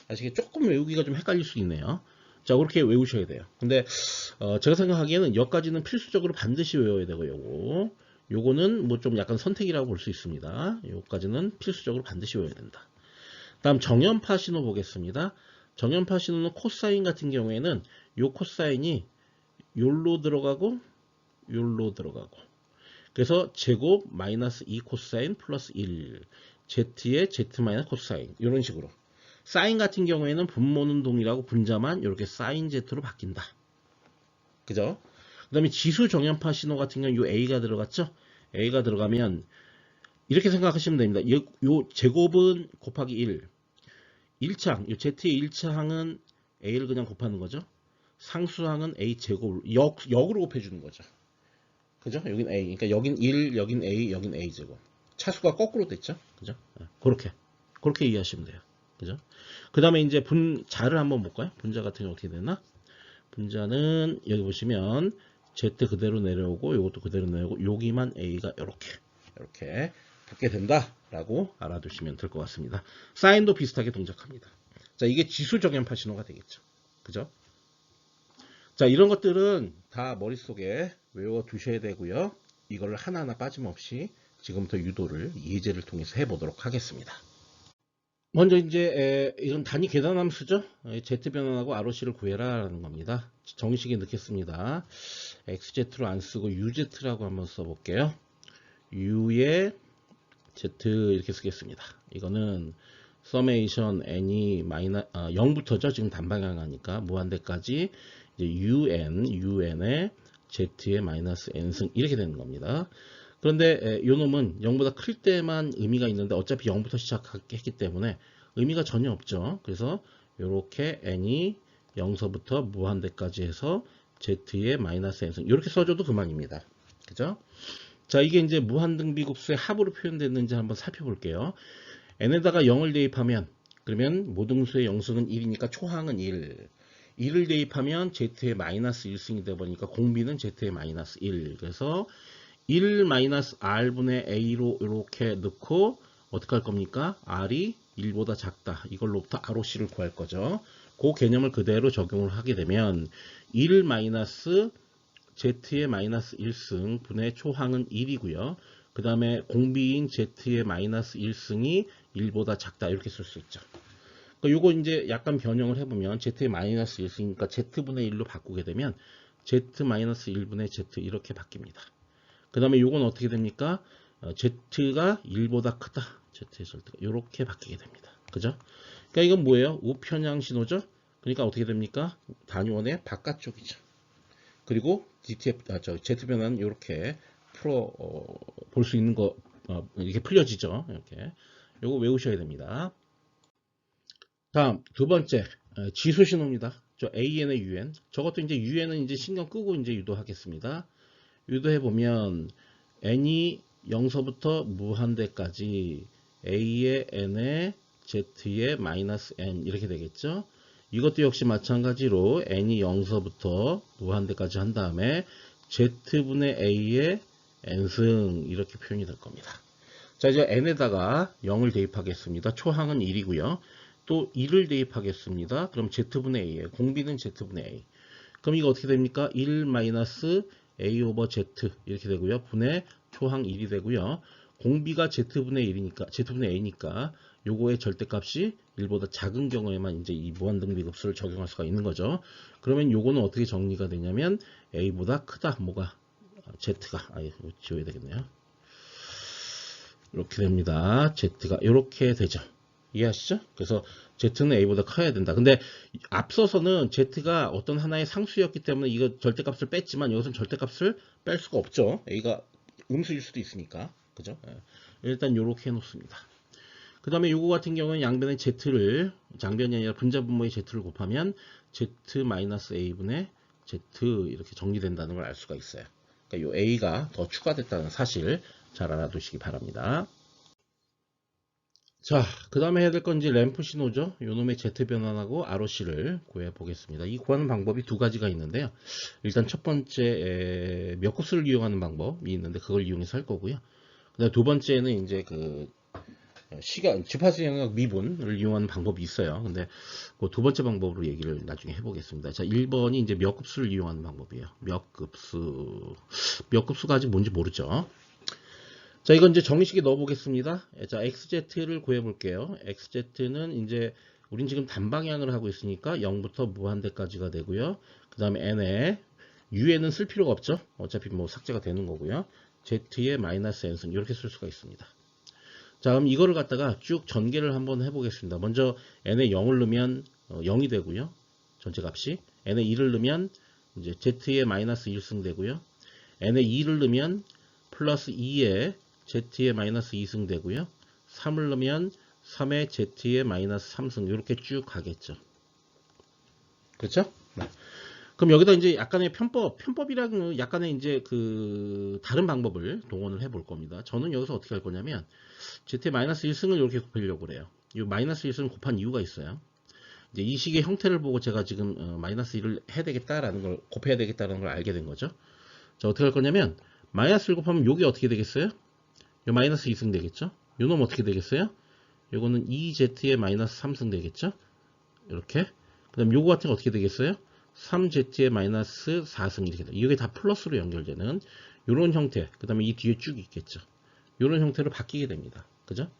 아시겠죠? 조금 외우기가 좀 헷갈릴 수 있네요. 자, 그렇게 외우셔야 돼요. 근데 제가 생각하기에는 여기까지는 필수적으로 반드시 외워야 되고 요거는 뭐 좀 약간 선택이라고 볼 수 있습니다. 요거까지는 필수적으로 반드시 외워야 된다. 다음 정연파 신호 보겠습니다. 정연파 신호는 코사인 같은 경우에는 요 코사인이 요로 들어가고 요로 들어가고 그래서 제곱 마이너스 2 코사인 플러스 1 Z의 Z 마이너스 코사인 이런 식으로 사인 같은 경우에는 분모는 동일하고 분자만 이렇게 사인 Z로 바뀐다. 그죠? 그 다음에 지수 정연파 신호 같은 경우는 요 A가 들어갔죠? A가 들어가면 이렇게 생각하시면 됩니다. 요 제곱은 곱하기 1 1차항, 요 Z의 1차항은 A를 그냥 곱하는 거죠. 상수항은 A 제곱, 역으로 곱해주는 거죠. 그죠? 여긴 A. 그러니까 여긴 1, 여긴 A, 여긴 A 제곱. 차수가 거꾸로 됐죠? 그죠? 그렇게 이해하시면 돼요. 그죠? 그 다음에 이제 분자를 한번 볼까요? 분자 같은 경우 어떻게 되나? 분자는 여기 보시면 Z 그대로 내려오고, 요것도 그대로 내려오고, 여기만 A가 이렇게 붙게 된다라고 알아두시면 될 것 같습니다. 사인도 비슷하게 동작합니다. 자, 이게 지수 정연파 신호가 되겠죠. 그죠? 자, 이런 것들은 다 머릿속에 외워두셔야 되고요. 이걸 하나하나 빠짐없이 지금부터 유도를 예제를 통해서 해보도록 하겠습니다. 먼저 이제 이건 단위 계산함수죠. Z변환하고 ROC를 구해라 라는 겁니다. 정식에 넣겠습니다. XZ로 안 쓰고 UZ라고 한번 써볼게요. U에 Z 이렇게 쓰겠습니다. 이거는 서메이션 n이 0부터죠. 지금 단방향 하니까 무한대까지 이제 un에 z의 마이너스 n승 이렇게 되는 겁니다. 그런데 이 놈은 0보다 클 때만 의미가 있는데 어차피 0부터 시작했기 때문에 의미가 전혀 없죠. 그래서 이렇게 n이 0서부터 무한대까지 해서 z의 마이너스 n승 이렇게 써줘도 그만입니다. 그죠? 자, 이게 이제 무한등비급수의 합으로 표현됐는지 한번 살펴볼게요. n에다가 0을 대입하면, 그러면 모등수의 영수는 1이니까 초항은 1. 1을 대입하면 z의 마이너스 1승이 되어버리니까 공비는 z의 마이너스 1. 그래서 1 마이너스 r분의 a로 이렇게 넣고 어떻게 할 겁니까? r이 1보다 작다. 이걸로부터 ROC를 구할 거죠. 그 개념을 그대로 적용을 하게 되면 1 마이너스 z의 마이너스 1승 분의 초항은 1이고요. 그 다음에 공비인 z의 마이너스 1승이 1보다 작다. 이렇게 쓸 수 있죠. 요거 이제 약간 변형을 해보면 z의 마이너스 1승이니까 z분의 1로 바꾸게 되면 z 마이너스 1분의 z 이렇게 바뀝니다. 그 다음에 요건 어떻게 됩니까? z가 1보다 크다. z의 절대가 이렇게 바뀌게 됩니다. 그죠? 그러니까 이건 뭐예요? 우편향 신호죠? 그러니까 어떻게 됩니까? 단위원의 바깥쪽이죠. 그리고 z 변화는 이렇게 볼 수 있는 거 이렇게 풀려지죠. 이렇게 요거 외우셔야 됩니다. 다음 두 번째 지수 신호입니다. 저 AN의 UN. 저것도 이제 UN은 이제 신경 끄고 이제 유도하겠습니다. 유도해 보면 n이 0서부터 무한대까지 a의 n에 z의 마이너스 n 이렇게 되겠죠. 이것도 역시 마찬가지로 n이 0서부터 무한대까지 한 다음에 z분의 a의 n승 이렇게 표현이 될 겁니다. 자, 이제 n에다가 0을 대입하겠습니다. 초항은 1이고요. 또 1을 대입하겠습니다. 그럼 z분의 a에 공비는 z분의 a. 그럼 이거 어떻게 됩니까? 1 마이너스 a 오버 z 이렇게 되고요. 분의 초항 1이 되고요. 공비가 z분의 1이니까 z분의 a니까 요거의 절대값이 1보다 작은 경우에만 이제 이 무한등비급수를 적용할 수가 있는 거죠. 그러면 요거는 어떻게 정리가 되냐면 a보다 크다. 뭐가? z가 지워야 되겠네요. 이렇게 됩니다. z가 이렇게 되죠. 이해하시죠? 그래서 z는 a보다 커야 된다. 근데 앞서서는 z가 어떤 하나의 상수였기 때문에 이거 절대값을 뺐지만 여기서는 절대값을 뺄 수가 없죠. a가 음수일 수도 있으니까. 그죠? 일단 이렇게 해놓습니다. 그 다음에 요거 같은 경우는 양변의 z를 장변이 아니라 분자분모의 z를 곱하면 z-a분의 z 이렇게 정리된다는 걸 알 수가 있어요. 그러니까 요 a가 더 추가됐다는 사실 잘 알아두시기 바랍니다. 자, 그 다음에 해야 될 건 이제 램프 신호죠. 요놈의 Z 변환하고 ROC를 구해 보겠습니다. 이 구하는 방법이 두 가지가 있는데요. 일단 첫 번째 몇 곱수를 이용하는 방법이 있는데 그걸 이용해서 할 거고요. 그다음 두 번째는 이제 그 시간 주파수 영역 미분을 이용하는 방법이 있어요. 근데 그 두 번째 방법으로 얘기를 나중에 해보겠습니다. 자, 1번이 이제 몇 곱수를 이용하는 방법이에요. 몇 곱수가 아직 뭔지 모르죠. 자, 이건 이제 정의식에 넣어 보겠습니다. 자, xz를 구해 볼게요. xz는 이제 우린 지금 단방향을 하고 있으니까 0부터 무한대까지가 되고요. 그 다음에 n에 u에는 쓸 필요가 없죠. 어차피 뭐 삭제가 되는 거고요. z의 마이너스 n승 이렇게 쓸 수가 있습니다. 자, 그럼 이거를 갖다가 쭉 전개를 한번 해보겠습니다. 먼저 n에 0을 넣으면 0이 되고요. 전체 값이 n에 2를 넣으면 이제 z의 마이너스 1승 되고요. n에 2를 넣으면 플러스 2에 z의 마이너스 2승 되고요. 3을 넣으면 3의 z의 마이너스 3승 이렇게 쭉 가겠죠. 그렇죠? 네. 그럼 여기다 이제 약간의 편법이라는 약간의 이제 그 다른 방법을 동원을 해볼 겁니다. 저는 여기서 어떻게 할 거냐면 z의 마이너스 1승을 이렇게 곱하려고 그래요. 이 마이너스 1승을 곱한 이유가 있어요. 이제 이 식의 형태를 보고 제가 지금 마이너스 1을 해야 되겠다라는 걸 곱해야 되겠다는 걸 알게 된 거죠. 자, 어떻게 할 거냐면 마이너스 1 곱하면 요게 어떻게 되겠어요? 요 마이너스 2승 되겠죠? 요 놈 어떻게 되겠어요? 요거는 2z의 마이너스 3승 되겠죠? 이렇게. 그 다음 요거 같은 거 어떻게 되겠어요? 3z의 마이너스 4승 이렇게 돼. 이게 다 플러스로 연결되는 요런 형태. 그 다음에 이 뒤에 쭉 있겠죠. 요런 형태로 바뀌게 됩니다. 그죠?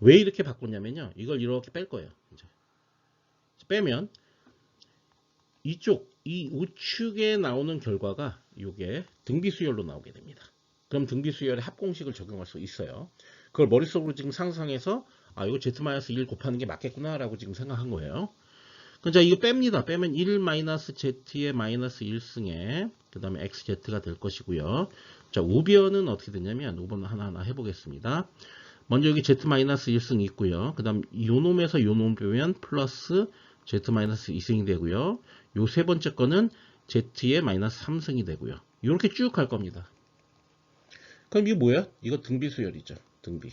왜 이렇게 바꿨냐면요. 이걸 이렇게 뺄 거예요. 이제 빼면 이쪽 이 우측에 나오는 결과가 요게 등비수열로 나오게 됩니다. 그럼 등비수열의 합공식을 적용할 수 있어요. 그걸 머릿속으로 지금 상상해서 아 이거 z-1 곱하는 게 맞겠구나 라고 지금 생각한 거예요. 자, 이거 뺍니다. 빼면 1-z의 마이너스 1승에 그 다음에 xz가 될 것이고요. 자, 우변은 어떻게 되냐면 우변 하나하나 해보겠습니다. 먼저 여기 z-1승 있고요. 그 다음 요 놈에서 요 놈 빼면 플러스 z-2승이 되고요. 요 세 번째 거는 z의 마이너스 3승이 되고요. 이렇게 쭉 갈 겁니다. 그럼 이게 뭐야? 이거 등비 수열이죠. 등비.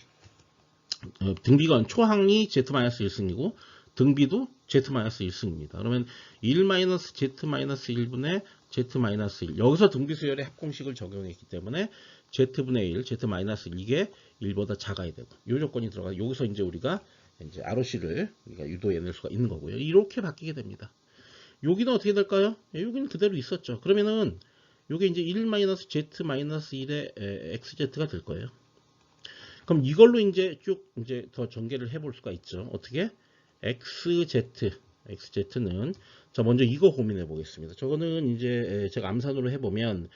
등비건 초항이 Z-1승이고 등비도 Z-1승입니다. 그러면 1-Z-1분의 Z-1 여기서 등비 수열의 합공식을 적용했기 때문에 Z분의 1, Z-1 이게 1보다 작아야 되고 이 조건이 들어가 여기서 이제 우리가 이제 ROC를 우리가 유도해낼 수가 있는 거고요. 이렇게 바뀌게 됩니다. 여기는 어떻게 될까요? 여기는 그대로 있었죠. 그러면은 요게 이제 1-Z-1의 XZ가 될 거예요. 그럼 이걸로 이제 쭉 이제 더 전개를 해볼 수가 있죠. 어떻게? XZ는 자 먼저 이거 고민해 보겠습니다. 저거는 이제 제가 암산으로 해보면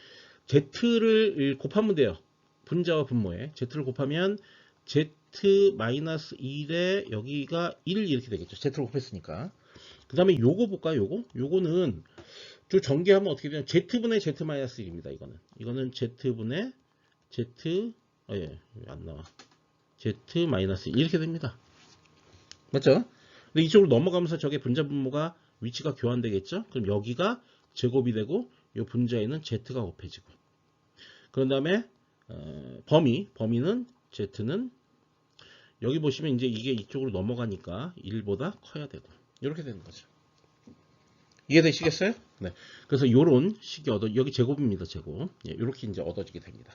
Z를 곱하면 돼요. 분자와 분모에 Z를 곱하면 Z-1에 여기가 1 이렇게 되겠죠. Z를 곱했으니까. 그 다음에 요거 볼까요? 요거는 쭉 전개하면 어떻게 되냐면 Z분의 Z-1입니다. 이거는 Z분의 Z 예, 안 나와. Z-1 이렇게 됩니다. 맞죠? 근데 이쪽으로 넘어가면서 저게 분자 분모가 위치가 교환되겠죠? 그럼 여기가 제곱이 되고 이 분자에는 Z가 곱해지고 그런 다음에 범위는 Z는 여기 보시면 이제 이게 이쪽으로 넘어가니까 1보다 커야 되고 이렇게 되는 거죠. 이해되시겠어요? 네. 그래서 요런 식이 여기 제곱입니다. 제곱. 예, 이렇게 이제 얻어지게 됩니다.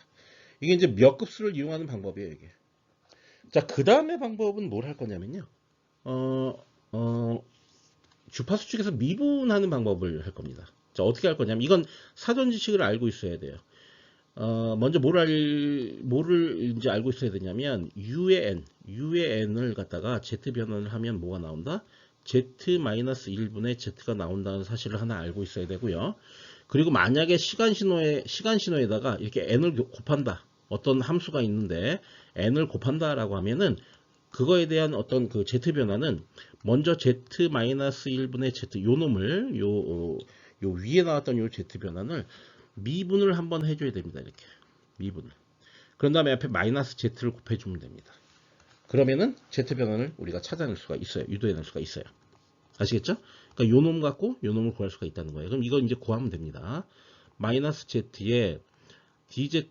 이게 이제 몇 급수를 이용하는 방법이에요, 이게. 자, 그 다음에 방법은 뭘 할 거냐면요. 주파수 측에서 미분하는 방법을 할 겁니다. 자, 어떻게 할 거냐면, 이건 사전 지식을 알고 있어야 돼요. 먼저 뭐를 이제 알고 있어야 되냐면, U의 N을 갖다가 Z 변환을 하면 뭐가 나온다? Z-1분의 Z가 나온다는 사실을 하나 알고 있어야 되고요. 그리고 만약에 시간 신호에다가 이렇게 N을 곱한다. 어떤 함수가 있는데 N을 곱한다라고 하면은 그거에 대한 어떤 그 Z 변화는 먼저 Z-1분의 Z 요 놈을 요 위에 나왔던 요 Z 변환을 미분을 한번 해줘야 됩니다. 이렇게 미분을. 그런 다음에 앞에 마이너스 Z를 곱해주면 됩니다. 그러면은 Z 변환을 우리가 찾아낼 수가 있어요. 유도해낼 수가 있어요. 아시겠죠? 그러니까 요 놈 갖고 요 놈을 구할 수가 있다는 거예요. 그럼 이건 이제 구하면 됩니다. 마이너스 Z에 DZ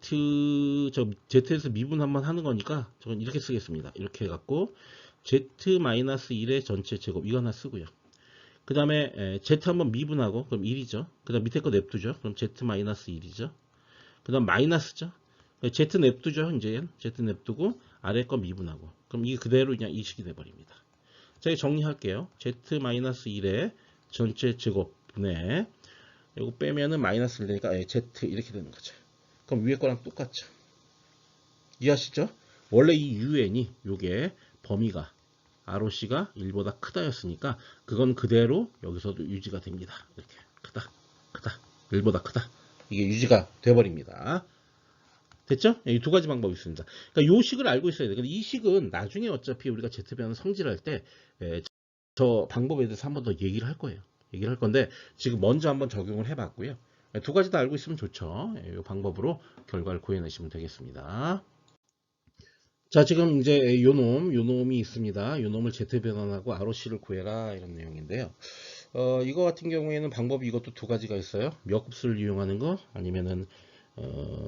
Z에서 미분 한번 하는 거니까 저건 이렇게 쓰겠습니다. 이렇게 해갖고 Z-1의 전체 제곱 이거 하나 쓰고요. 그 다음에 Z 한번 미분하고 그럼 1이죠. 그 다음 밑에 거 냅두죠. 그럼 Z-1이죠. 그 다음 마이너스죠. Z 냅두죠. 이제 Z 냅두고 아래 거 미분하고 그럼 이게 그대로 그냥 이 식이 돼버립니다. 자, 정리할게요. Z-1의 전체 제곱 분의 이거 빼면은 마이너스를 되니까 Z 이렇게 되는 거죠. 그럼 위에 거랑 똑같죠. 이해하시죠? 원래 이 UN이 요게 범위가 ROC가 1보다 크다였으니까 그건 그대로 여기서도 유지가 됩니다. 이렇게 크다 1보다 크다 이게 유지가 돼버립니다. 됐죠? 이 두 가지 방법이 있습니다. 그러니까 요 식을 알고 있어야 돼요. 근데 이 식은 나중에 어차피 우리가 Z변환 성질할 때 저 방법에 대해서 한 번 더 얘기를 할 거예요. 얘기를 할 건데 지금 먼저 한번 적용을 해봤고요. 두 가지 다 알고 있으면 좋죠. 이 방법으로 결과를 구해내시면 되겠습니다. 자, 지금 이제 요 놈이 있습니다. 요 놈을 Z 변환하고 ROC를 구해라 이런 내용인데요. 이거 같은 경우에는 방법이 이것도 두 가지가 있어요. 몇 급수를 이용하는 거 아니면은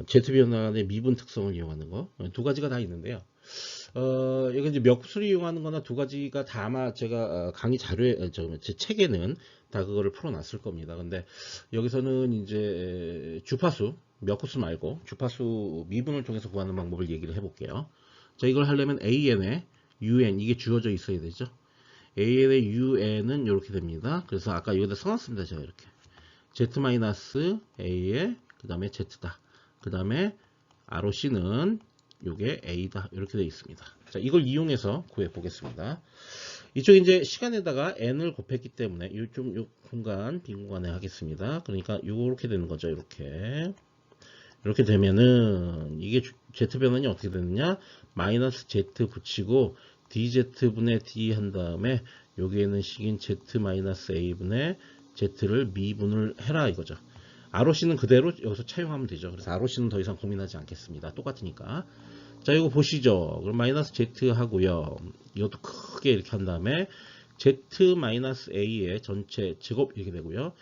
Z 변환의 미분 특성을 이용하는 거 두 가지가 다 있는데요. 이거 이제 몇 급수를 이용하는 거나 두 가지가 다 아마 제가 강의 자료에 제 책에는 다 그거를 풀어놨을 겁니다. 근데 여기서는 이제 주파수 몇 급수 말고 주파수 미분을 통해서 구하는 방법을 얘기를 해볼게요. 자, 이걸 하려면 AN에 UN 이게 주어져 있어야 되죠. AN의 UN은 이렇게 됩니다. 그래서 아까 여기다 써놨습니다. 제가 이렇게 Z-A에 그 다음에 Z다. 그 다음에 ROC는 요게 A다. 이렇게 되어 있습니다. 자, 이걸 이용해서 구해 보겠습니다. 이쪽 이제 시간에다가 N을 곱했기 때문에 요 공간, 빈 공간에 하겠습니다. 그러니까 요렇게 되는 거죠. 이렇게 되면은 이게 Z 변환이 어떻게 되느냐? 마이너스 Z 붙이고 DZ분의 D 한 다음에 여기에는 식인 Z-A분의 Z를 미분을 해라 이거죠. ROC는 그대로 여기서 차용하면 되죠. 그래서 ROC는 더 이상 고민하지 않겠습니다. 똑같으니까. 자, 이거 보시죠. 그럼 마이너스 Z 하고요. 이것도 크게 이렇게 한 다음에 Z-A의 전체 제곱 이렇게 되고요.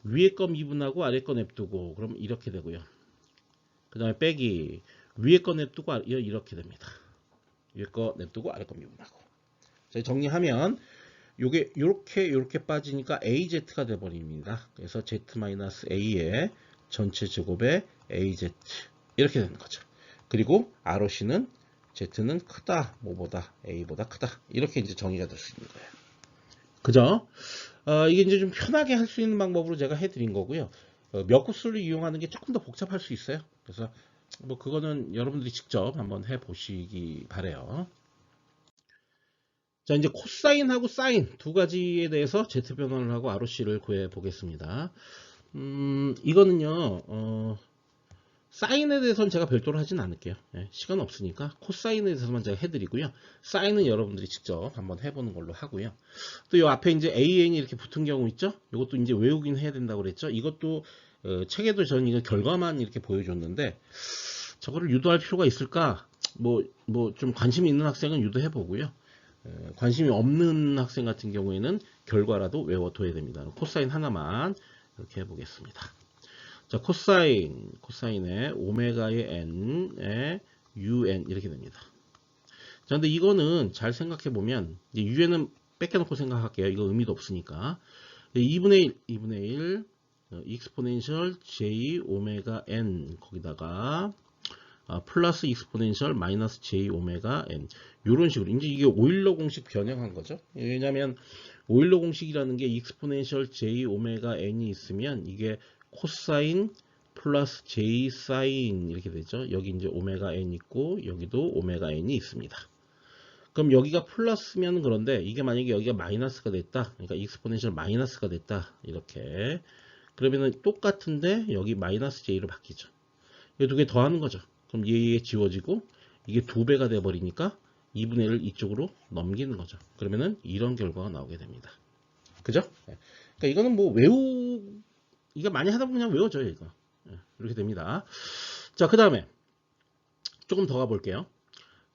위에 거 미분하고 아래 거 냅두고 그럼 이렇게 되고요. 그 다음에 빼기 위에 거 냅두고 이렇게 됩니다. 위에 거 냅두고 아래 거 미분하고. 자, 정리하면 요게 요렇게 빠지니까 AZ가 돼 버립니다. 그래서 Z-A의 전체 제곱에 AZ 이렇게 되는 거죠. 그리고 ROC는 Z는 크다, 뭐보다 A보다 크다. 이렇게 이제 정의가 될 수 있는 거예요. 그죠? 이게 이제 좀 편하게 할 수 있는 방법으로 제가 해드린 거고요. 몇 구수를 이용하는 게 조금 더 복잡할 수 있어요. 그래서 뭐 그거는 여러분들이 직접 한번 해보시기 바래요. 자, 이제 코사인하고 사인 두 가지에 대해서 Z 변환을 하고 ROC를 구해 보겠습니다. 이거는요, 사인에 대해서는 제가 별도로 하진 않을게요. 예, 시간 없으니까 코사인에 대해서만 제가 해드리고요. 사인은 여러분들이 직접 한번 해보는 걸로 하고요. 또 이 앞에 이제 AN이 이렇게 붙은 경우 있죠? 이것도 이제 외우긴 해야 된다고 그랬죠? 이것도 책에도 저는 이거 결과만 이렇게 보여줬는데 저거를 유도할 필요가 있을까? 뭐 좀 관심이 있는 학생은 유도해 보고요. 관심이 없는 학생 같은 경우에는 결과라도 외워둬야 됩니다. 코사인 하나만 이렇게 해보겠습니다. 자, 코사인의 오메가의 n의 un 이렇게 됩니다. 자, 근데 이거는 잘 생각해 보면 un은 뺏겨놓고 생각할게요. 이거 의미도 없으니까 2분의 1 익스포넨셜 j 오메가 n 거기다가 플러스 익스포넨셜 마이너스 j 오메가 n 이런 식으로 이제 이게 오일러 공식 변형한 거죠. 왜냐하면 오일러 공식이라는 게 익스포넨셜 j 오메가 n이 있으면 이게 코사인 플러스 j 사인 이렇게 되죠. 여기 이제 오메가 n 있고 여기도 오메가 n이 있습니다. 그럼 여기가 플러스면 그런데 이게 만약에 여기가 마이너스가 됐다. 그러니까 익스포넨셜 마이너스가 됐다. 이렇게 그러면은 똑같은데 여기 마이너스 j로 바뀌죠. 이 두 개 더하는 거죠. 그럼 얘 지워지고 이게 2배가 돼 버리니까 2분의 1을 이쪽으로 넘기는 거죠. 그러면은 이런 결과가 나오게 됩니다. 그죠? 그러니까 이거는 뭐 이거 많이 하다 보면 그냥 외워져요, 이거. 이렇게 됩니다. 자, 그 다음에 조금 더 가볼게요.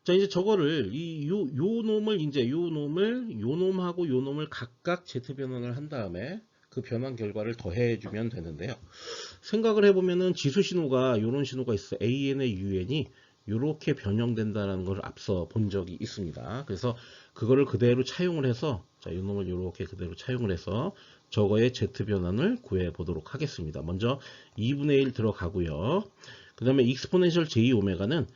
자, 이제 저거를 요 놈하고 요 놈을 각각 Z 변환을 한 다음에 그 변환 결과를 더해주면 되는데요. 생각을 해보면은 지수 신호가 이런 신호가 있어. AN의 UN이 이렇게 변형된다는 걸 앞서 본 적이 있습니다. 그래서 그거를 그대로 차용을 해서 자, 이 놈을 이렇게 그대로 차용을 해서 저거의 Z 변환을 구해 보도록 하겠습니다. 먼저 2분의 1 들어가고요. 그 다음에 익스포넨셜 J 오메가는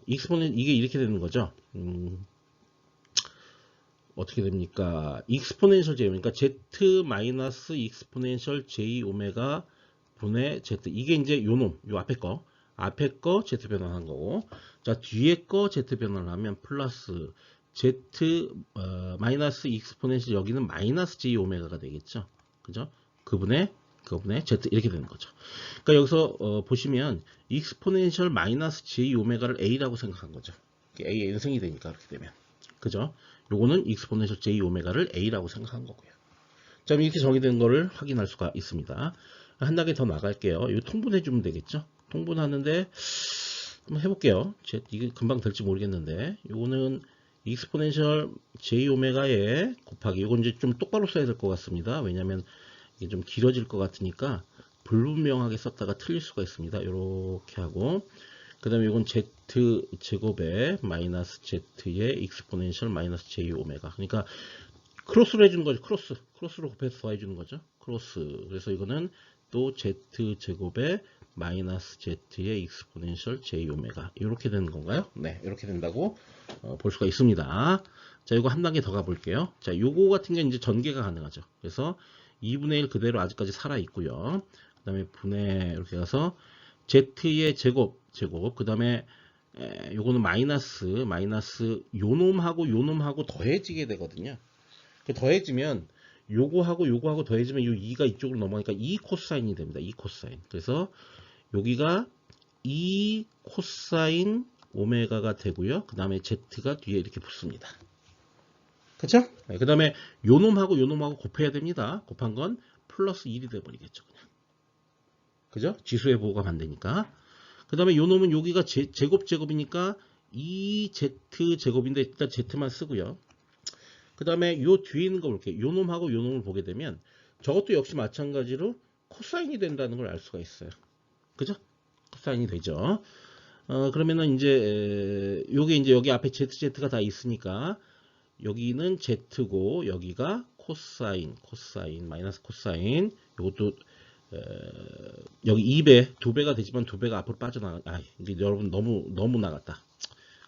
이게 이렇게 되는 거죠. 어떻게 됩니까? 익스포넨셜 J, 그러니까 Z 마이너스 익스포넨셜 J 오메가 분의 Z. 이게 이제 요 앞에 거 Z 변환한 거고. 자, 뒤에 거 Z 변환을 하면 플러스 Z 마이너스 익스포넨셜 여기는 마이너스 J 오메가가 되겠죠. 그죠? 그분의 Z 이렇게 되는 거죠. 그러니까 여기서 보시면 익스포넨셜 마이너스 J 오메가를 A라고 생각한 거죠. A n승이 되니까 그렇게 되면. 그죠? 요거는 익스포넨셜 J 오메가를 A라고 생각한 거고요. 자, 이렇게 정의된 거를 확인할 수가 있습니다. 한 단계 더 나갈게요. 이거 통분해 주면 되겠죠? 통분하는데 한번 해볼게요. 이게 금방 될지 모르겠는데 요거는 익스포넨셜 J 오메가에 곱하기 이건 이제 좀 똑바로 써야 될 것 같습니다. 왜냐하면 이게 좀 길어질 것 같으니까 불분명하게 썼다가 틀릴 수가 있습니다. 이렇게 하고 그 다음에 이건 Z 제곱에 마이너스 Z의 익스포넨셜 마이너스 J 오메가. 그러니까 크로스로 해주는 거죠. 크로스로 곱해서 더해주는 거죠. 크로스. 그래서 이거는 또 Z 제곱에 마이너스 Z의 익스포넨셜 J 오메가. 이렇게 되는 건가요? 네, 이렇게 된다고 볼 수가 있습니다. 자, 이거 한 단계 더 가볼게요. 자, 요거 같은 경우는 이제 전개가 가능하죠. 그래서 2분의 1 그대로 아직까지 살아 있고요. 그 다음에 분해 이렇게 가서 Z의 제곱, 그 다음에 요거는 마이너스 요 놈하고 더해지게 되거든요. 더해지면 요거하고 더해지면 요 2가 이쪽으로 넘어가니까 2 코사인이 됩니다. 2 코사인. 그래서 여기가 2 코사인 오메가가 되고요. 그 다음에 Z가 뒤에 이렇게 붙습니다. 그쵸? 그 다음에 요 놈하고 곱해야 됩니다. 곱한 건 플러스 1이 돼버리겠죠. 그냥. 그죠? 지수의 보호가 반대니까. 그 다음에 요 놈은 여기가 제곱이니까 2Z 제곱인데 일단 Z만 쓰고요. 그 다음에 요 뒤에 있는 거 볼게요. 요 놈하고 요 놈을 보게 되면 저것도 역시 마찬가지로 코사인이 된다는 걸 알 수가 있어요. 그죠? 코사인이 되죠. 그러면은 이제 요게 이제 여기 앞에 ZZ가 다 있으니까 여기는 Z고 여기가 코사인 마이너스 코사인 요것도 여기 2배 2배가 되지만 2배가 앞으로 빠져나가. 이제 여러분 너무 나갔다.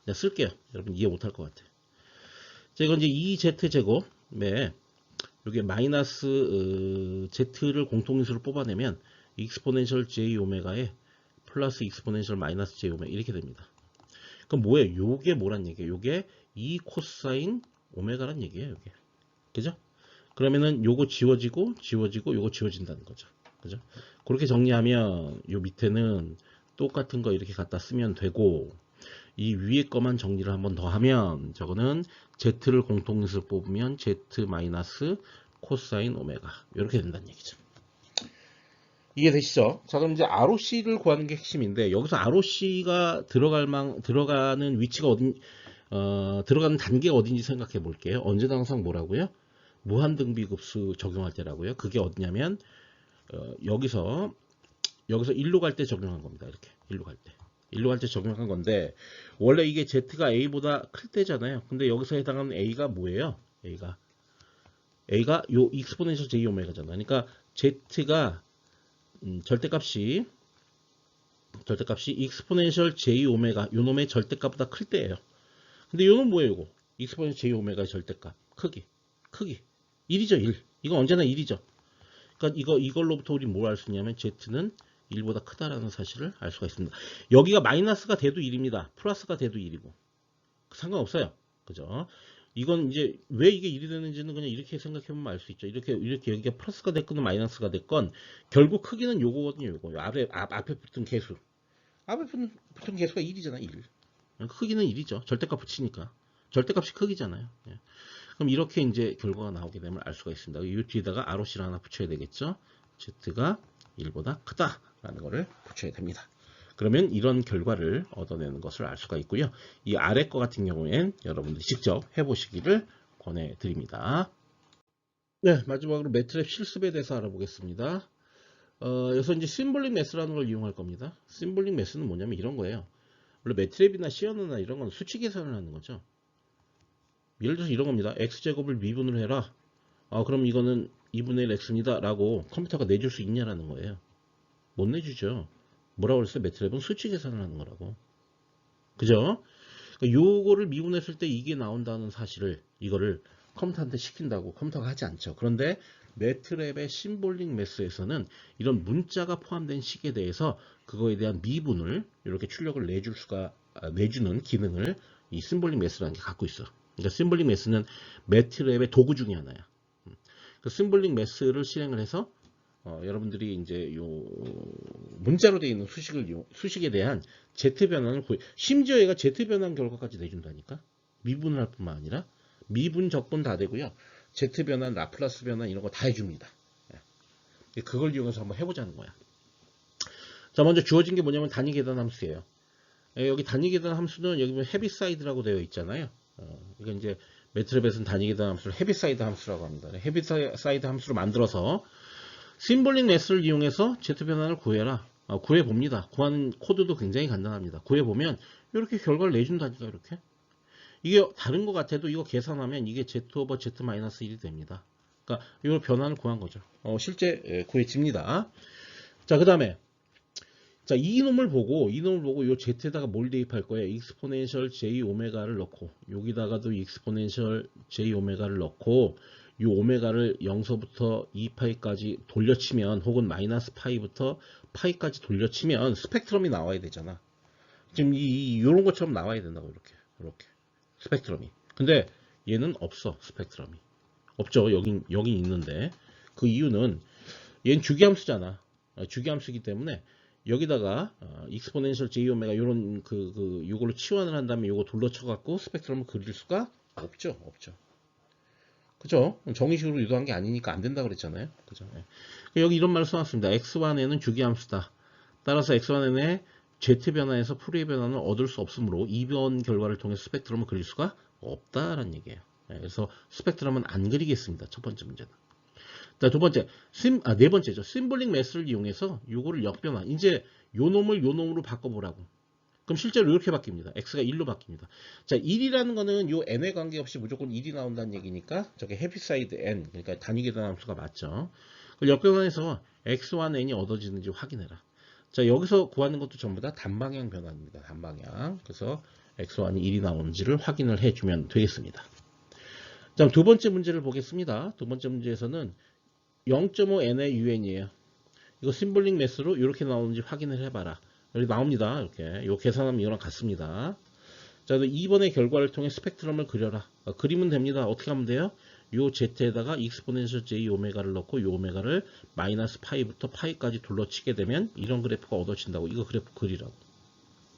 그냥 쓸게요. 여러분 이해 못할 것 같아. 자, 이건 이제 2z제곱에 여기 마이너스 z를 공통인수로 뽑아내면 익스포넨셜 j 오메가에 플러스 익스포넨셜 마이너스 j 오메가 이렇게 됩니다. 그럼 뭐예요? 요게 뭐란 얘기예요? 요게 2 코사인 오메가란 얘기예요. 요게. 그죠? 그러면은 요거 지워지고 요거 지워진다는 거죠. 그죠? 그렇게 정리하면 요 밑에는 똑같은 거 이렇게 갖다 쓰면 되고, 이 위에 거만 정리를 한번 더 하면 저거는 z를 공통인수로 뽑으면 z 마이너스 코사인 오메가 이렇게 된다는 얘기죠. 이해되시죠? 자, 그럼 이제 ROC를 구하는 게 핵심인데, 여기서 ROC가 들어가는 위치가 들어가는 단계가 어딘지 생각해 볼게요. 언제나 항상 뭐라고요? 무한등비급수 적용할 때라고요. 그게 어디냐면 여기서 1로 갈 때 적용한 겁니다. 이렇게 1로 갈 때 적용한 건데, 원래 이게 z가 a보다 클 때잖아요. 근데 여기서 해당하는 a가 뭐예요? a가 요 익스포넨셜 j 오메가잖아. 그러니까 z가 절대값이 익스포넨셜 j 오메가 요 놈의 절대값보다 클 때예요. 근데 요놈 뭐예요? 이거 익스포넨셜 j 오메가의 절대값 크기 1이죠. 1. 이거 언제나 1이죠. 그러니까 이걸로부터 우리 뭘 알 수 있냐면 z는 1보다 크다라는 사실을 알 수가 있습니다. 여기가 마이너스가 돼도 1입니다. 플러스가 돼도 1이고 상관없어요. 그죠? 이건 이제 왜 이게 1이 되는지는 그냥 이렇게 생각해보면 알 수 있죠. 이렇게 여기가 플러스가 됐건 마이너스가 됐건 결국 크기는 요거거든요. 요거 앞에 붙은 개수. 앞에 붙은 개수가 1이잖아. 1. 크기는 1이죠. 절대값 붙이니까. 절대값이 크기잖아요. 예. 그럼 이렇게 이제 결과가 나오게 되면 알 수가 있습니다. 이 뒤에다가 ROC를 하나 붙여야 되겠죠. Z가 1보다 크다라는 거를 붙여야 됩니다. 그러면 이런 결과를 얻어내는 것을 알 수가 있고요. 이 아래 거 같은 경우엔 여러분들이 직접 해보시기를 권해드립니다. 네, 마지막으로 매트랩 실습에 대해서 알아보겠습니다. 여기서 이제 심볼릭 매스라는 걸 이용할 겁니다. 심볼릭 매스는 뭐냐면 이런 거예요. 원래 매트랩이나 시어너나 이런 건 수치 계산을 하는 거죠. 예를 들어서 이런 겁니다. x제곱을 미분을 해라. 그럼 이거는 2분의 1 x입니다. 라고 컴퓨터가 내줄 수 있냐라는 거예요. 못 내주죠. 뭐라고 그랬어요? 매트랩은 수치 계산을 하는 거라고. 그죠? 그러니까 요거를 미분했을 때 이게 나온다는 사실을, 이거를 컴퓨터한테 시킨다고 컴퓨터가 하지 않죠. 그런데 매트랩의 심볼릭 매스에서는 이런 문자가 포함된 식에 대해서 그거에 대한 미분을 이렇게 출력을 내주는 기능을 이 심볼릭 매스라는 게 갖고 있어. 그러니까 심볼릭 매스는 매트랩의 도구 중에 하나야. 그 심볼릭 매스를 실행을 해서 여러분들이 이제 요 문자로 되어 있는 수식에 대한 z 변환을 심지어 얘가 z 변환 결과까지 내준다니까. 미분을 할 뿐만 아니라 미분 적분 다 되고요. z 변환, 라플라스 변환 이런 거 다 해줍니다. 그걸 이용해서 한번 해보자는 거야. 자, 먼저 주어진 게 뭐냐면 단위 계산 함수예요. 여기 단위 계산 함수는 여기 보면 헤비사이드라고 되어 있잖아요. 이건 이제 매트랩에서는 단위 계산 함수를 헤비사이드 함수라고 합니다. 헤비사이드 함수로 만들어서 심볼릭 매스를 이용해서 z 변환을 구해라. 구해봅니다. 구하는 코드도 굉장히 간단합니다. 구해보면 이렇게 결과를 내준다니까. 이렇게 이게 다른 것 같아도 이거 계산하면 이게 z 오버 z 마이너스 1이 됩니다. 그러니까 이걸 변환을 구한 거죠. 실제 구해집니다. 자, 그 다음에 자, 이놈을 보고 요 z에다가 뭘 대입할 거예요? 익스포넨셜 j 오메가를 넣고, 여기다가도 익스포넨셜 j 오메가를 넣고, 이 오메가를 0서부터 2파이까지 돌려치면, 혹은 마이너스 파이부터 파이까지 돌려치면 스펙트럼이 나와야 되잖아. 지금 요런 것처럼 나와야 된다고. 이렇게 스펙트럼이. 근데 얘는 없어. 스펙트럼이 없죠. 여긴 있는데, 그 이유는 얘는 주기함수잖아. 주기함수이기 때문에 여기다가 익스포넨셜 j 오메가 요런 요걸로 치환을 한 다음에 요거 둘러쳐 갖고 스펙트럼을 그릴 수가 없죠. 그죠? 정의식으로 유도한 게 아니니까 안 된다 그랬잖아요. 그죠? 여기 이런 말을 써놨습니다. x1에는 주기함수다. 따라서 x1의 z 변화에서 푸리에 변화는 얻을 수 없으므로 2번 결과를 통해 스펙트럼을 그릴 수가 없다라는 얘기예요. 그래서 스펙트럼은 안 그리겠습니다. 첫 번째 문제는. 자, 두 번째, 네 번째죠. 심볼릭 매스를 이용해서 요거를 역변화. 이제 요 놈을 요 놈으로 바꿔보라고. 그럼 실제로 이렇게 바뀝니다. x가 1로 바뀝니다. 자, 1이라는 거는 요 n에 관계없이 무조건 1이 나온다는 얘기니까 저게 헤비사이드 n, 그러니까 단위계단 함수가 맞죠. 그럼 역변환에서 x와 n이 얻어지는지 확인해라. 자, 여기서 구하는 것도 전부 다 단방향 변환입니다. 단방향. 그래서 x와 n이 1이 나오는지를 확인을 해주면 되겠습니다. 자, 두 번째 문제를 보겠습니다. 두 번째 문제에서는 0.5n의 un이에요. 이거 심볼릭 매스로 이렇게 나오는지 확인을 해봐라. 여기 나옵니다. 이렇게. 요 계산하면 이거랑 같습니다. 자, 2번의 결과를 통해 스펙트럼을 그려라. 그리면 됩니다. 어떻게 하면 돼요? 요 z에다가 익스포넨셜 j 오메가를 넣고 요 오메가를 마이너스 파이부터 파이까지 둘러치게 되면 이런 그래프가 얻어진다고. 이거 그래프 그리라고.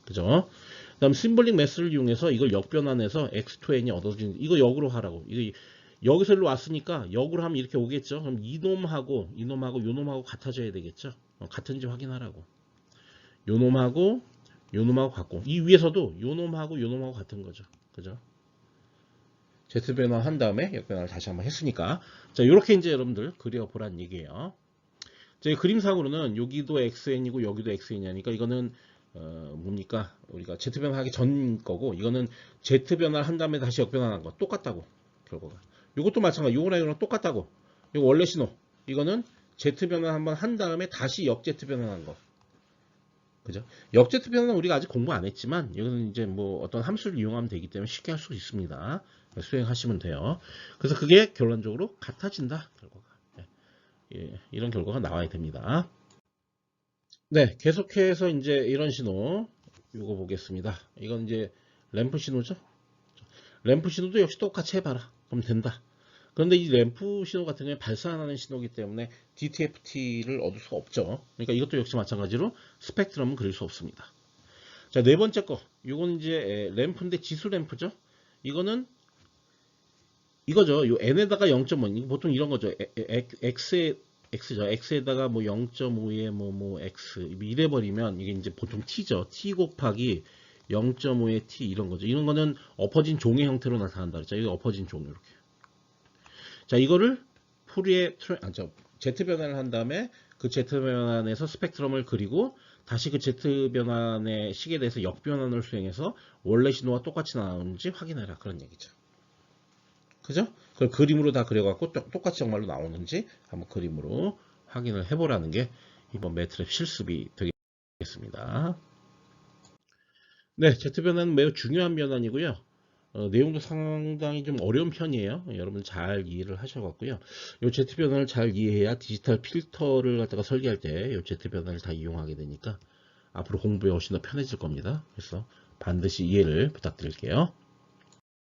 그죠? 그 다음 심볼릭 매스를 이용해서 이걸 역변환해서 x2n이 얻어지는, 이거 역으로 하라고. 이거 여기서 일로 왔으니까 역으로 하면 이렇게 오겠죠? 그럼 이놈하고 요놈하고 같아져야 되겠죠? 같은지 확인하라고. 요놈하고 같고, 이 위에서도 요놈하고 같은 거죠. 그죠? Z 변환 한 다음에 역변환을 다시 한번 했으니까. 자, 요렇게 이제 여러분들 그려보란 얘기예요. 자, 그림상으로는 여기도 xn이고 여기도 xn이니까 이거는 뭡니까? 우리가 Z 변환하기 전 거고, 이거는 Z 변환을 한 다음에 다시 역변환한 거 똑같다고. 결과가. 요것도 마찬가지. 요거랑 이거랑 똑같다고. 이거 원래 신호. 이거는 Z 변환 한번 한 다음에 다시 역 Z 변환한 거. 그죠? 역 Z 변환은 우리가 아직 공부 안 했지만, 이거는 이제 뭐 어떤 함수를 이용하면 되기 때문에 쉽게 할 수 있습니다. 수행하시면 돼요. 그래서 그게 결론적으로 같아진다. 결과가. 예, 이런 결과가 나와야 됩니다. 네, 계속해서 이제 이런 신호, 요거 보겠습니다. 이건 이제 램프 신호죠? 램프 신호도 역시 똑같이 해봐라. 그럼 된다. 그런데 이 램프 신호 같은 경우에 발산하는 신호이기 때문에 DTFT를 얻을 수가 없죠. 그러니까 이것도 역시 마찬가지로 스펙트럼은 그릴 수 없습니다. 자, 네 번째 거. 이건 이제 램프인데 지수 램프죠. 이거는 이거죠. 요 n에다가 0.5. 보통 이런 거죠. x죠. x에다가 뭐 0.5에 뭐 x 이래 버리면 이게 이제 보통 t죠. t 곱하기 0.5의 t 이런 거죠. 이런 거는 엎어진 종의 형태로 나타난다. 그랬죠. 이거 엎어진 종 이렇게. 자, 이거를 푸리에 Z 변환을 한 다음에 그 Z 변환에서 스펙트럼을 그리고 다시 그 Z 변환의 식에 대해서 역변환을 수행해서 원래 신호와 똑같이 나오는지 확인해라. 그런 얘기죠. 그죠? 그걸 그림으로 다 그려갖고 똑같이 정말로 나오는지 한번 그림으로 확인을 해보라는 게 이번 매트랩 실습이 되겠습니다. 네, Z 변환은 매우 중요한 변환이고요. 내용도 상당히 좀 어려운 편이에요. 여러분 잘 이해를 하셔갖고요. 이 Z 변환을 잘 이해해야 디지털 필터를 갖다가 설계할 때 이 Z 변환을 다 이용하게 되니까 앞으로 공부에 훨씬 더 편해질 겁니다. 그래서 반드시 이해를 부탁드릴게요.